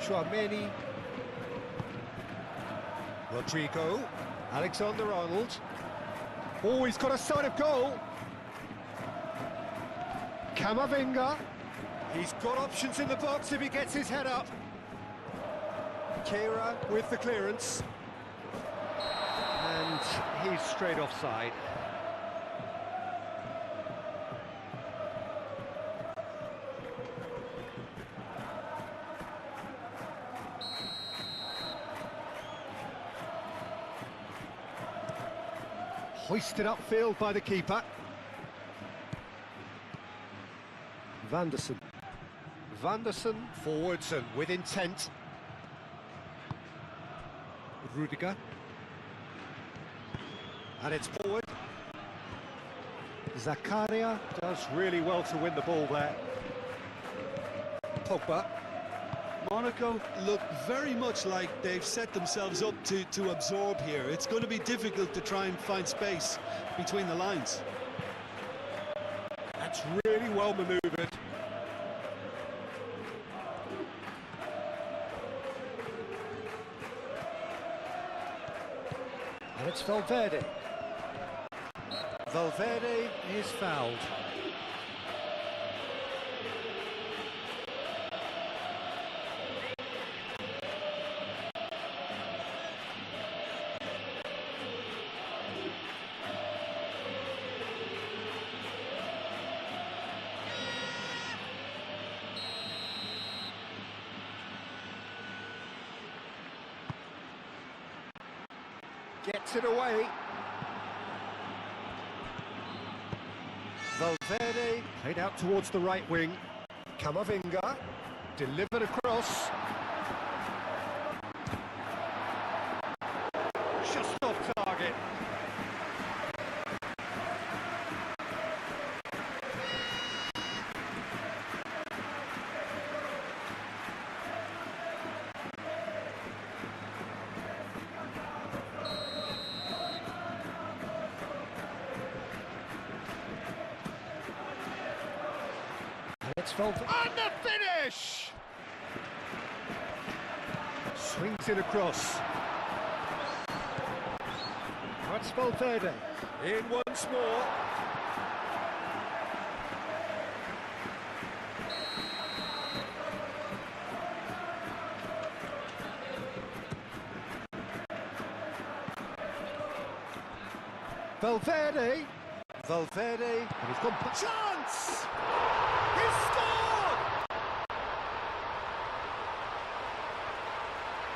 Tchouaméni. Rodrigo. Alexander-Arnold. Oh, he's got a sight of goal. Camavinga. He's got options in the box if he gets his head up. Keira with the clearance. And he's straight offside. Hoisted upfield by the keeper. Vanderson. Vanderson. Forwards and with intent. Rudiger. And it's forward. Zakaria. Does really well to win the ball there. Pogba. Monaco look very much like they've set themselves up to absorb here. It's going to be difficult to try and find space between the lines. That's really well manoeuvred. And it's Valverde. Valverde is fouled. Gets it away. Valverde played out towards the right wing. Camavinga delivered across. Just off target. It's Valverde. And the finish! Swings it across. it's Valverde. In once more. Valverde. Valverde. And he's gone. Chance! He's scored!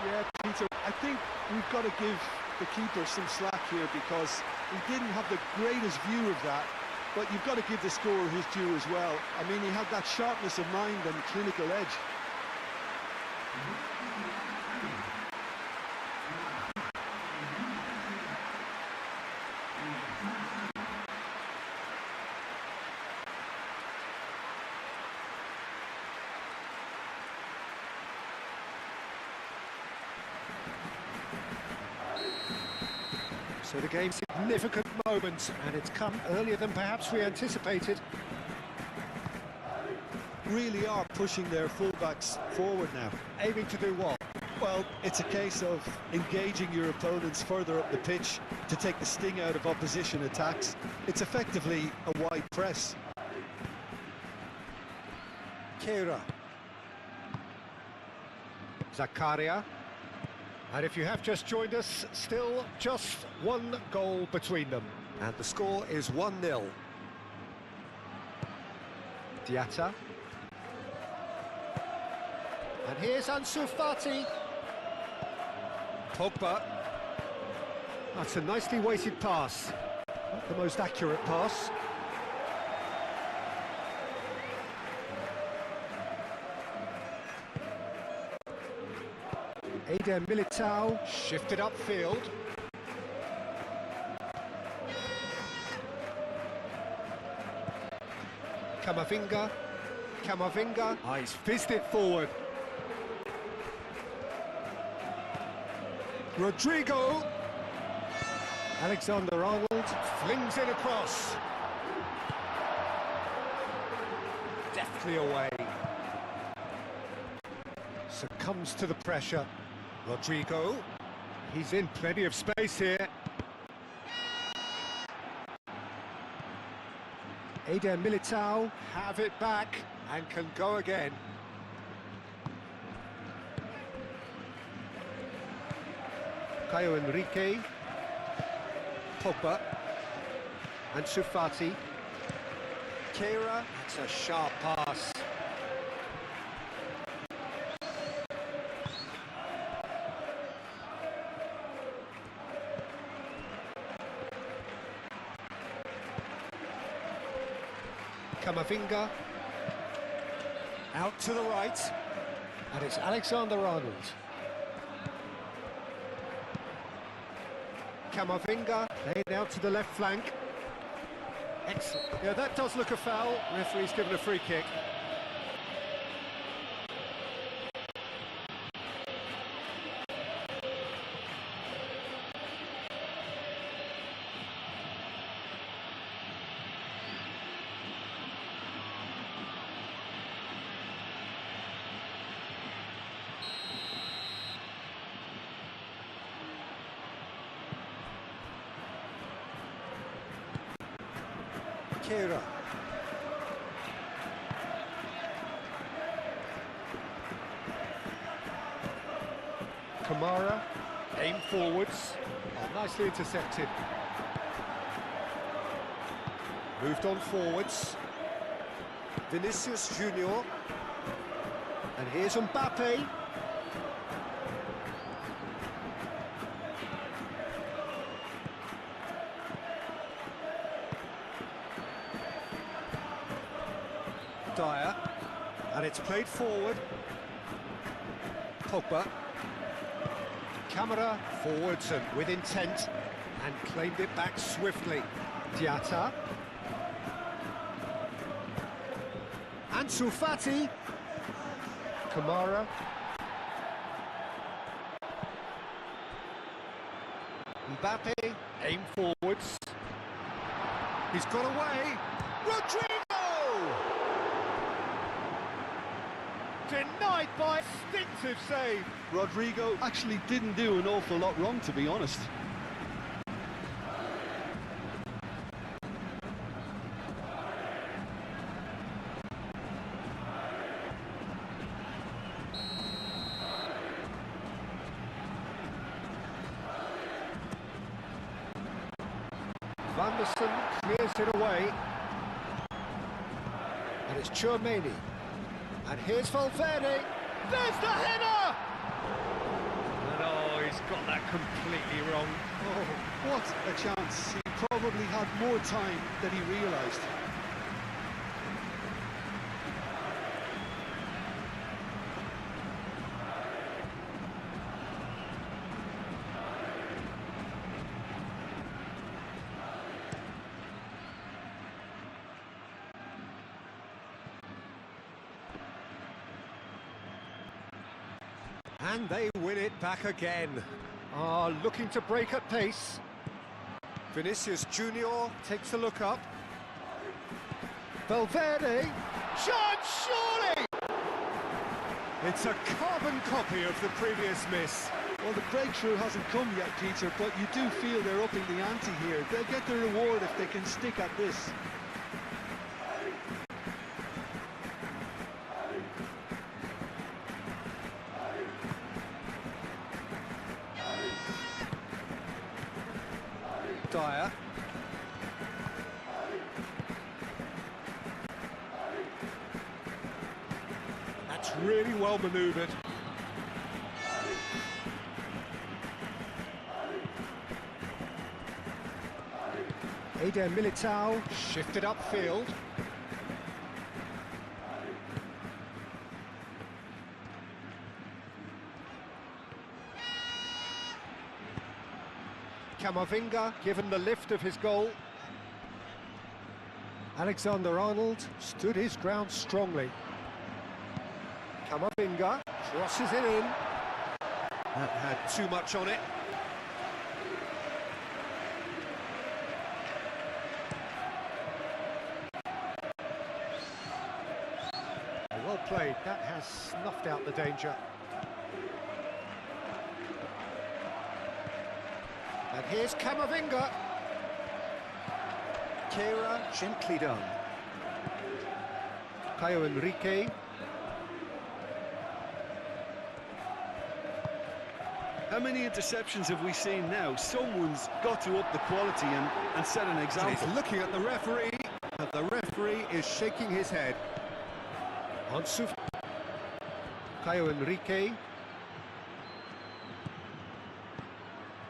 Yeah, Peter, I think we've got to give the keeper some slack here because he didn't have the greatest view of that, but you've got to give the scorer his due as well. I mean, he had that sharpness of mind and clinical edge. So the game's significant moment, and it's come earlier than perhaps we anticipated. Really are pushing their fullbacks forward now. Aiming to do what? Well, it's a case of engaging your opponents further up the pitch to take the sting out of opposition attacks. It's effectively a wide press. Keira. Zakaria. And if you have just joined us, still just one goal between them. And the score is 1-0. Diatta. And here's Ansu Fati. Pogba. That's a nicely weighted pass. Not the most accurate pass. Eder Militao shifted upfield. Camavinga. Camavinga. Oh, he's fizzed it forward. Rodrigo. Alexander-Arnold flings it across. Deftly away. Succumbs to the pressure. Rodrigo. He's in plenty of space here. Eder Militao have it back and can go again. Caio Henrique. Pogba. Ansu Fati. Keira. That's a sharp pass. Camavinga. Out to the right. And it's Alexander-Arnold. Camavinga, laid out to the left flank. Excellent. Yeah, that does look a foul. Referee's given a free kick. Keira. Kamara, aim forwards. Oh, nicely intercepted. Moved on forwards. Vinicius Junior. And here's Mbappe. Dyer, and it's played forward. Pogba. Camera forwards and with intent, and claimed it back swiftly. Diatta. Ansu Fati. Kamara. Mbappe, aim forwards. He's got away. Rodrigo! Denied by instinctive save. Rodrigo actually didn't do an awful lot wrong, to be honest. Van der Sar clears it away. And it's Tchouaméni. And here's Valverde. There's the header! And oh, he's got that completely wrong. Oh, what a chance. He probably had more time than he realised. And they win it back again. Looking to break at pace. Vinicius Junior takes a look up. Valverde. Chance, surely! It's a carbon copy of the previous miss. Well, the breakthrough hasn't come yet, Peter, but you do feel they're upping the ante here. They'll get the reward if they can stick at this. Dyer. That's really well manoeuvred. Eder Militao shifted upfield. Camavinga given the lift of his goal. Alexander-Arnold stood his ground strongly. Camavinga crosses it in. That had too much on it. Well played, that has snuffed out the danger. And here's Camavinga. Kera gently done. Caio Henrique. How many interceptions have we seen now? Someone's got to up the quality and set an And example. he's looking at the referee, and the referee is shaking his head. Ansu. Caio Henrique.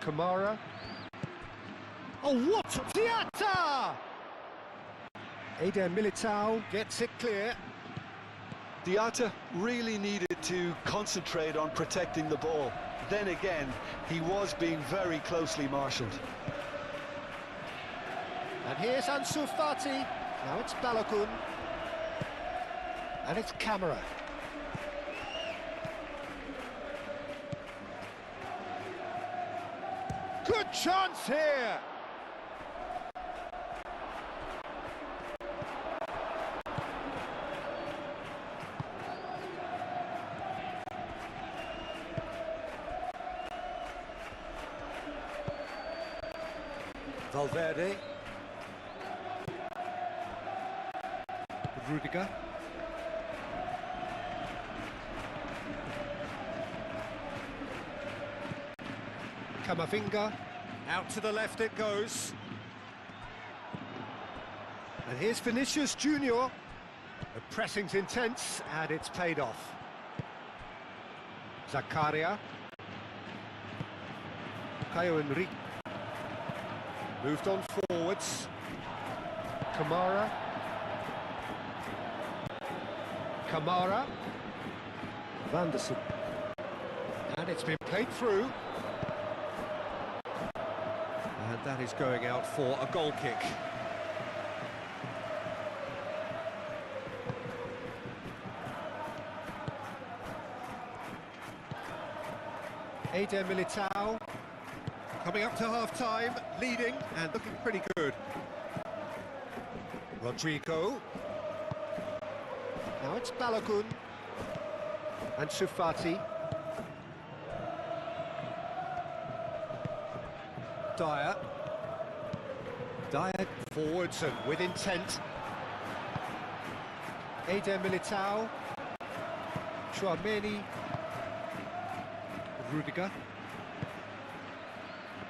Kamara. Oh, what a theatre! Eder Militao gets it clear. Diatta really needed to concentrate on protecting the ball. Then again, he was being very closely marshalled. And here's Ansu Fati. Now it's Balogun. And it's Camara. Good chance here! Valverde. Rudiger. Camavinga. Out to the left it goes. And here's Vinicius Junior. The pressing's intense, and it's paid off. Zakaria. Caio Henrique. Moved on forwards. Kamara. Kamara. Van der Sar. And it's been played through. And that is going out for a goal kick. Eder Militao. Coming up to half-time, leading and looking pretty good. Rodrigo. Now it's Balogun. And Fati. Dyer. Dyer forwards and with intent. Eder Militao. Tchouaméni. Rudiger.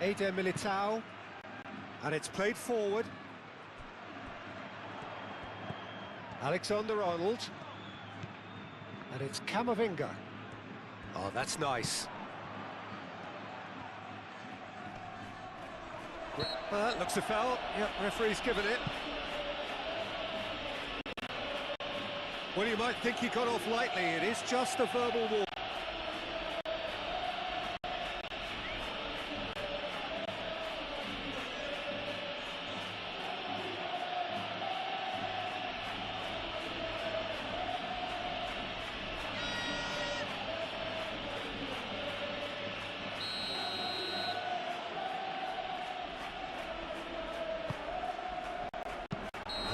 Eder Militao. And it's played forward. Alexander-Arnold. And it's Camavinga. Oh, that's nice. Looks a foul. Yep, referee's given it. Well, you might think he got off lightly. It is just a verbal warning.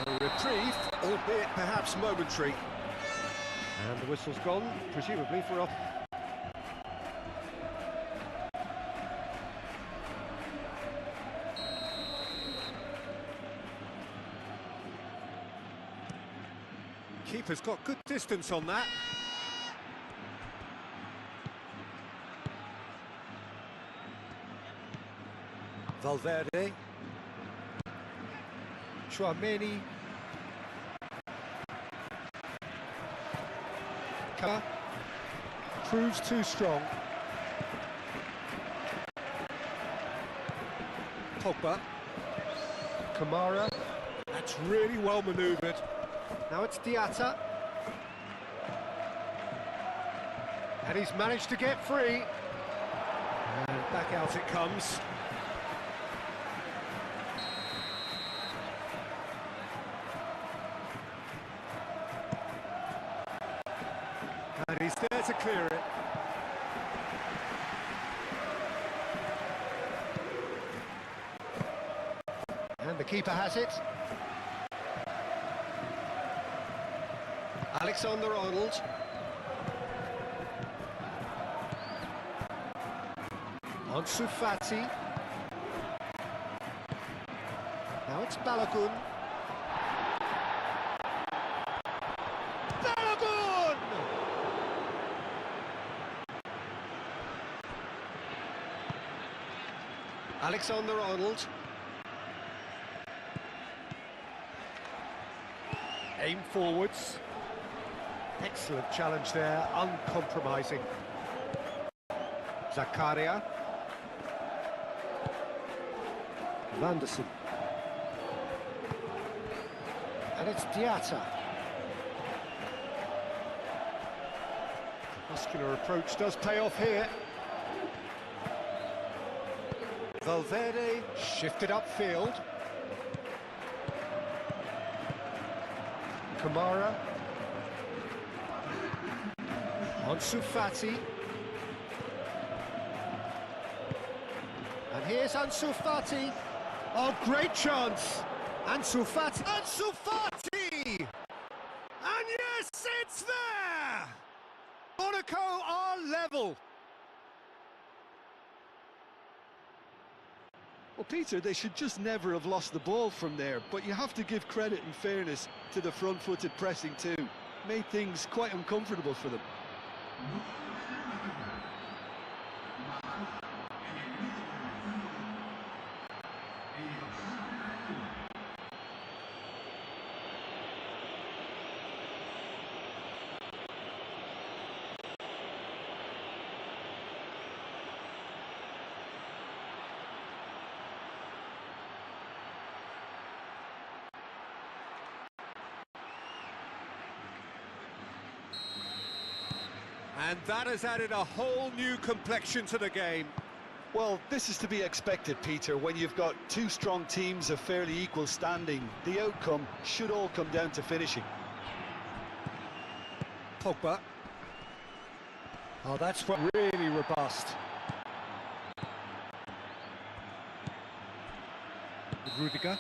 A reprieve, albeit perhaps momentary. And the whistle's gone, presumably for off. Keeper's got good distance on that. Valverde. Tchouaméni. Proves too strong. Pogba. Kamara. That's really well manoeuvred. Now it's Diatta. And he's managed to get free. And back out it comes. And he's there to clear it. And the keeper has it. Alexander-Arnold. Ansu Fati. Now it's Balogun. Balogun! Alexander-Arnold. Aim forwards. Excellent challenge there, uncompromising. Zakaria. Vanderson. And it's Diatta. Muscular approach does pay off here. Valverde shifted upfield. Kamara. Ansu Fati. And here's Ansu Fati. Oh, great chance! Ansu Fati! Ansu Fati! And yes, it's there! Monaco are level. Well, Peter, they should just never have lost the ball from there, but you have to give credit and fairness to the front-footed pressing too. Made things quite uncomfortable for them. And that has added a whole new complexion to the game. Well, this is to be expected, Peter. When you've got two strong teams of fairly equal standing, the outcome should all come down to finishing. Pogba. Oh, that's really robust. Rudiger.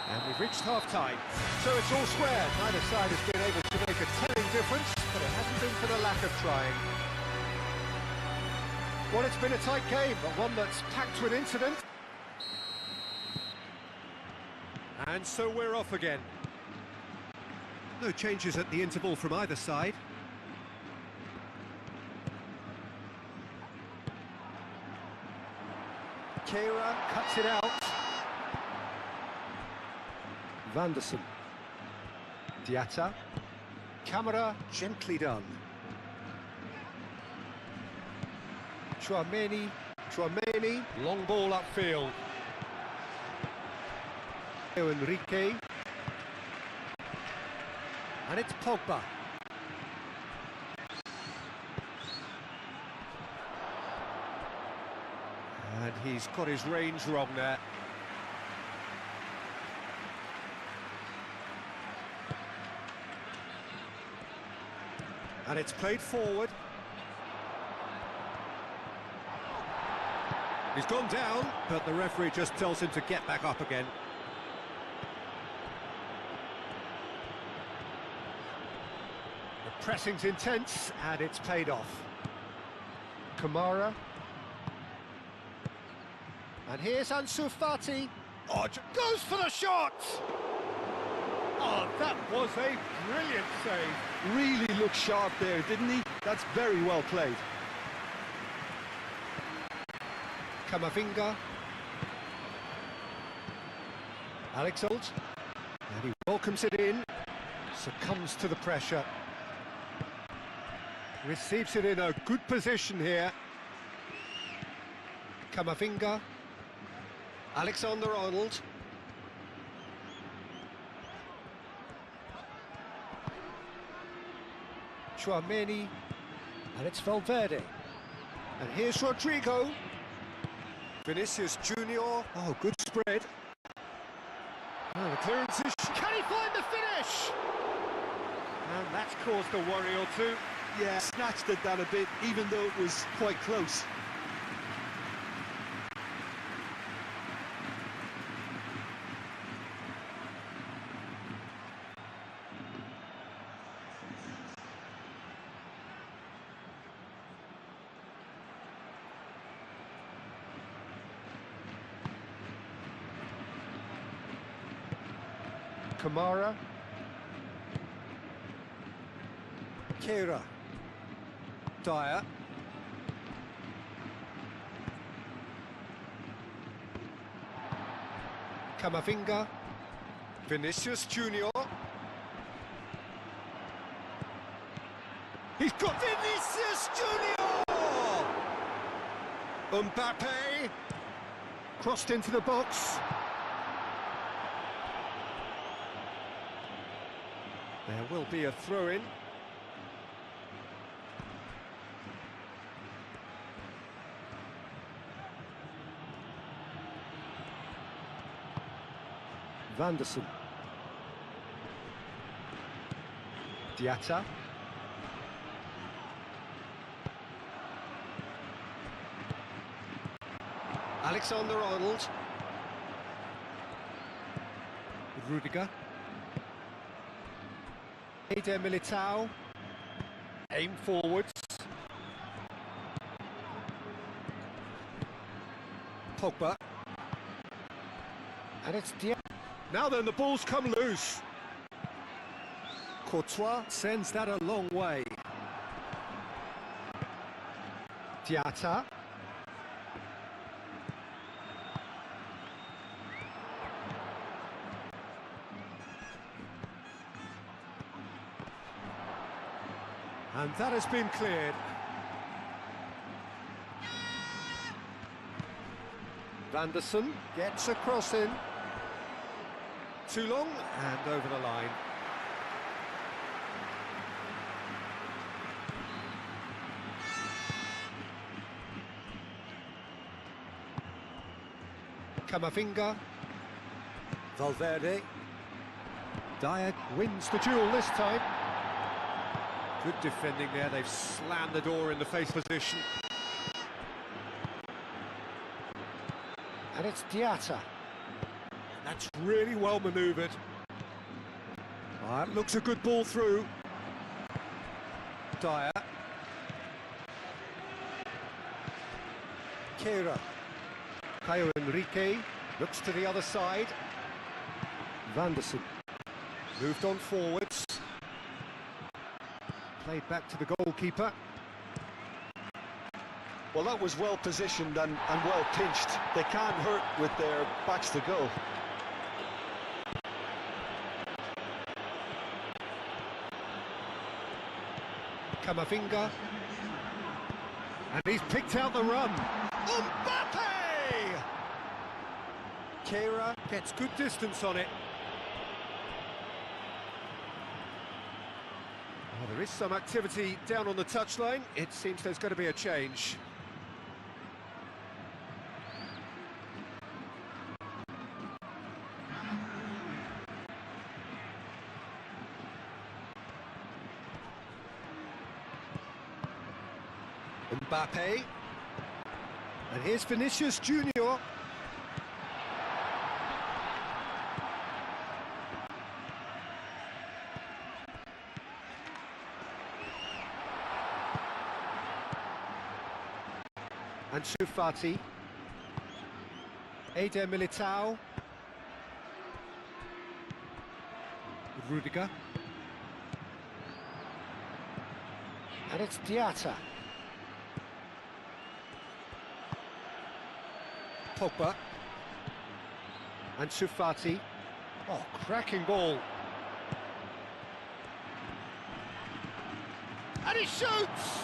And we've reached half-time. So it's all square. Neither side has been able to make a telling difference, but it hasn't been for the lack of trying. Well, it's been a tight game, but one that's packed with incident. And so we're off again. No changes at the interval from either side. Kehrer cuts it out. Vanderson. Diatta. Camera gently done. Tchouaméni. Long ball upfield. Enrique. And it's Pogba. And he's got his range wrong there. And it's played forward. He's gone down, but the referee just tells him to get back up again. The pressing's intense, and it's paid off. Kamara. And here's Ansu Fati. Oh, goes for the shot! Oh, that was a brilliant save. Really looked sharp there, didn't he? That's very well played. Camavinga. Alex Holt. And he welcomes it in. Succumbs to the pressure. Receives it in a good position here. Camavinga. Alexander-Arnold. Tchouaméni. And it's Valverde. And here's Rodrigo. Vinicius Junior. Oh, good spread. Oh, the clearance is... Can he find the finish? And that's caused a worry or two. Yeah, snatched it down a bit, even though it was quite close. Kamara. Kehrer. Dyer. Camavinga. Vinicius Junior. He's got Vinicius Junior! Mbappe. Crossed into the box. There will be a throw-in. Vanderson. Diatta. Alexander-Arnold. Rudiger. Eder Militao. Aim forwards. Pogba. And it's Diatta. Now then, the ball's come loose. Courtois sends that a long way. Diatta. And that has been cleared. Vanderson gets a cross in. Too long and over the line. Camavinga. Valverde. Dyer wins the duel this time. Good defending there, they've slammed the door in the face position. And it's Diatta. That's really well manoeuvred. That looks a good ball through. Dyer. Kehrer. Caio Enrique looks to the other side. Vanderson. Moved on forwards. Played back to the goalkeeper. Well, that was well positioned and well pinched. They can't hurt with their backs to goal. Camavinga. And he's picked out the run. Mbappe! Kehrer gets good distance on it. Oh, there is some activity down on the touchline. It seems there's going to be a change. Mbappe. And here's Vinicius Junior. Ansu Fati. Eder Militao. Rudiger. And it's Diatta. Pogba. Ansu Fati. Oh, cracking ball. And he shoots!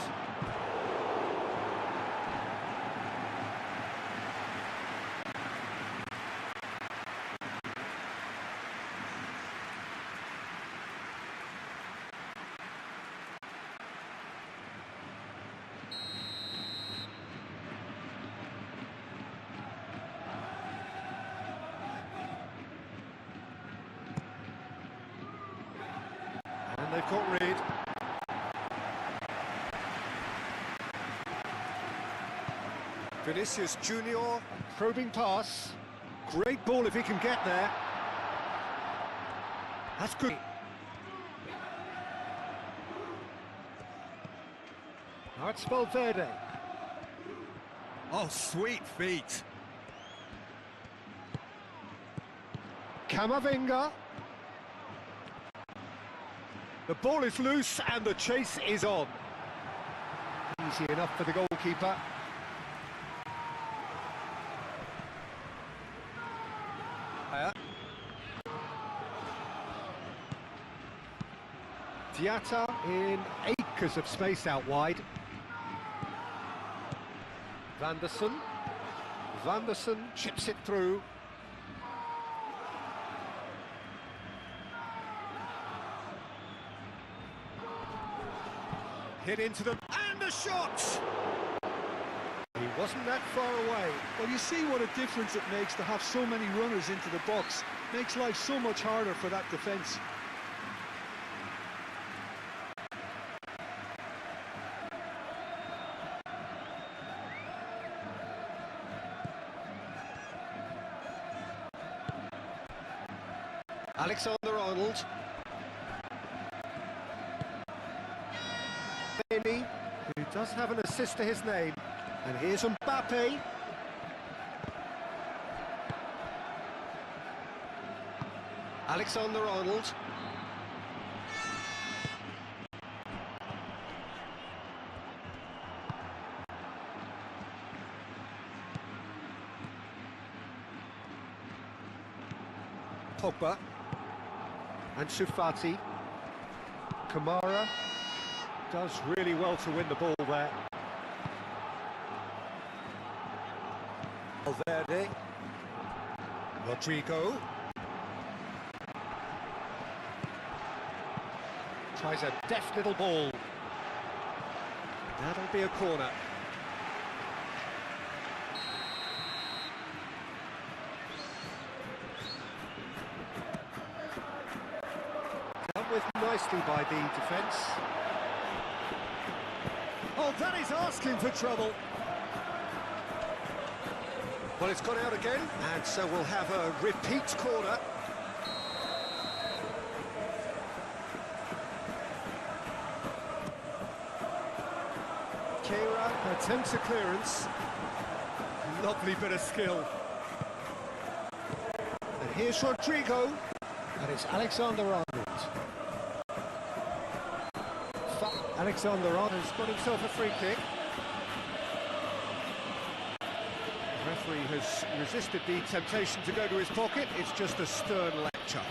And they've got Reed. Vinicius Junior, probing pass. Great ball if he can get there. That's good. Now it's Valverde. Oh, sweet feet. Camavinga. The ball is loose and the chase is on. Easy enough for the goalkeeper. Diatta in acres of space out wide. Van der Sar chips it through. Hit into them, and a shot! He wasn't that far away. Well, you see what a difference it makes to have so many runners into the box. Makes life so much harder for that defence. Alexander-Arnold. Who does have an assist to his name. And here's Mbappe. Alexander-Arnold. Pogba. Ansu Fati. Kamara does really well to win the ball there. Valverde. Rodrigo. Tries a deft little ball. That'll be a corner. Dealt with nicely by the defence. Oh, that is asking for trouble. Well, it's gone out again, and so we'll have a repeat corner. Kehrer attempts a clearance. Lovely bit of skill. And here's Rodrigo. And it's Alexander-Arnold. Alexander-Arnold has got himself a free kick. Referee has resisted the temptation to go to his pocket. It's just a stern lecture.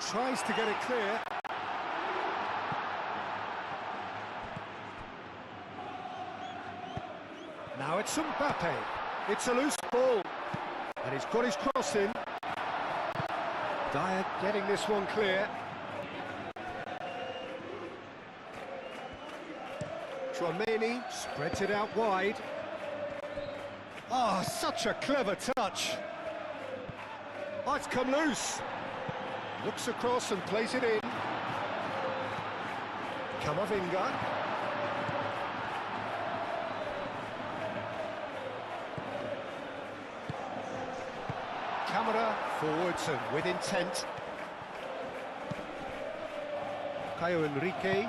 Tries to get it clear. Now it's Mbappe. It's a loose ball. And he's got his cross in. Dyer getting this one clear. Tchouaméni spreads it out wide. Ah, such a clever touch. Oh, it's come loose. Looks across and plays it in. Camavinga. Camera forwards and with intent. Caio Henrique.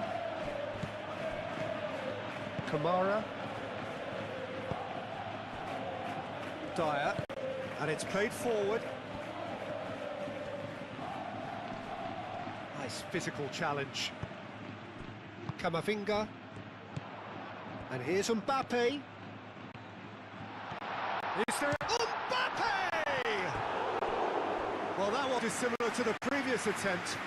Kamara. Dyer. And it's played forward. Nice physical challenge. Camavinga. And here's Mbappe. Is there... Mbappe! Well, that one is similar to the previous attempt.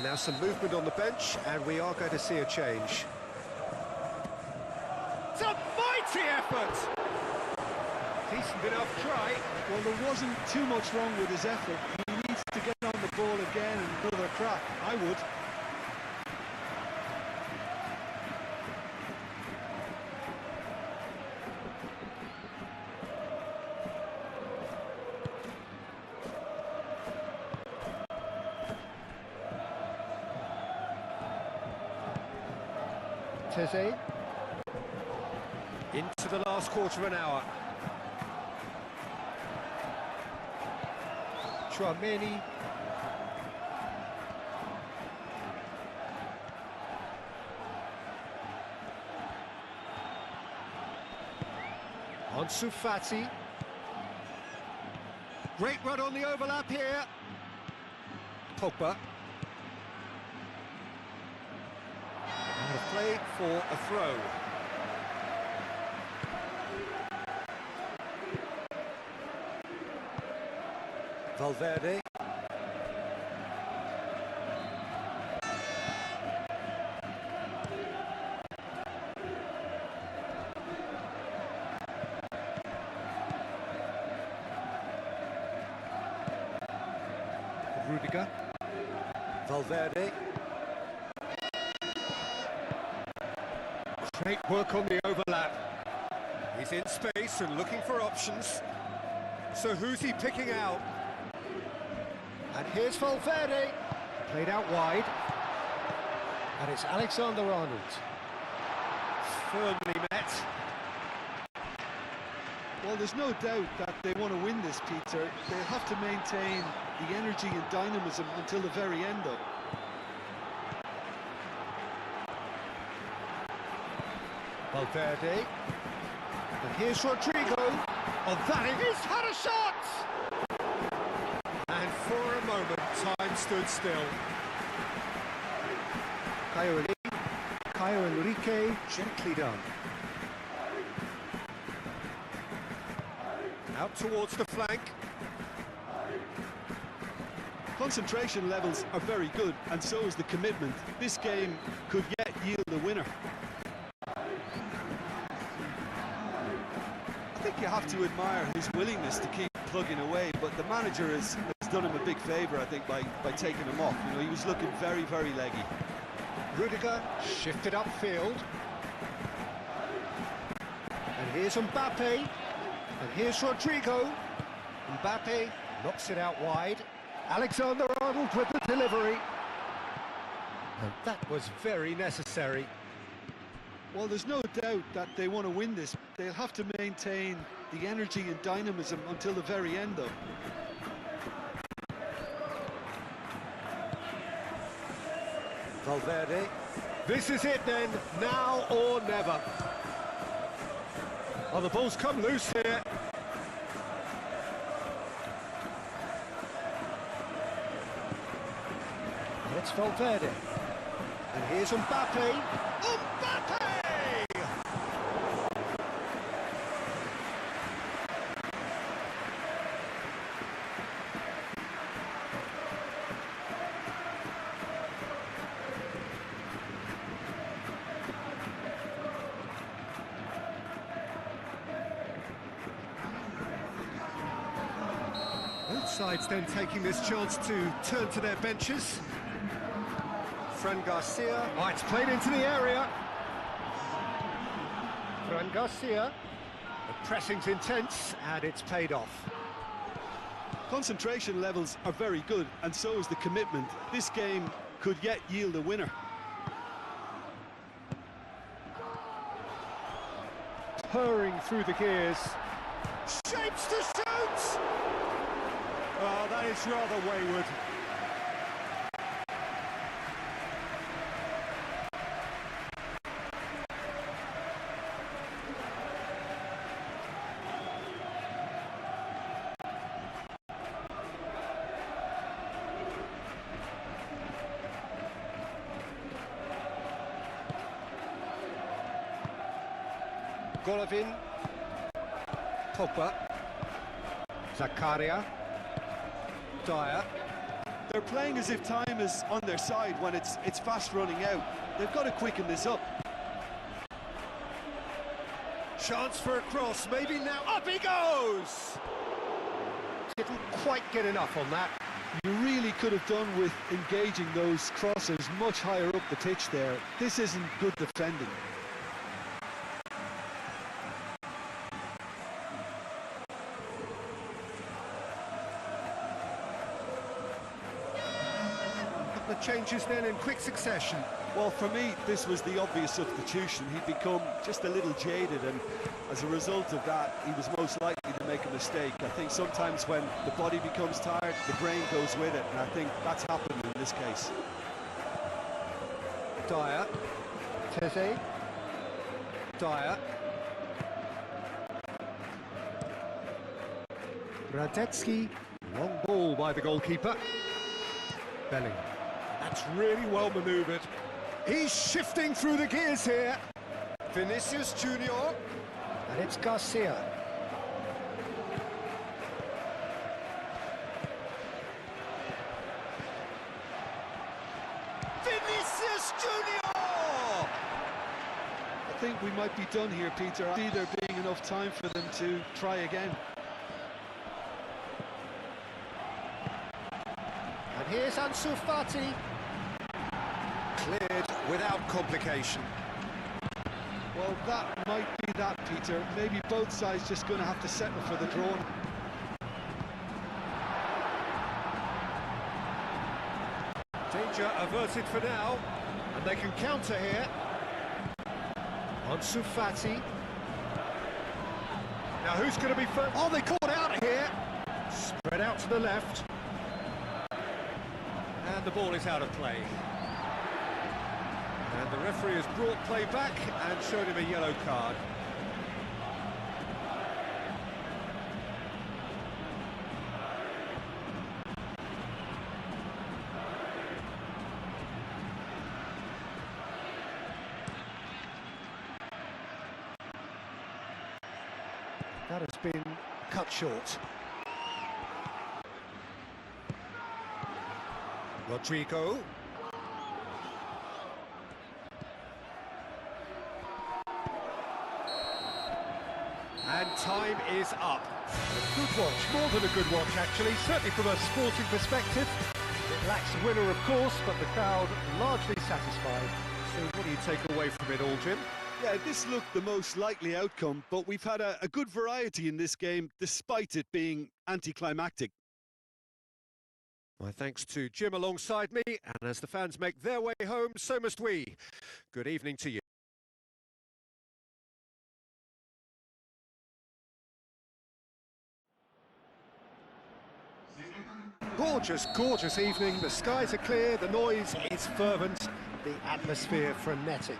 Now some movement on the bench, and we are going to see a change. It's a mighty effort! Decent enough try. Well, there wasn't too much wrong with his effort. He needs to get on the ball again and another crack. I would. Teze. Into the last quarter of an hour. Tchouaméni. Ansu Fati. Great run on the overlap here. Pogba. Play for a throw. Valverde. Rudiger. Valverde. Great work on the overlap. He's in space and looking for options. So who's he picking out? And here's Valverde. Played out wide. And it's Alexander-Arnold. Firmly met. Well, there's no doubt that they want to win this, Peter. They'll have to maintain the energy and dynamism until the very end, though. Valverde. And here's Rodrigo. Oh, that is... He's had a shot! And for a moment, time stood still. Caio Henrique, gently done. Out towards the flank. Concentration levels are very good, and so is the commitment. This game could yet yield a winner. I think you have to admire his willingness to keep plugging away, but the manager has done him a big favour, I think, by taking him off. You know, he was looking very, very leggy. Rudiger shifted upfield. And here's Mbappe. And here's Rodrigo. Mbappe knocks it out wide. Alexander-Arnold with the delivery. And that was very necessary. Well, there's no doubt that they want to win this. They'll have to maintain the energy and dynamism until the very end, though. Valverde. This is it then, now or never. Oh, the ball's come loose here. It's Valverde. And here's Mbappe. Mbappe! Both sides then taking this chance to turn to their benches. Fran Garcia. Oh, it's played into the area. Fran Garcia. The pressing's intense, and it's paid off. Concentration levels are very good, and so is the commitment. This game could yet yield a winner. Purring through the gears. Shapes to shoot! Oh, that is rather wayward. Golovin, Pogba, Zakaria, Dyer. They're playing as if time is on their side when it's fast running out. They've got to quicken this up. Chance for a cross, maybe now. Up he goes! Didn't quite get enough on that. You really could have done with engaging those crosses much higher up the pitch there. This isn't good defending. The changes then in quick succession. Well, for me, this was the obvious substitution. He'd become just a little jaded, and as a result of that, he was most likely to make a mistake. I think sometimes when the body becomes tired, the brain goes with it, and I think that's happened in this case. Dyer, Teze, Dyer, Radetzky, long ball by the goalkeeper. Bellingham. That's really well manoeuvred. He's shifting through the gears here. Vinicius Junior. And it's Garcia. Vinicius Junior! I think we might be done here, Peter. I see there being enough time for them to try again. And here's Ansu Fati. Cleared without complication. Well, that might be that, Peter. Maybe both sides just going to have to settle for the draw. Danger averted for now, and they can counter here. Ansu Fati. Now who's going to be first? Oh, they caught out here. Spread out to the left. And the ball is out of play. And the referee has brought play back and showed him a yellow card. That has been cut short. Rodrigo. And time is up. A good watch, more than a good watch actually, certainly from a sporting perspective. It lacks a winner of course, but the crowd largely satisfied. So what do you take away from it all, Jim? Yeah, this looked the most likely outcome, but we've had a good variety in this game, despite it being anticlimactic. My thanks to Jim alongside me, and as the fans make their way home, so must we. Good evening to you. Gorgeous, gorgeous evening. The skies are clear, the noise is fervent. The atmosphere frenetic.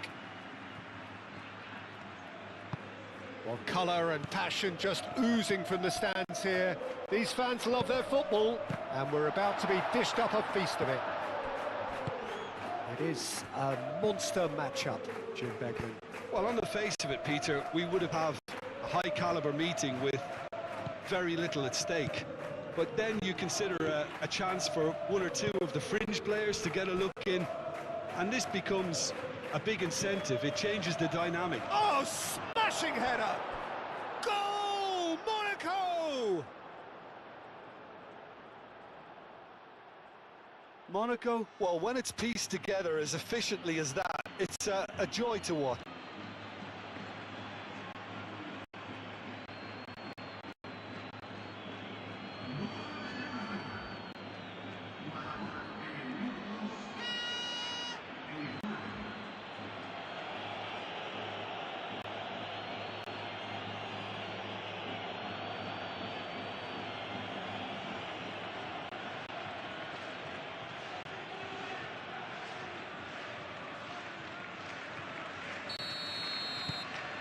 Well, colour and passion just oozing from the stands here. These fans love their football, and we're about to be dished up a feast of it. It is a monster matchup, Jim Beglin. Well, on the face of it, Peter, we would have a high-caliber meeting with very little at stake. But then you consider a chance for one or two of the fringe players to get a look in, and this becomes a big incentive. It changes the dynamic. Oh, smashing header! Goal! Monaco! Monaco, well, when it's pieced together as efficiently as that, it's a joy to watch.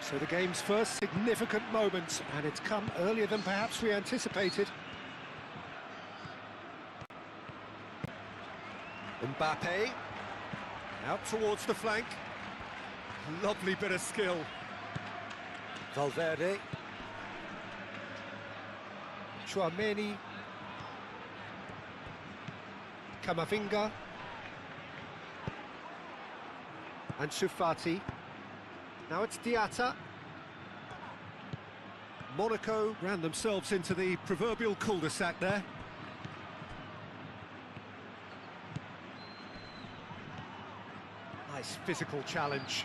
So the game's first significant moment, and it's come earlier than perhaps we anticipated. Mbappe, out towards the flank. Lovely bit of skill. Valverde. Tchouaméni. Camavinga. And Fati. Now it's Diatta. Monaco ran themselves into the proverbial cul-de-sac there. Nice physical challenge.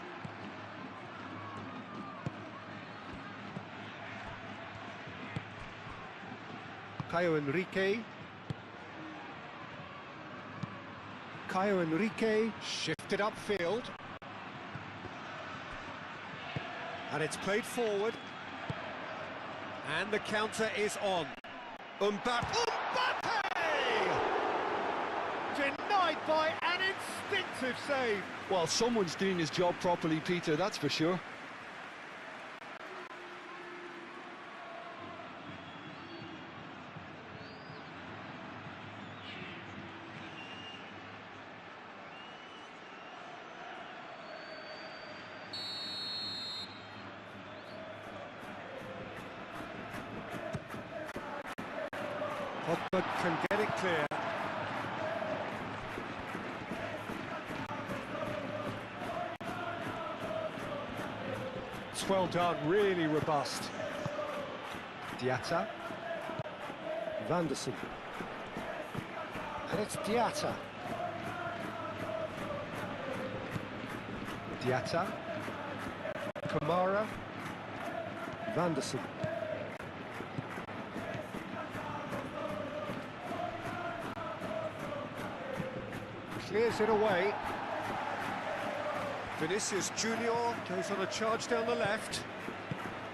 Caio Henrique. Shifted upfield. And it's played forward. And the counter is on. Mbappe! Denied by an instinctive save. Well, someone's doing his job properly, Peter, that's for sure. Pogba can get it clear. It's well done, really robust. Diatta. Vanderson. And it's Diatta. Diatta. Kamara. Vanderson. Clears it away. Vinicius Junior goes on a charge down the left.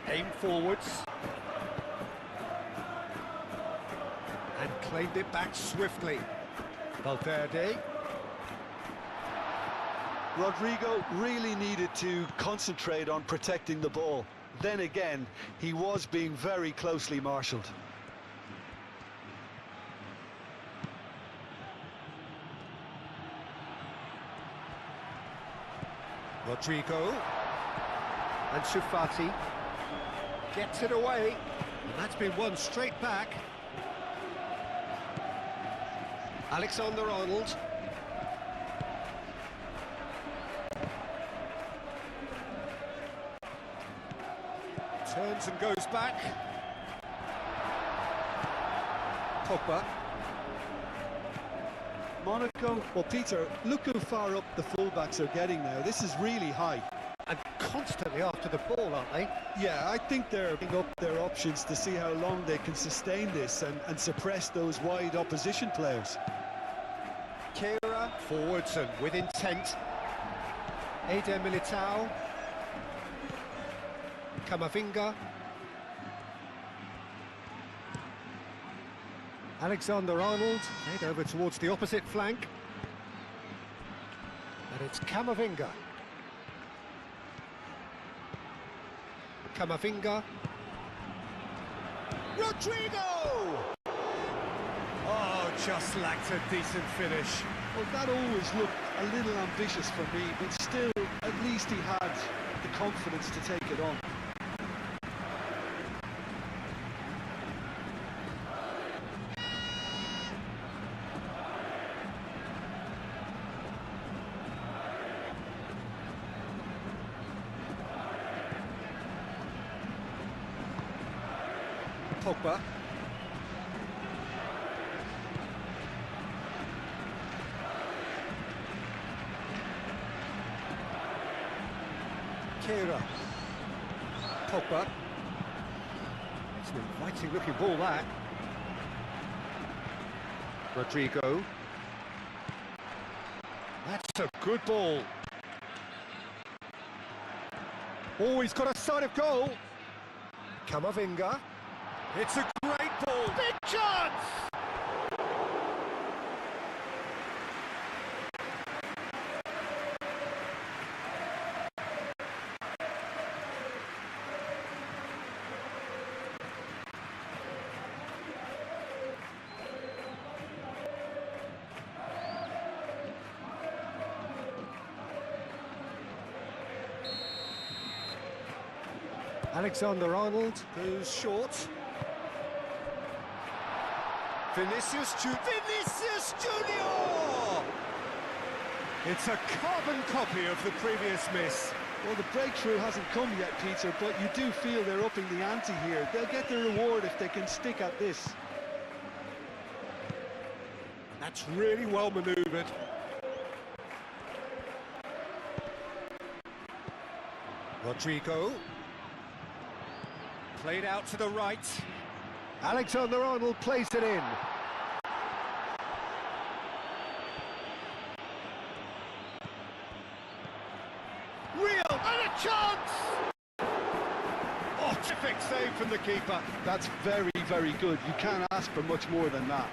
Aim forwards. And claimed it back swiftly. Valverde. Rodrigo really needed to concentrate on protecting the ball. Then again, he was being very closely marshalled. Rodrigo. And Fati gets it away. And that's been won straight back. Alexander-Arnold. Turns and goes back. Pogba. Monaco, well, Peter, look how far up the fullbacks are getting now. This is really high. And constantly after the ball, aren't they? Yeah, I think they're picking up their options to see how long they can sustain this and suppress those wide opposition players. Kera, forwards and with intent. Eder Militao. Camavinga. Alexander-Arnold, made over towards the opposite flank. And it's Camavinga. Camavinga. Rodrigo! Oh, just lacked a decent finish. Well, that always looked a little ambitious for me, but still, at least he had the confidence to take it on. Pogba. Kira. Pogba. It's an inviting looking ball, that. Rodrigo. That's a good ball. Oh, he's got a sight of goal. Camavinga. It's a great ball. Big chance! Alexander-Arnold goes short. Vinicius Junior! It's a carbon copy of the previous miss. Well, the breakthrough hasn't come yet, Peter, but you do feel they're upping the ante here. They'll get the reward if they can stick at this. That's really well manoeuvred. Rodrigo. Played out to the right. Alexander-Arnold plays it in. Real, and a chance! Oh, terrific save from the keeper. That's very, very good. You can't ask for much more than that.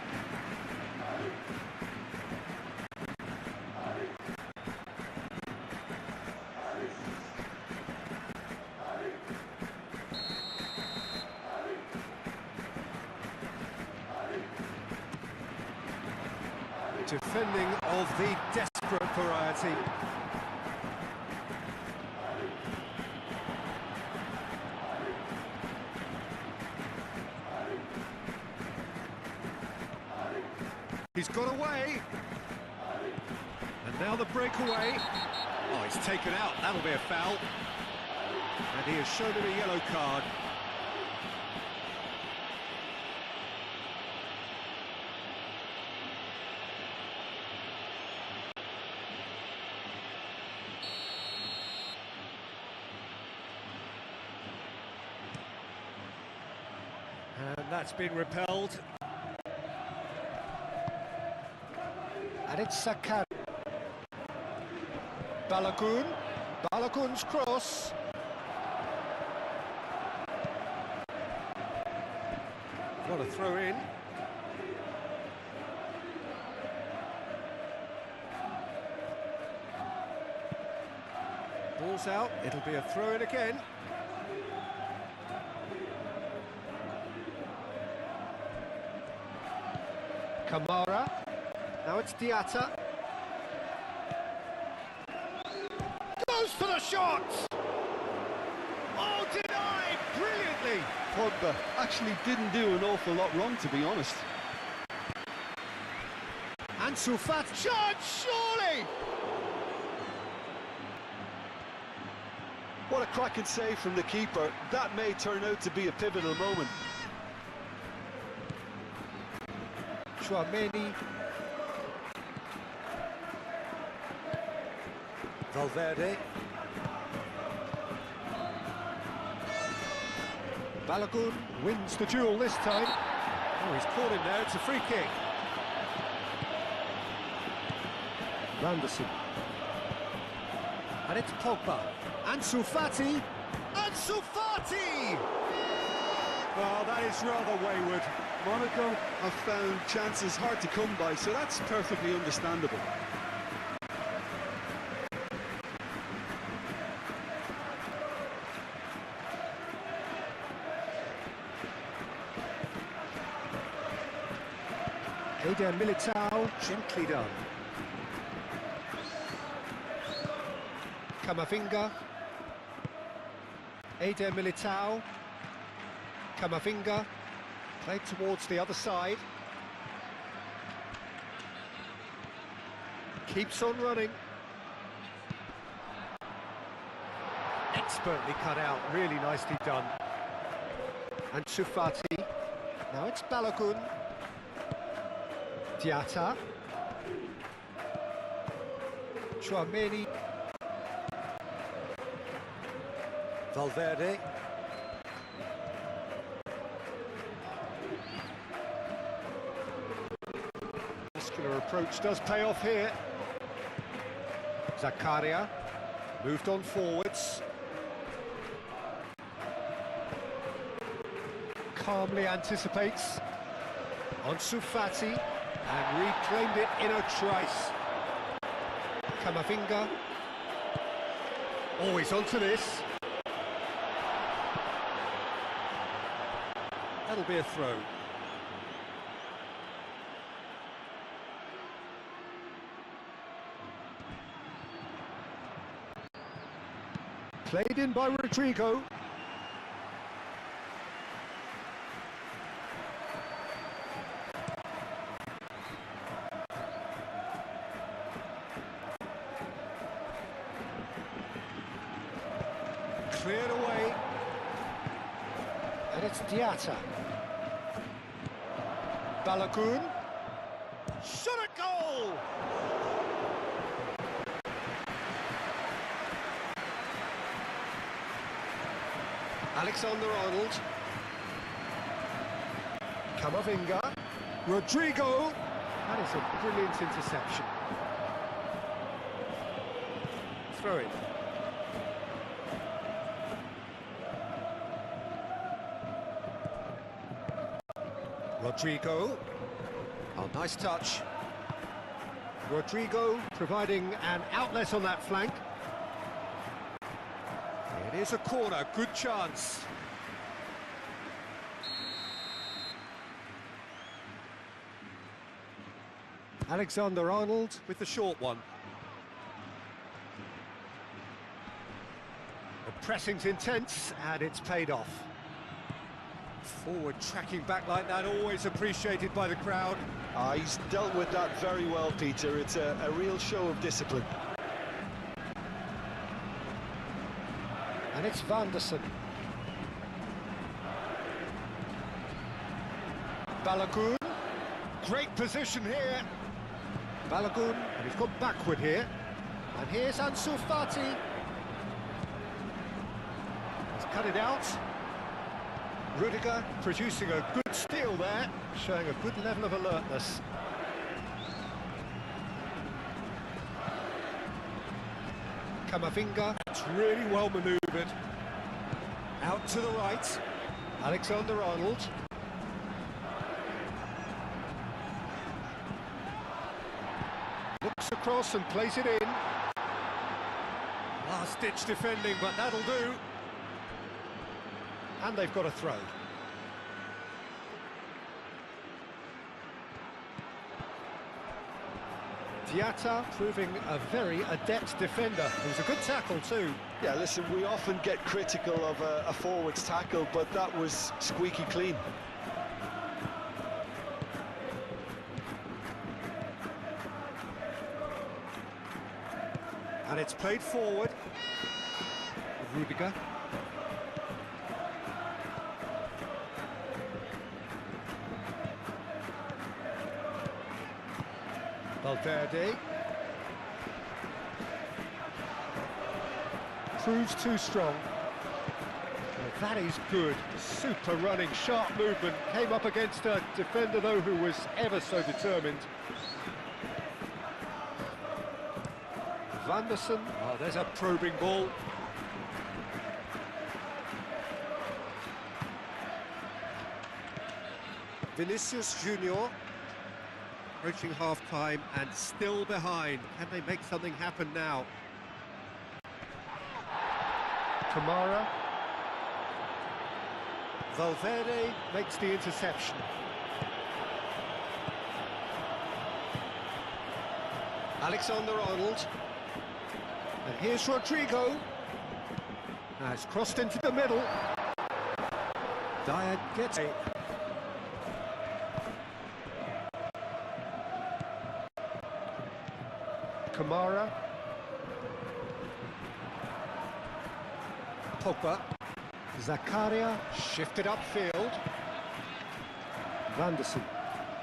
Defending of the desperate variety. He's got away. And now the breakaway. Oh, he's taken out. That'll be a foul. And he has shown him a yellow card. And that's been repelled. And it's Sakar. Balogun. Balogun's cross. Got a throw in. Ball's out. It'll be a throw in again. Kamara. Now it's Diatta. Goes for the shot! Oh, denied brilliantly! Pogba actually didn't do an awful lot wrong, to be honest. Ansu Fati. Shot, surely! What a cracking save from the keeper. That may turn out to be a pivotal moment. Chouameni. Valverde. Balogun wins the duel this time. Oh, he's caught him there. It's a free kick. Randerson. And it's Pogba. Ansu Fati. Ansu Fati! Well, that is rather wayward. Monaco have found chances hard to come by, so that's perfectly understandable. Eder Militao, gently done. Camavinga. Eder Militao. Camavinga. Played towards the other side. Keeps on running. Expertly cut out, really nicely done. And Sufati. Now it's Balogun. Diatta. Chouameni. Valverde. Muscular approach does pay off here. Zakaria moved on forwards. Calmly anticipates. On Sufati and reclaimed it in a trice. Camavinga. Always onto this. That'll be a throw. Played in by Rodrigo. Cleared away. And it's Diatta. Balogun. Shot at goal! Alexander-Arnold. Camavinga. Rodrigo. That is a brilliant interception. Throw it. Rodrigo. Oh, nice touch. Rodrigo providing an outlet on that flank. It is a corner, good chance. Alexander-Arnold with the short one. The pressing's intense and it's paid off. Forward tracking back like that, always appreciated by the crowd. He's dealt with that very well, Peter. It's a real show of discipline. And it's Vanderson. Balogun. Great position here. Balogun, and he's gone backward here. And here's Ansu Fati. He's cut it out. Rudiger producing a good steal there, showing a good level of alertness. Camavinga, it's really well manoeuvred. Out to the right, Alexander-Arnold. Looks across and plays it in. Last-ditch defending, but that'll do. And they've got a throw. Diatta proving a very adept defender. It was a good tackle too. Yeah, listen, we often get critical of a forward's tackle, but that was squeaky clean. And it's played forward. Rudiger. Valverde. Proves too strong. Well, that is good. Super running, sharp movement. Came up against a defender, though, who was ever so determined. Vanderson. Oh, there's a probing ball. Vinicius Junior. Approaching half-time and still behind. Can they make something happen now? Kamara. Valverde makes the interception. Alexander-Arnold. And here's Rodrigo. Now it's crossed into the middle. Dyer gets it. Kamara. Pogba. Zakaria shifted upfield. Vanderson.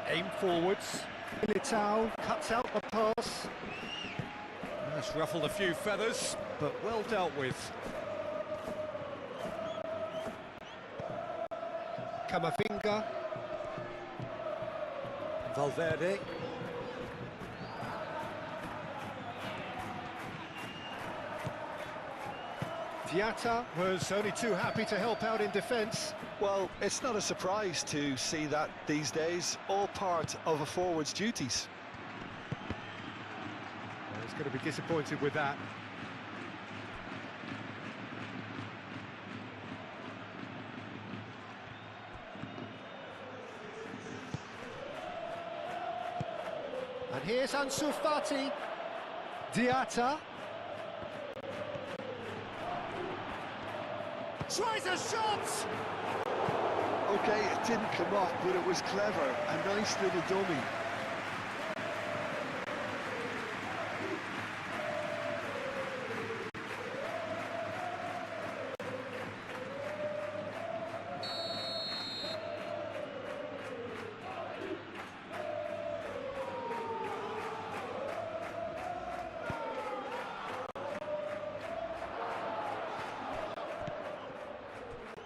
Aim forwards. Militao cuts out the pass. That's ruffled a few feathers, but well dealt with. Camavinga. Valverde. Diatta was only too happy to help out in defence. Well, it's not a surprise to see that these days, all part of a forward's duties. Well, he's going to be disappointed with that. And here's Ansu Fati. Diatta. Tries a shot! Okay, it didn't come off, but it was clever. A nice little dummy.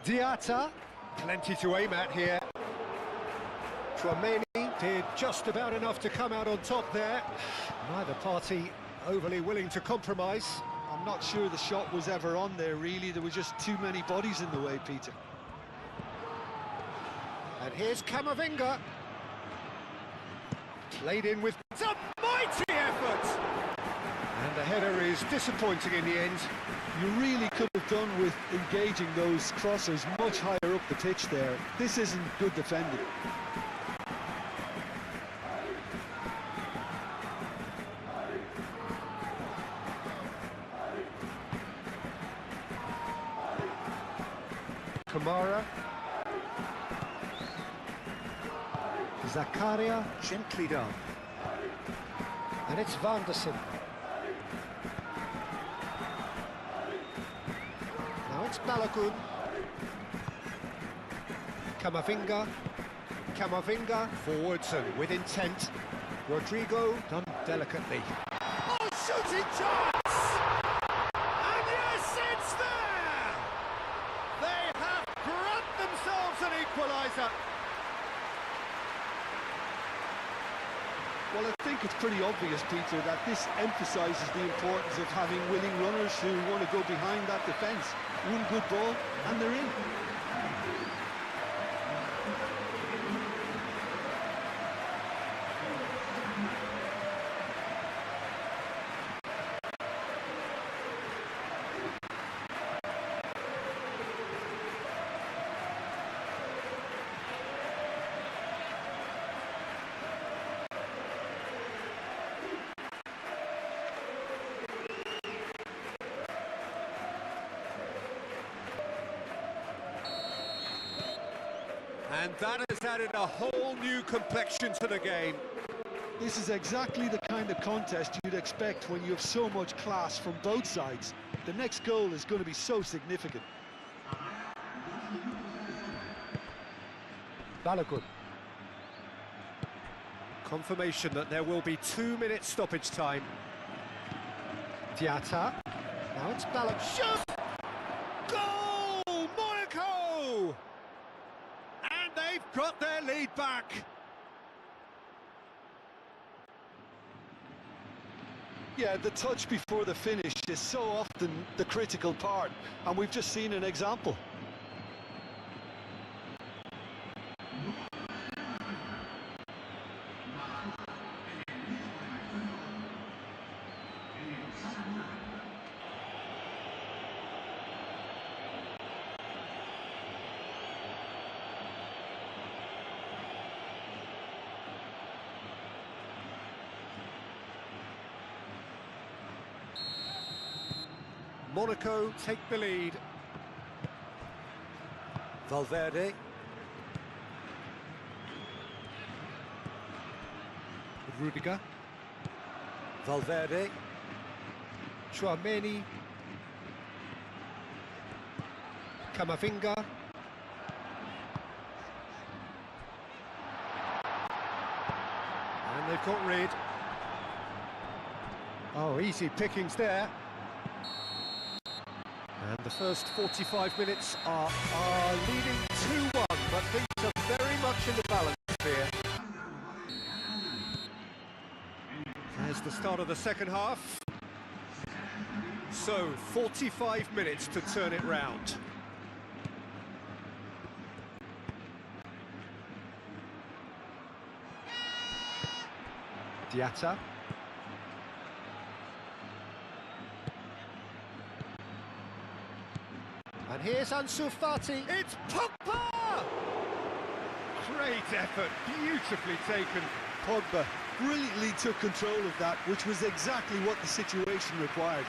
Diatta, plenty to aim at here. Tchouaméni did just about enough to come out on top there. Neither party overly willing to compromise. I'm not sure the shot was ever on there, really. There were just too many bodies in the way, Peter. And here's Camavinga. Played in with... It's a mighty effort! And the header is disappointing in the end. You really could have done with engaging those crossers much higher up the pitch there. This isn't good defending. Kamara. Zakaria, gently done. And it's Vanderson. Now it's Balogun. Camavinga, forwards and with intent. Rodrigo, done delicately. Oh, shooting chance! And yes, it's there! They have grabbed themselves an equaliser. Well, I think it's pretty obvious, Peter, that this emphasises the importance of having willing runners who want to go behind that defence. One good ball, and they're in. And that has added a whole new complexion to the game. This is exactly the kind of contest you'd expect when you have so much class from both sides. The next goal is going to be so significant. Balogun. Confirmation that there will be 2 minutes stoppage time. Diatta. Now it's Balogun. Shoot! Goal! Monaco! And they've got their lead back. Yeah, the touch before the finish is so often the critical part, and we've just seen an example. Monaco take the lead. Valverde. Rudiger. Valverde. Tchouaméni. Camavinga. And they've got rid. Oh, easy pickings there. And the first 45 minutes are leading 2-1, but things are very much in the balance here. There's the start of the second half. So, 45 minutes to turn it round. Diatta. And here's Ansu Fati. It's Pogba! Great effort, beautifully taken. Pogba brilliantly took control of that, which was exactly what the situation required.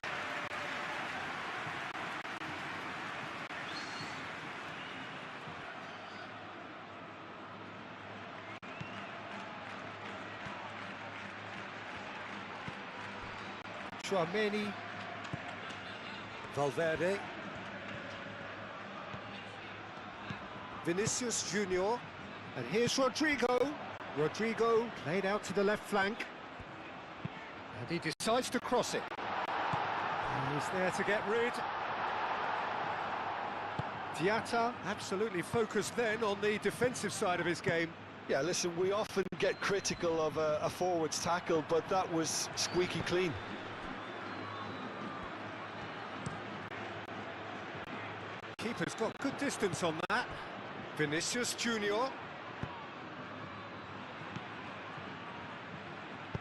Tchouaméni. Valverde. Vinicius Junior. And here's Rodrigo. Rodrigo played out to the left flank. And he decides to cross it. And he's there to get rid. Diatta absolutely focused then on the defensive side of his game. Yeah, listen, we often get critical of a forward's tackle, but that was squeaky clean. Keeper's got good distance on that. Vinicius Junior.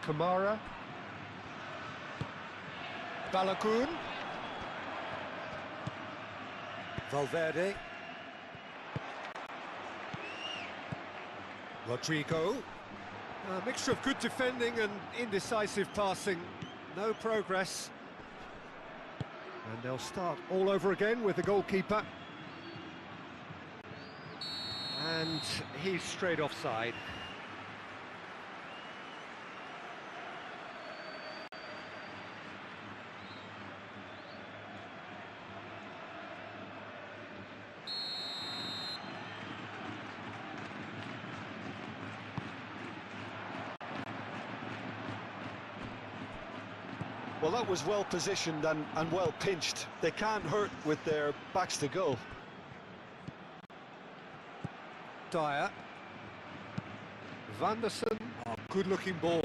Kamara. Balogun. Valverde. Rodrigo. A mixture of good defending and indecisive passing. No progress. And they'll start all over again with the goalkeeper. And he's straight offside. Well, that was well positioned and well pinched. They can't hurt with their backs to goal. Dyer. Vanderson. Oh, good-looking ball.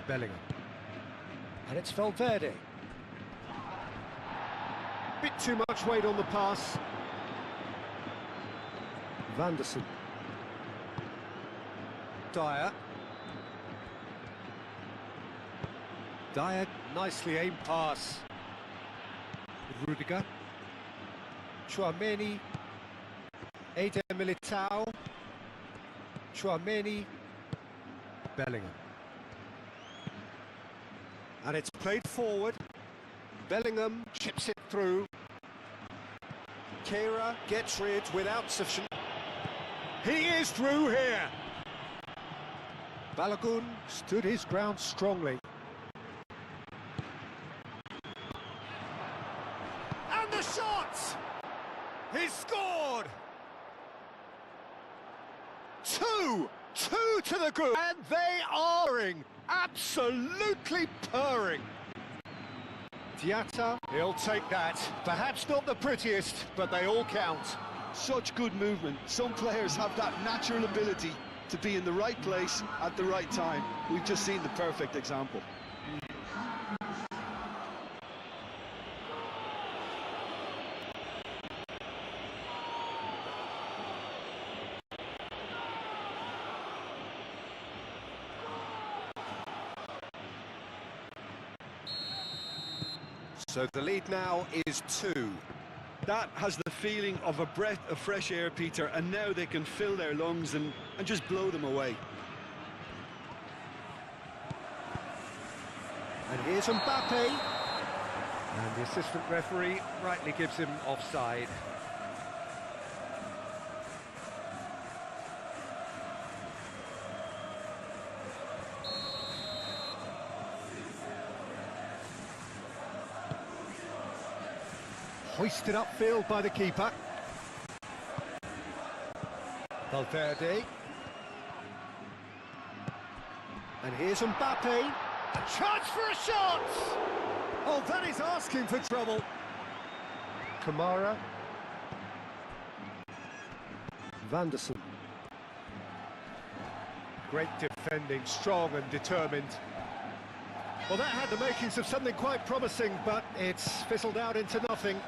Bellingham. And it's Valverde. Bit too much weight on the pass. Vanderson. Dyer. Dyer. Nicely aimed pass. Rudiger. Tchouaméni. Eder Militao. Tchouaméni. Bellingham. And it's played forward. Bellingham chips it through. Kehrer gets rid without sufficient. He is through here. Balogun stood his ground strongly. And the shot! He's scored! Two to the good, and they are purring, absolutely purring. Diatta. He'll take that. Perhaps not the prettiest, but they all count. Such good movement. Some players have that natural ability to be in the right place at the right time. We've just seen the perfect example. So the lead now is 2. That has the feeling of a breath of fresh air, Peter, and now they can fill their lungs and just blow them away. And here's Mbappe. And the assistant referee rightly gives him offside. Hoisted upfield by the keeper. Valverde. And here's Mbappe. A chance for a shot! Oh, that is asking for trouble. Kamara. Vanderson. Great defending, strong and determined. Well, that had the makings of something quite promising, but it's fizzled out into nothing.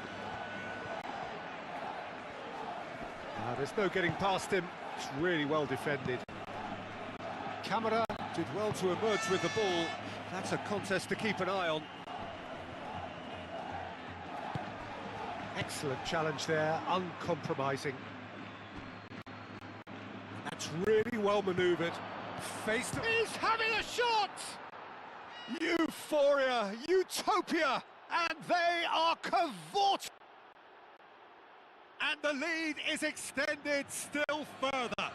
There's no getting past him. It's really well defended. Kamara did well to emerge with the ball. That's a contest to keep an eye on. Excellent challenge there, uncompromising. That's really well manoeuvred. Faced. He's having a shot! Euphoria, utopia, and they are cavorting. And the lead is extended still further.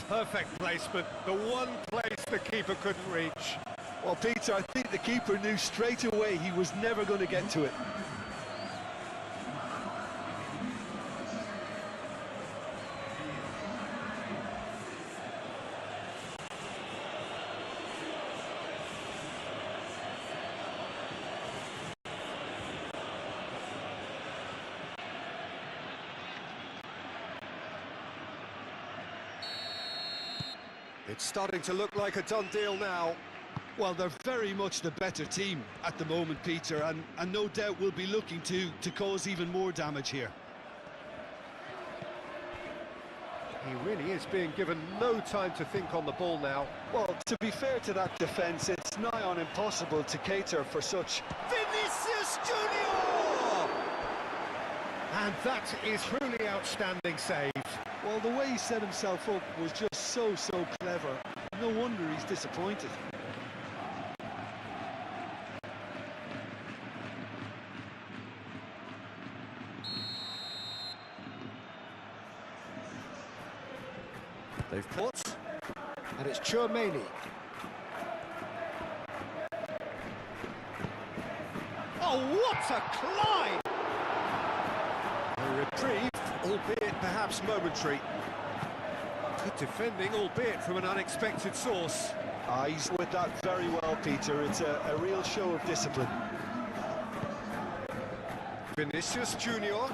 Perfect placement, the one place the keeper couldn't reach. Well, Peter, I think the keeper knew straight away he was never going to get to it. It's starting to look like a done deal now. Well, they're very much the better team at the moment, Peter, and no doubt will be looking to cause even more damage here. He really is being given no time to think on the ball now. Well, to be fair to that defence, it's nigh on impossible to cater for such... Vinicius Junior! And that is truly outstanding save. Well, the way he set himself up was just so clever. No wonder he's disappointed. They've put, and it's Tchouaméni. Oh, what a climb! A reprieve, albeit perhaps momentary. Good defending, albeit from an unexpected source. He's with that very well, Peter. It's a real show of discipline. Vinicius Junior.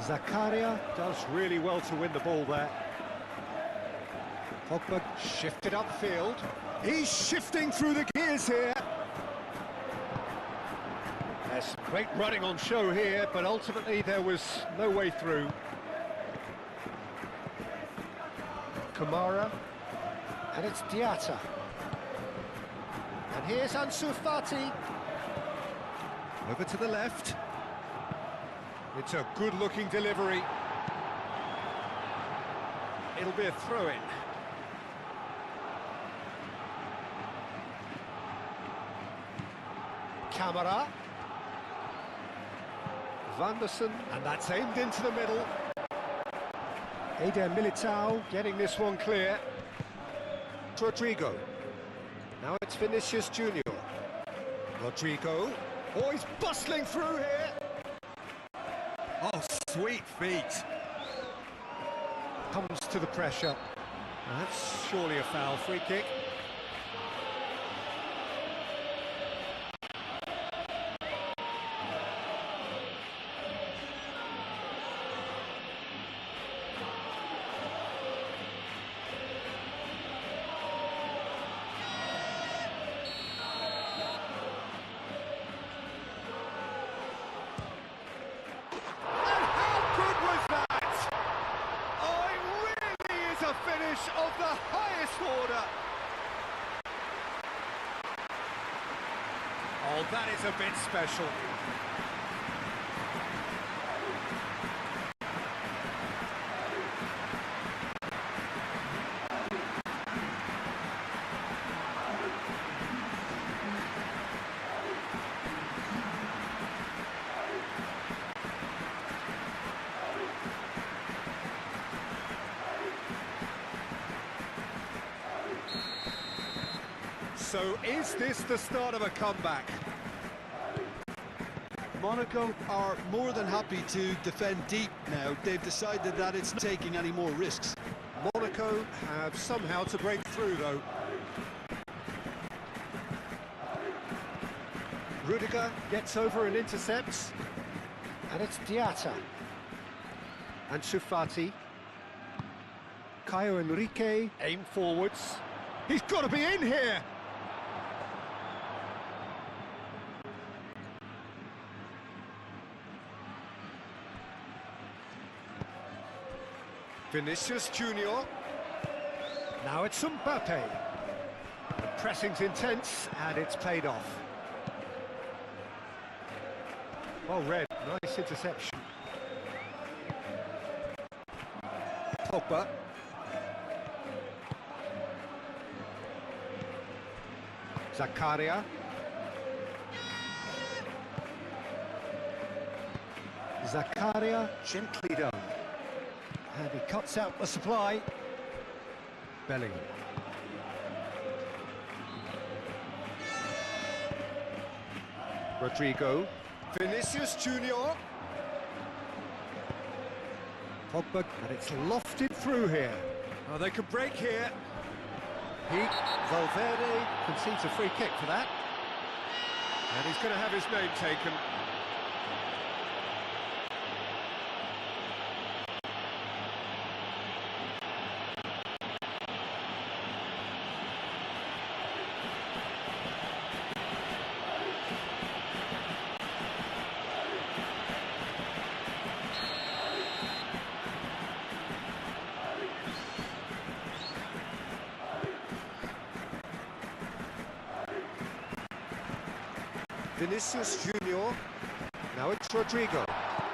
Zakaria does really well to win the ball there. Pogba shifted upfield. He's shifting through the gears here. There's great running on show here, but ultimately there was no way through. Kamara, and it's Diatta. And here's Ansu Fati. Over to the left. It's a good-looking delivery. It'll be a throw-in. Kamara. Vanderson, and that's aimed into the middle. Eder Militao getting this one clear. Rodrigo. Now it's Vinicius Junior. Rodrigo. Oh, he's bustling through here. Oh, sweet feet. Comes to the pressure. That's surely a foul. Free kick. Of the highest order. Oh, that is a bit special. So is this the start of a comeback? Monaco are more than happy to defend deep now. They've decided that it's not taking any more risks. Monaco have somehow to break through, though. Rudiger gets over and intercepts. And it's Diatta. And Sufati. Caio Henrique, aim forwards. He's got to be in here! Vinicius Junior. Now it's Mbappe. The pressing's intense and it's paid off. Well read, nice interception. Pogba. Zakaria. Zakaria, gently done. And he cuts out the supply. Bellingham. Rodrigo. Vinicius Junior. Pogba, and it's lofted through here. Oh, they could break here. Valverde concedes a free kick for that. And he's going to have his name taken. Vinicius Junior. Now it's Rodrigo.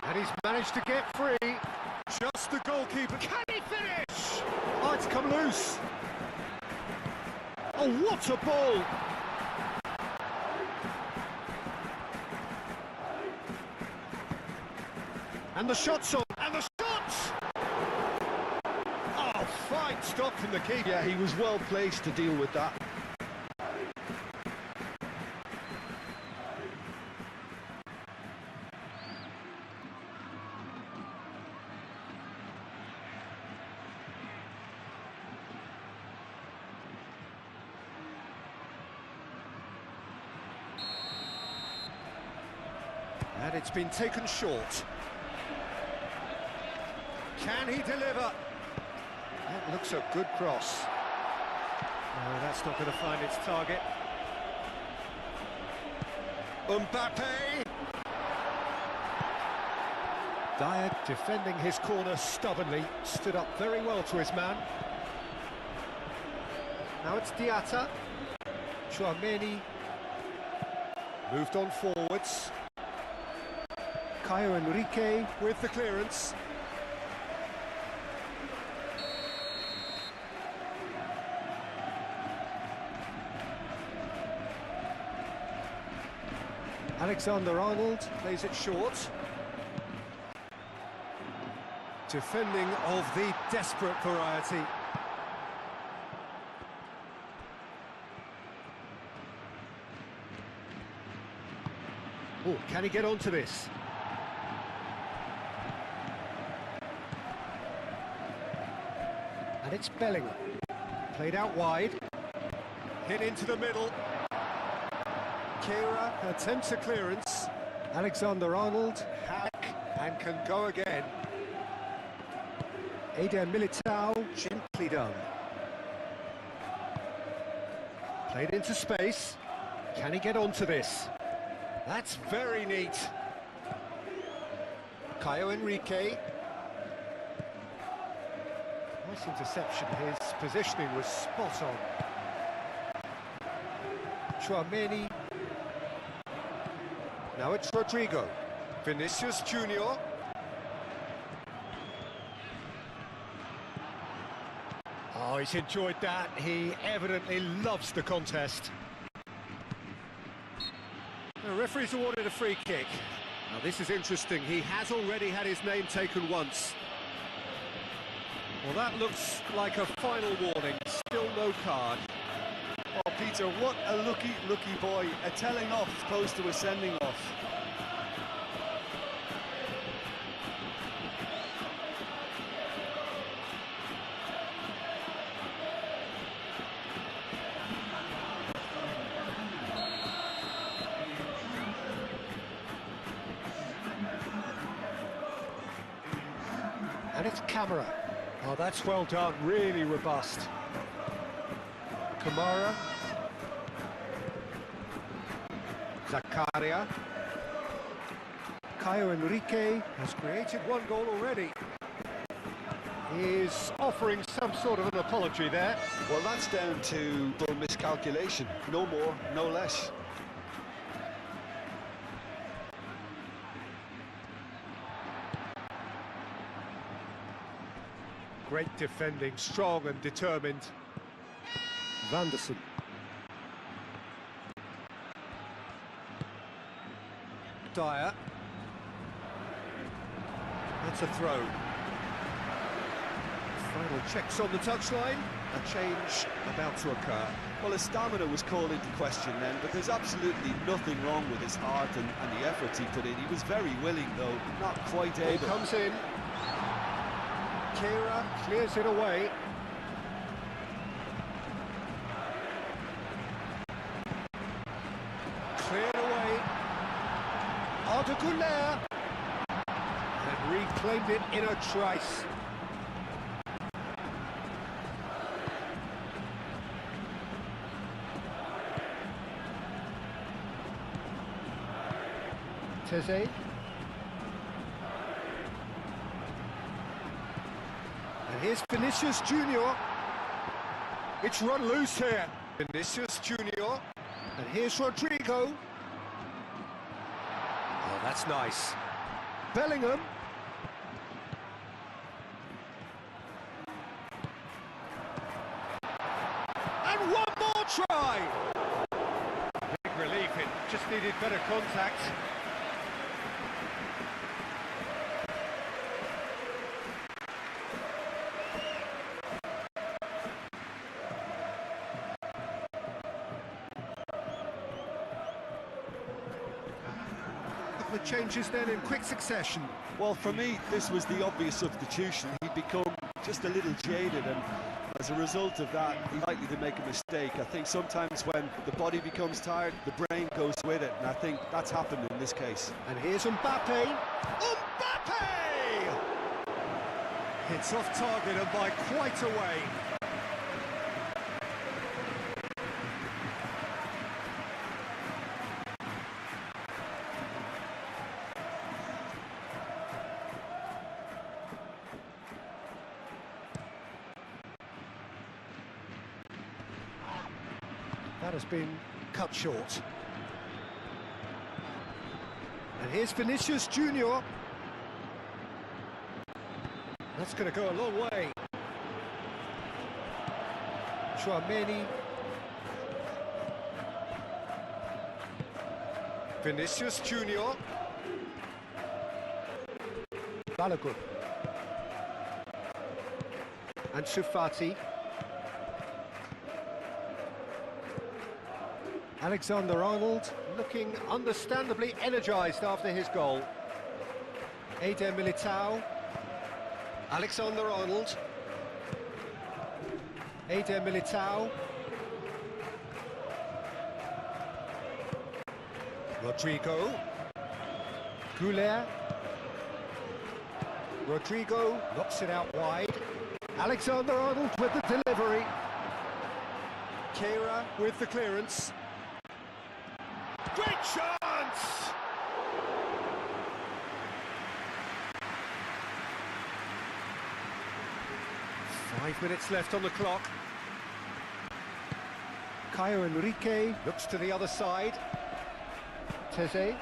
And he's managed to get free. Just the goalkeeper. Can he finish? Oh, it's come loose. Oh, what a ball! And the shot's on. And the shots! Oh, fine stop from the keeper. Yeah, he was well placed to deal with that. And it's been taken short. Can he deliver? That looks a good cross. No, that's not going to find its target. Mbappe! Dyer defending his corner stubbornly, stood up very well to his man. Now it's Diatta. Tchouaméni moved on forwards. Caio Henrique with the clearance. Alexander-Arnold plays it short. Defending of the desperate variety. Oh, can he get onto this? And it's Bellingham. Played out wide. Hit into the middle. Kira attempts a clearance. Alexander-Arnold. Hack and can go again. Eder Militao, gently done. Played into space. Can he get onto this? That's very neat. Caio Henrique. Nice interception. His positioning was spot on. Tchouaméni. Now it's Rodrigo. Vinicius Junior. Oh, he's enjoyed that. He evidently loves the contest. The referee's awarded a free kick. Now this is interesting. He has already had his name taken once. Well, that looks like a final warning. Still no card. Oh, Peter, what a lucky boy. A telling off as opposed to a sending off. And it's Camera. Oh, that's well done, really robust. Kamara. Zakaria. Caio Henrique has created one goal already. He's offering some sort of an apology there. Well, that's down to miscalculation. No more, no less. Great defending, strong and determined. Vanderson. Dyer. That's a throw. Final checks on the touchline. A change about to occur. Well, his stamina was called into question then, but there's absolutely nothing wrong with his heart and the efforts he put in. He was very willing, though, not quite able. Ball comes in. Kira clears it away. Cleared away. Arda and reclaimed it in a trice. Teze. And here's Vinicius Junior. It's run loose here. Vinicius Junior. And here's Rodrigo. Oh, that's nice. Bellingham. And one more try. Big relief, it just needed better contact. The changes then in quick succession. Well, for me, this was the obvious substitution. He'd become just a little jaded, and as a result of that, he's likely to make a mistake. I think sometimes when the body becomes tired, the brain goes with it, and I think that's happened in this case. And here's Mbappe. Mbappe! It's off target and by quite a way. That has been cut short. And here's Vinicius Junior. That's going to go a long way. Chouameni. Vinicius Junior. Balogun. And Shufati. Alexander-Arnold looking understandably energised after his goal. Eder Militao. Alexander-Arnold. Eder Militao. Rodrigo. Goulet. Rodrigo knocks it out wide. Alexander-Arnold with the delivery. Kira with the clearance. Great chance! Five minutes left on the clock. Caio Henrique looks to the other side. Teze.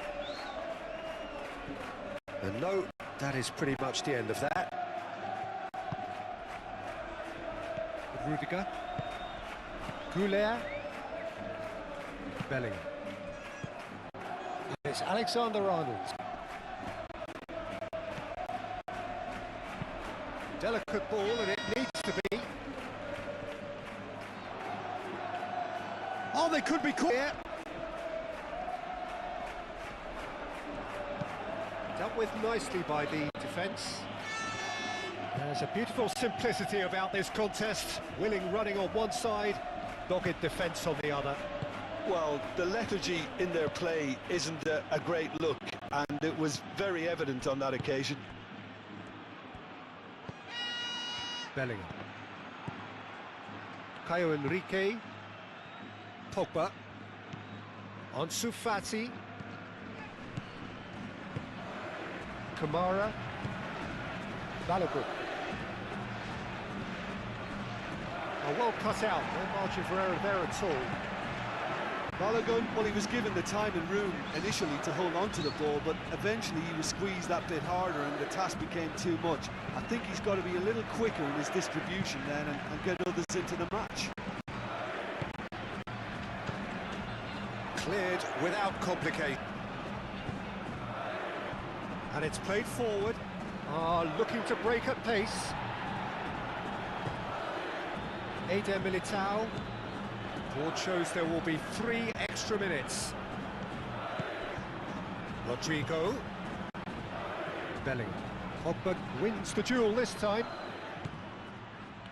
And no, that is pretty much the end of that. Rudiger. Goulet. Bellingham. It's Alexander-Arnold. Delicate ball, and it needs to be. Oh, they could be caught here. Dealt with nicely by the defence. There's a beautiful simplicity about this contest. Willing running on one side, dogged defence on the other. Well, the lethargy in their play isn't a great look, and it was very evident on that occasion. Bellingham. Caio Henrique. Pogba. Ansu Fati. Kamara. Balogun. Well cut out, no margin for error there at all. Balogun, well, he was given the time and room initially to hold on to the ball, but eventually he was squeezed that bit harder and the task became too much. I think he's got to be a little quicker in his distribution then and get others into the match. Cleared without complication. And it's played forward. Looking to break at pace. Eder Militao. Board shows there will be 3 extra minutes. Rodrigo. Bellingham. Pogba wins the duel this time.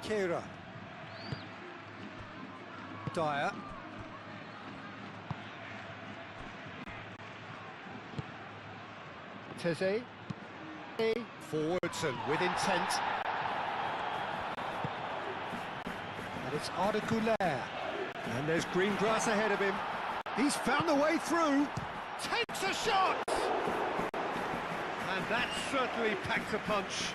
Keira. Dyer. Teze. Forwards and with intent. And it's Arda Güler. And there's green grass ahead of him. He's found the way through. Takes a shot! And that certainly packed a punch.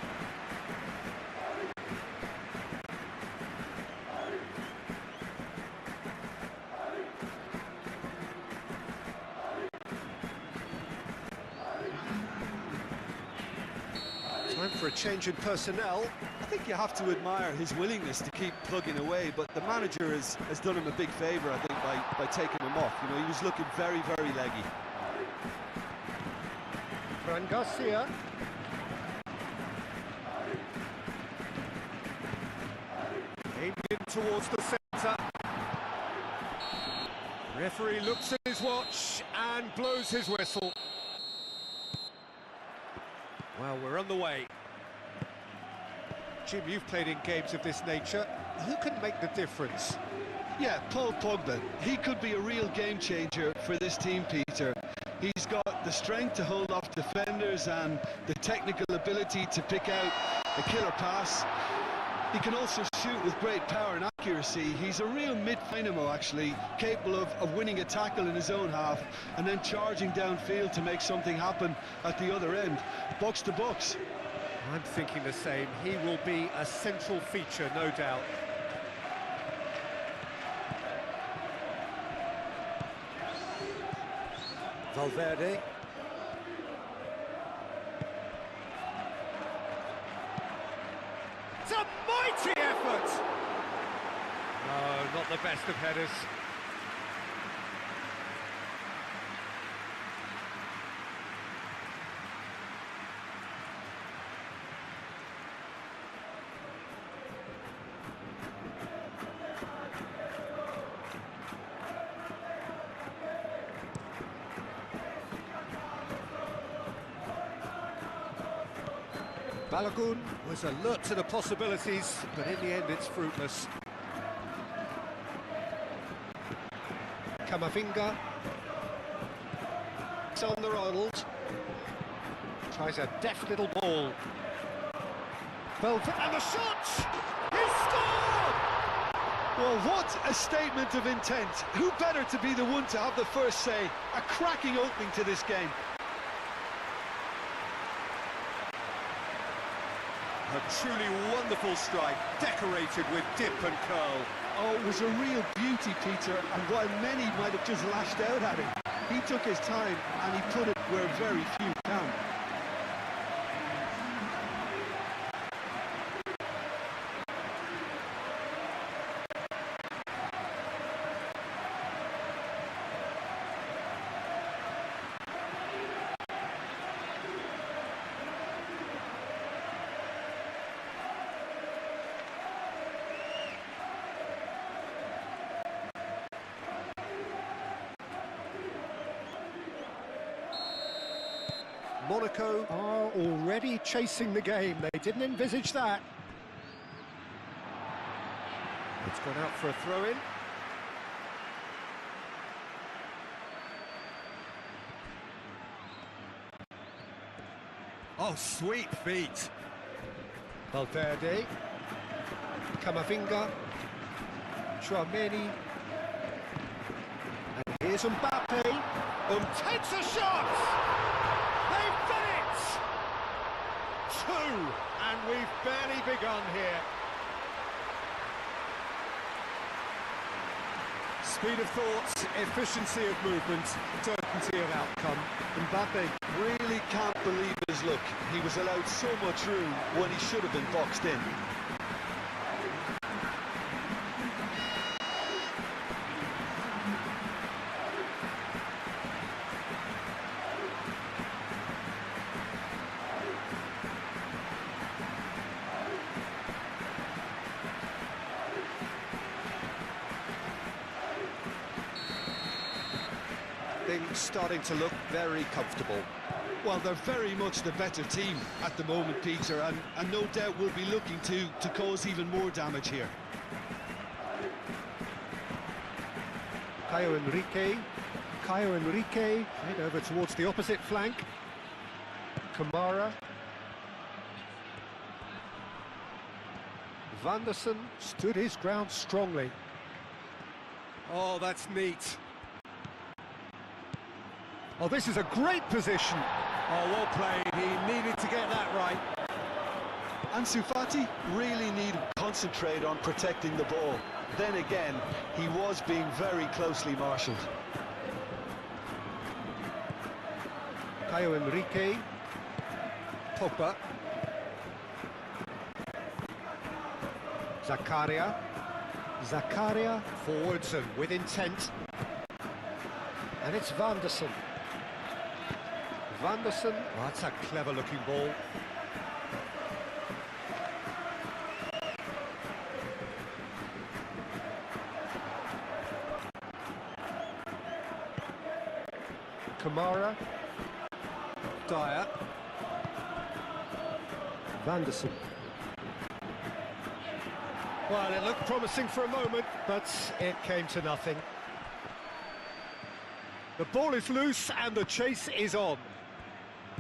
Time for a change in personnel. I think you have to admire his willingness to keep plugging away, but the manager has done him a big favour, I think, by taking him off. You know, he was looking very, very leggy. Fran Garcia. Aimed in towards the centre. Referee looks at his watch and blows his whistle. Well, we're on the way. Jim, you've played in games of this nature. Who can make the difference? Yeah, Paul Pogba. He could be a real game changer for this team, Peter. He's got the strength to hold off defenders and the technical ability to pick out a killer pass. He can also shoot with great power and accuracy. He's a real mid-dynamo, actually, capable of winning a tackle in his own half and then charging downfield to make something happen at the other end. Box to box. I'm thinking the same. He will be a central feature, no doubt. Valverde. It's a mighty effort! No, not the best of headers. Balogun was alert to the possibilities, but in the end it's fruitless. Camavinga. Alexander-Arnold tries a deft little ball. And the shot! He scored! Well, what a statement of intent. Who better to be the one to have the first say? A cracking opening to this game. A truly wonderful strike, decorated with dip and curl. Oh, it was a real beauty, Peter, and while many might have just lashed out at him, he took his time and he put it where very few can. Monaco are already chasing the game. They didn't envisage that. It's gone out for a throw-in. Oh, sweet feet. Valverde. Camavinga. Tchouaméni. And here's Mbappe. Takes a shot! They've done it! 2, and we've barely begun here. Speed of thought, efficiency of movement, certainty of outcome. Mbappe Really can't believe his luck. He was allowed so much room when he should have been boxed in. things starting to look very comfortable. Well, they're very much the better team at the moment, Peter, and no doubt will be looking to cause even more damage here. Caio Henrique, head over towards the opposite flank. Kamara. Vanderson stood his ground strongly. Oh, that's neat. Oh, this is a great position. Oh, well played. He needed to get that right. Ansu Fati really needed to concentrate on protecting the ball. Then again, he was being very closely marshalled. Caio Henrique. Pogba. Zakaria forwards and with intent. And it's Vanderson. Oh, that's a clever looking ball. Kamara. Dyer. Vanderson. Well, it looked promising for a moment, but it came to nothing. The ball is loose and the chase is on.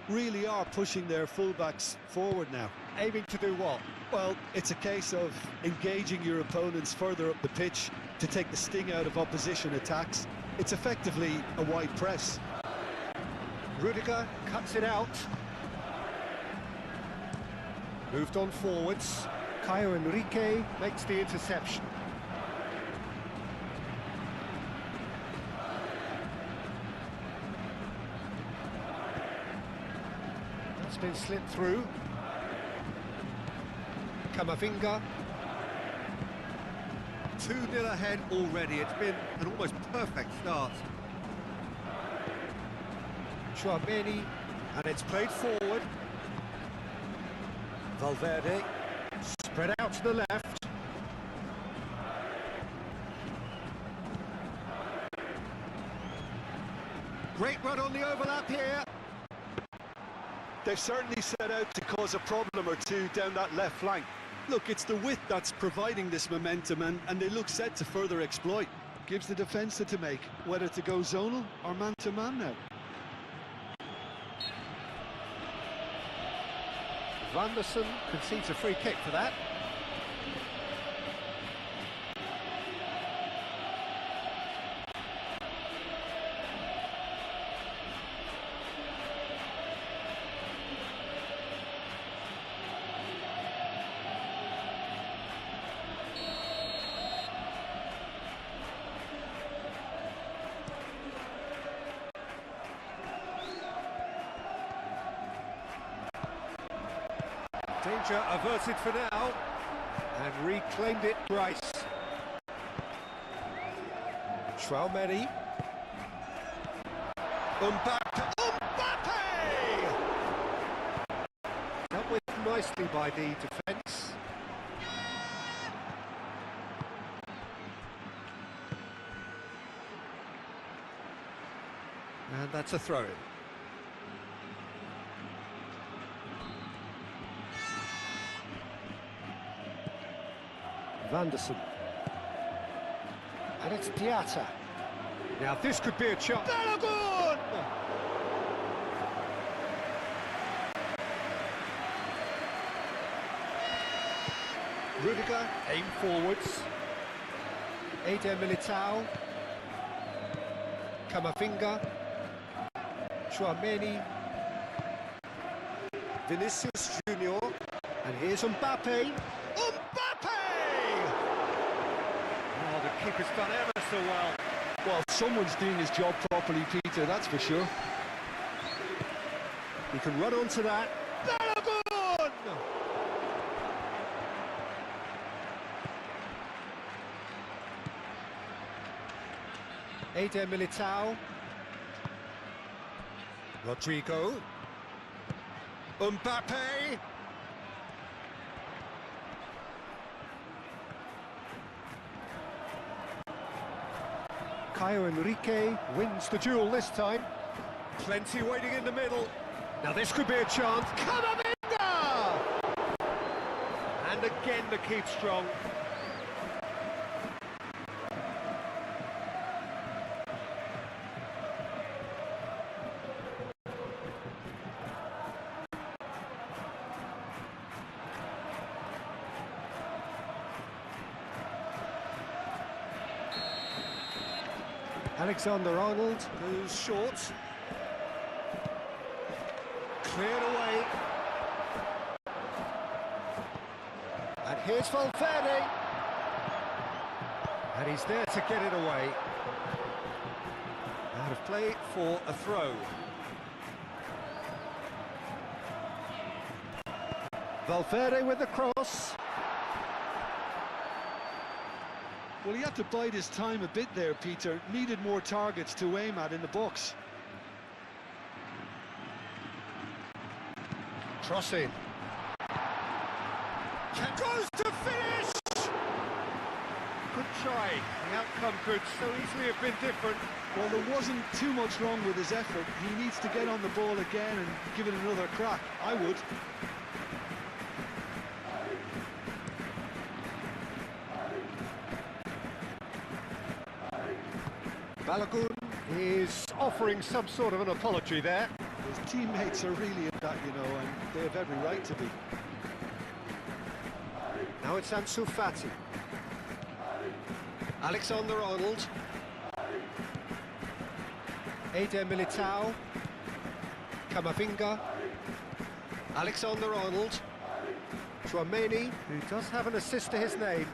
Really are pushing their fullbacks forward now. Aiming to do what? Well, it's a case of engaging your opponents further up the pitch to take the sting out of opposition attacks. It's effectively a wide press. Rudiger cuts it out. Moved on forwards. Caio Henrique makes the interception. That's been slipped through. Camavinga. 2-0 ahead already. It's been an almost perfect start. Tchouaméni, and it's played forward. Valverde, spread out to the left. Great run on the overlap here. They've certainly set out to cause a problem or two down that left flank. Look, it's the width that's providing this momentum, and they look set to further exploit. Gives the defence to make, whether to go zonal or man-to-man now. Vanderson concedes a free kick for that. Danger averted for now, and reclaimed it Rice. Tchouaméni. Mbappe! Dealt with nicely by the defence. And that's a throw-in. Vanderson. And it's Diatta. Now this could be a chance. Balogun! Rudiger, aim forwards. Eder Militao. Camavinga. Tchouaméni. Vinicius Junior. And here's Mbappe. Mbappe! Oh, the keeper's done ever so well. Well, someone's doing his job properly, Peter, that's for sure. He can run onto that. Balogun! Eder Militao. Rodrigo. Mbappe. Caio Henrique wins the duel this time. Plenty waiting in the middle. Now this could be a chance. Camavinga! And again the keep strong. Alexander-Arnold goes short. Cleared away. And here's Valverde. And he's there to get it away. Out of play for a throw. Valverde with the cross. Well, he had to bide his time a bit there, Peter. Needed more targets to aim at in the box. Crossing. Goes to finish! Good try. The outcome could so easily have been different. Well, there wasn't too much wrong with his effort. He needs to get on the ball again and give it another crack. I would. Balogun is offering some sort of an apology there. His teammates are really at that, you know, and they have every right to be. Now it's Ansu Fati. Alexander-Arnold. Eder Militao. Camavinga. Alexander-Arnold. Tchouaméni, who does have an assist to his name.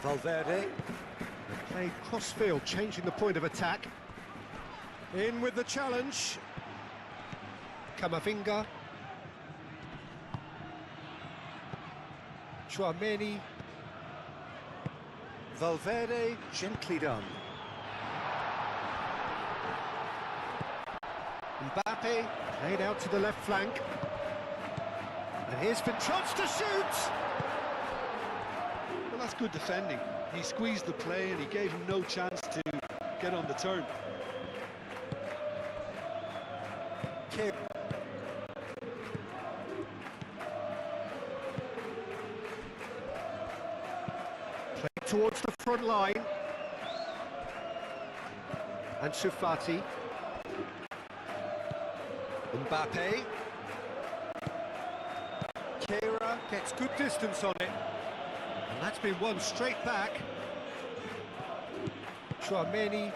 Valverde. Played cross-field, changing the point of attack. In with the challenge. Camavinga. Tchouaméni. Valverde, gently done. Mbappe, played out to the left flank. And here's been chance to shoot! Well, that's good defending. He squeezed the play and he gave him no chance to get on the turn. Played towards the front line. Ansu Fati. Mbappe. Keira gets good distance on it. And that's been won straight back. Tchouaméni.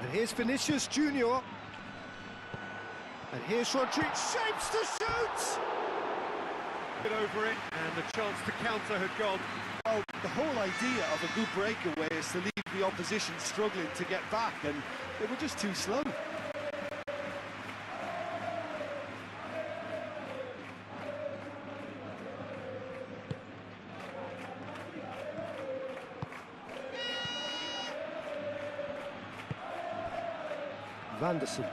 And here's Vinicius Junior. And here's Rodrigo. Shapes to shoot! Get over it, and the chance to counter had gone. Well, the whole idea of a good breakaway is to leave the opposition struggling to get back, and they were just too slow. Vanderson.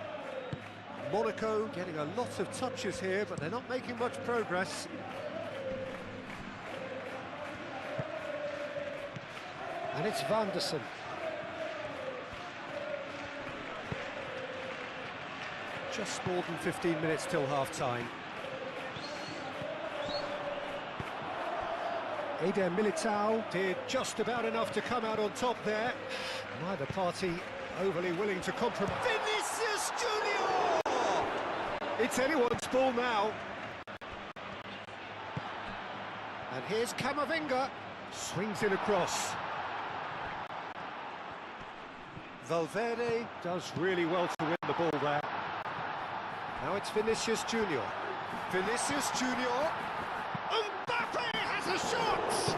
Monaco getting a lot of touches here, but they're not making much progress. And it's Vanderson. Just more than 15 minutes till half-time. Eder Militao did just about enough to come out on top there. Neither party overly willing to compromise. Vinicius Junior! It's anyone's ball now. And here's Camavinga. Swings it across. Valverde does really well to win the ball there. Now it's Vinicius Junior. Vinicius Junior. Mbappe has a shot!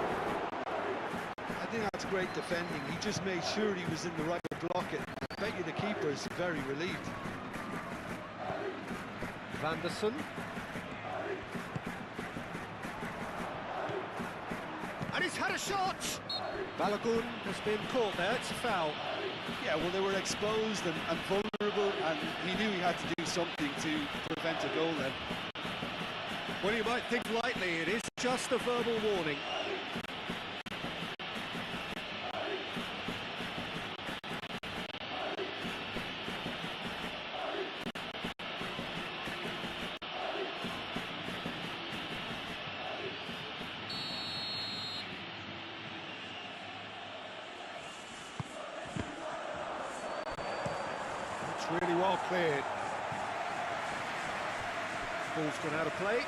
I think that's great defending. He just made sure he was in the right to block it. I bet you the keeper is very relieved. Van der Sar. And he's had a shot! Balogun has been caught there, it's a foul. Yeah, well, they were exposed and vulnerable, and he knew he had to do something to prevent a goal then. Well, you might think lightly, it is just a verbal warning. It's really well cleared. Ball's gone out of play.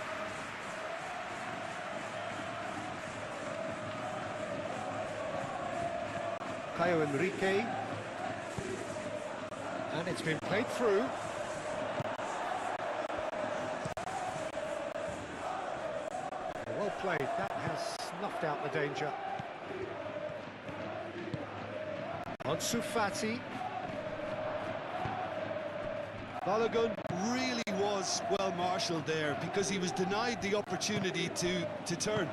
Caio Henrique, and it's been played through. Well played, that has snuffed out the danger. Ansu Fati. Balogun really was well marshalled there because he was denied the opportunity to turn.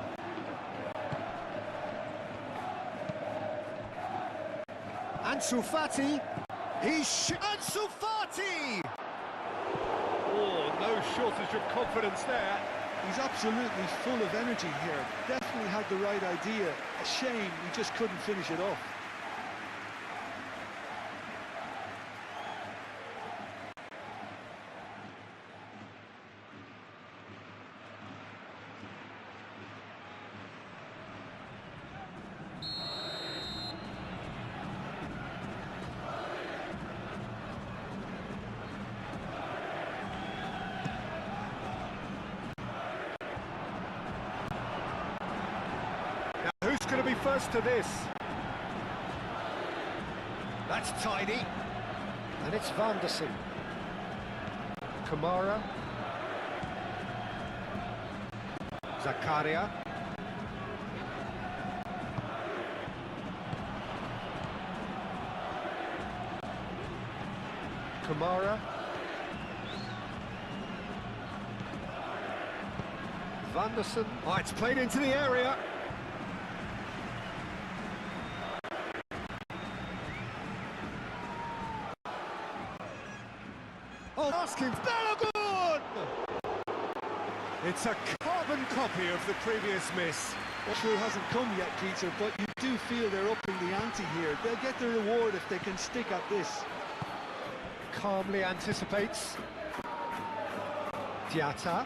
Ansu Fati, Ansu Fati! Oh, no shortage of confidence there. He's absolutely full of energy here. Definitely had the right idea. A shame he just couldn't finish it off. Who's going to be first to this? That's tidy. And it's Van der Sar. Kamara. Zakaria. Kamara. Van der Sar. Oh, it's played into the area. Oh, asking Balogun! It's a carbon copy of the previous miss. Well, sure hasn't come yet, Peter, but you do feel they're upping the ante here. They'll get the reward if they can stick at this. Calmly anticipates. Diatta.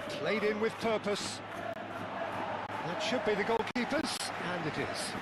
Played in with purpose. That should be the goalkeeper's, and it is.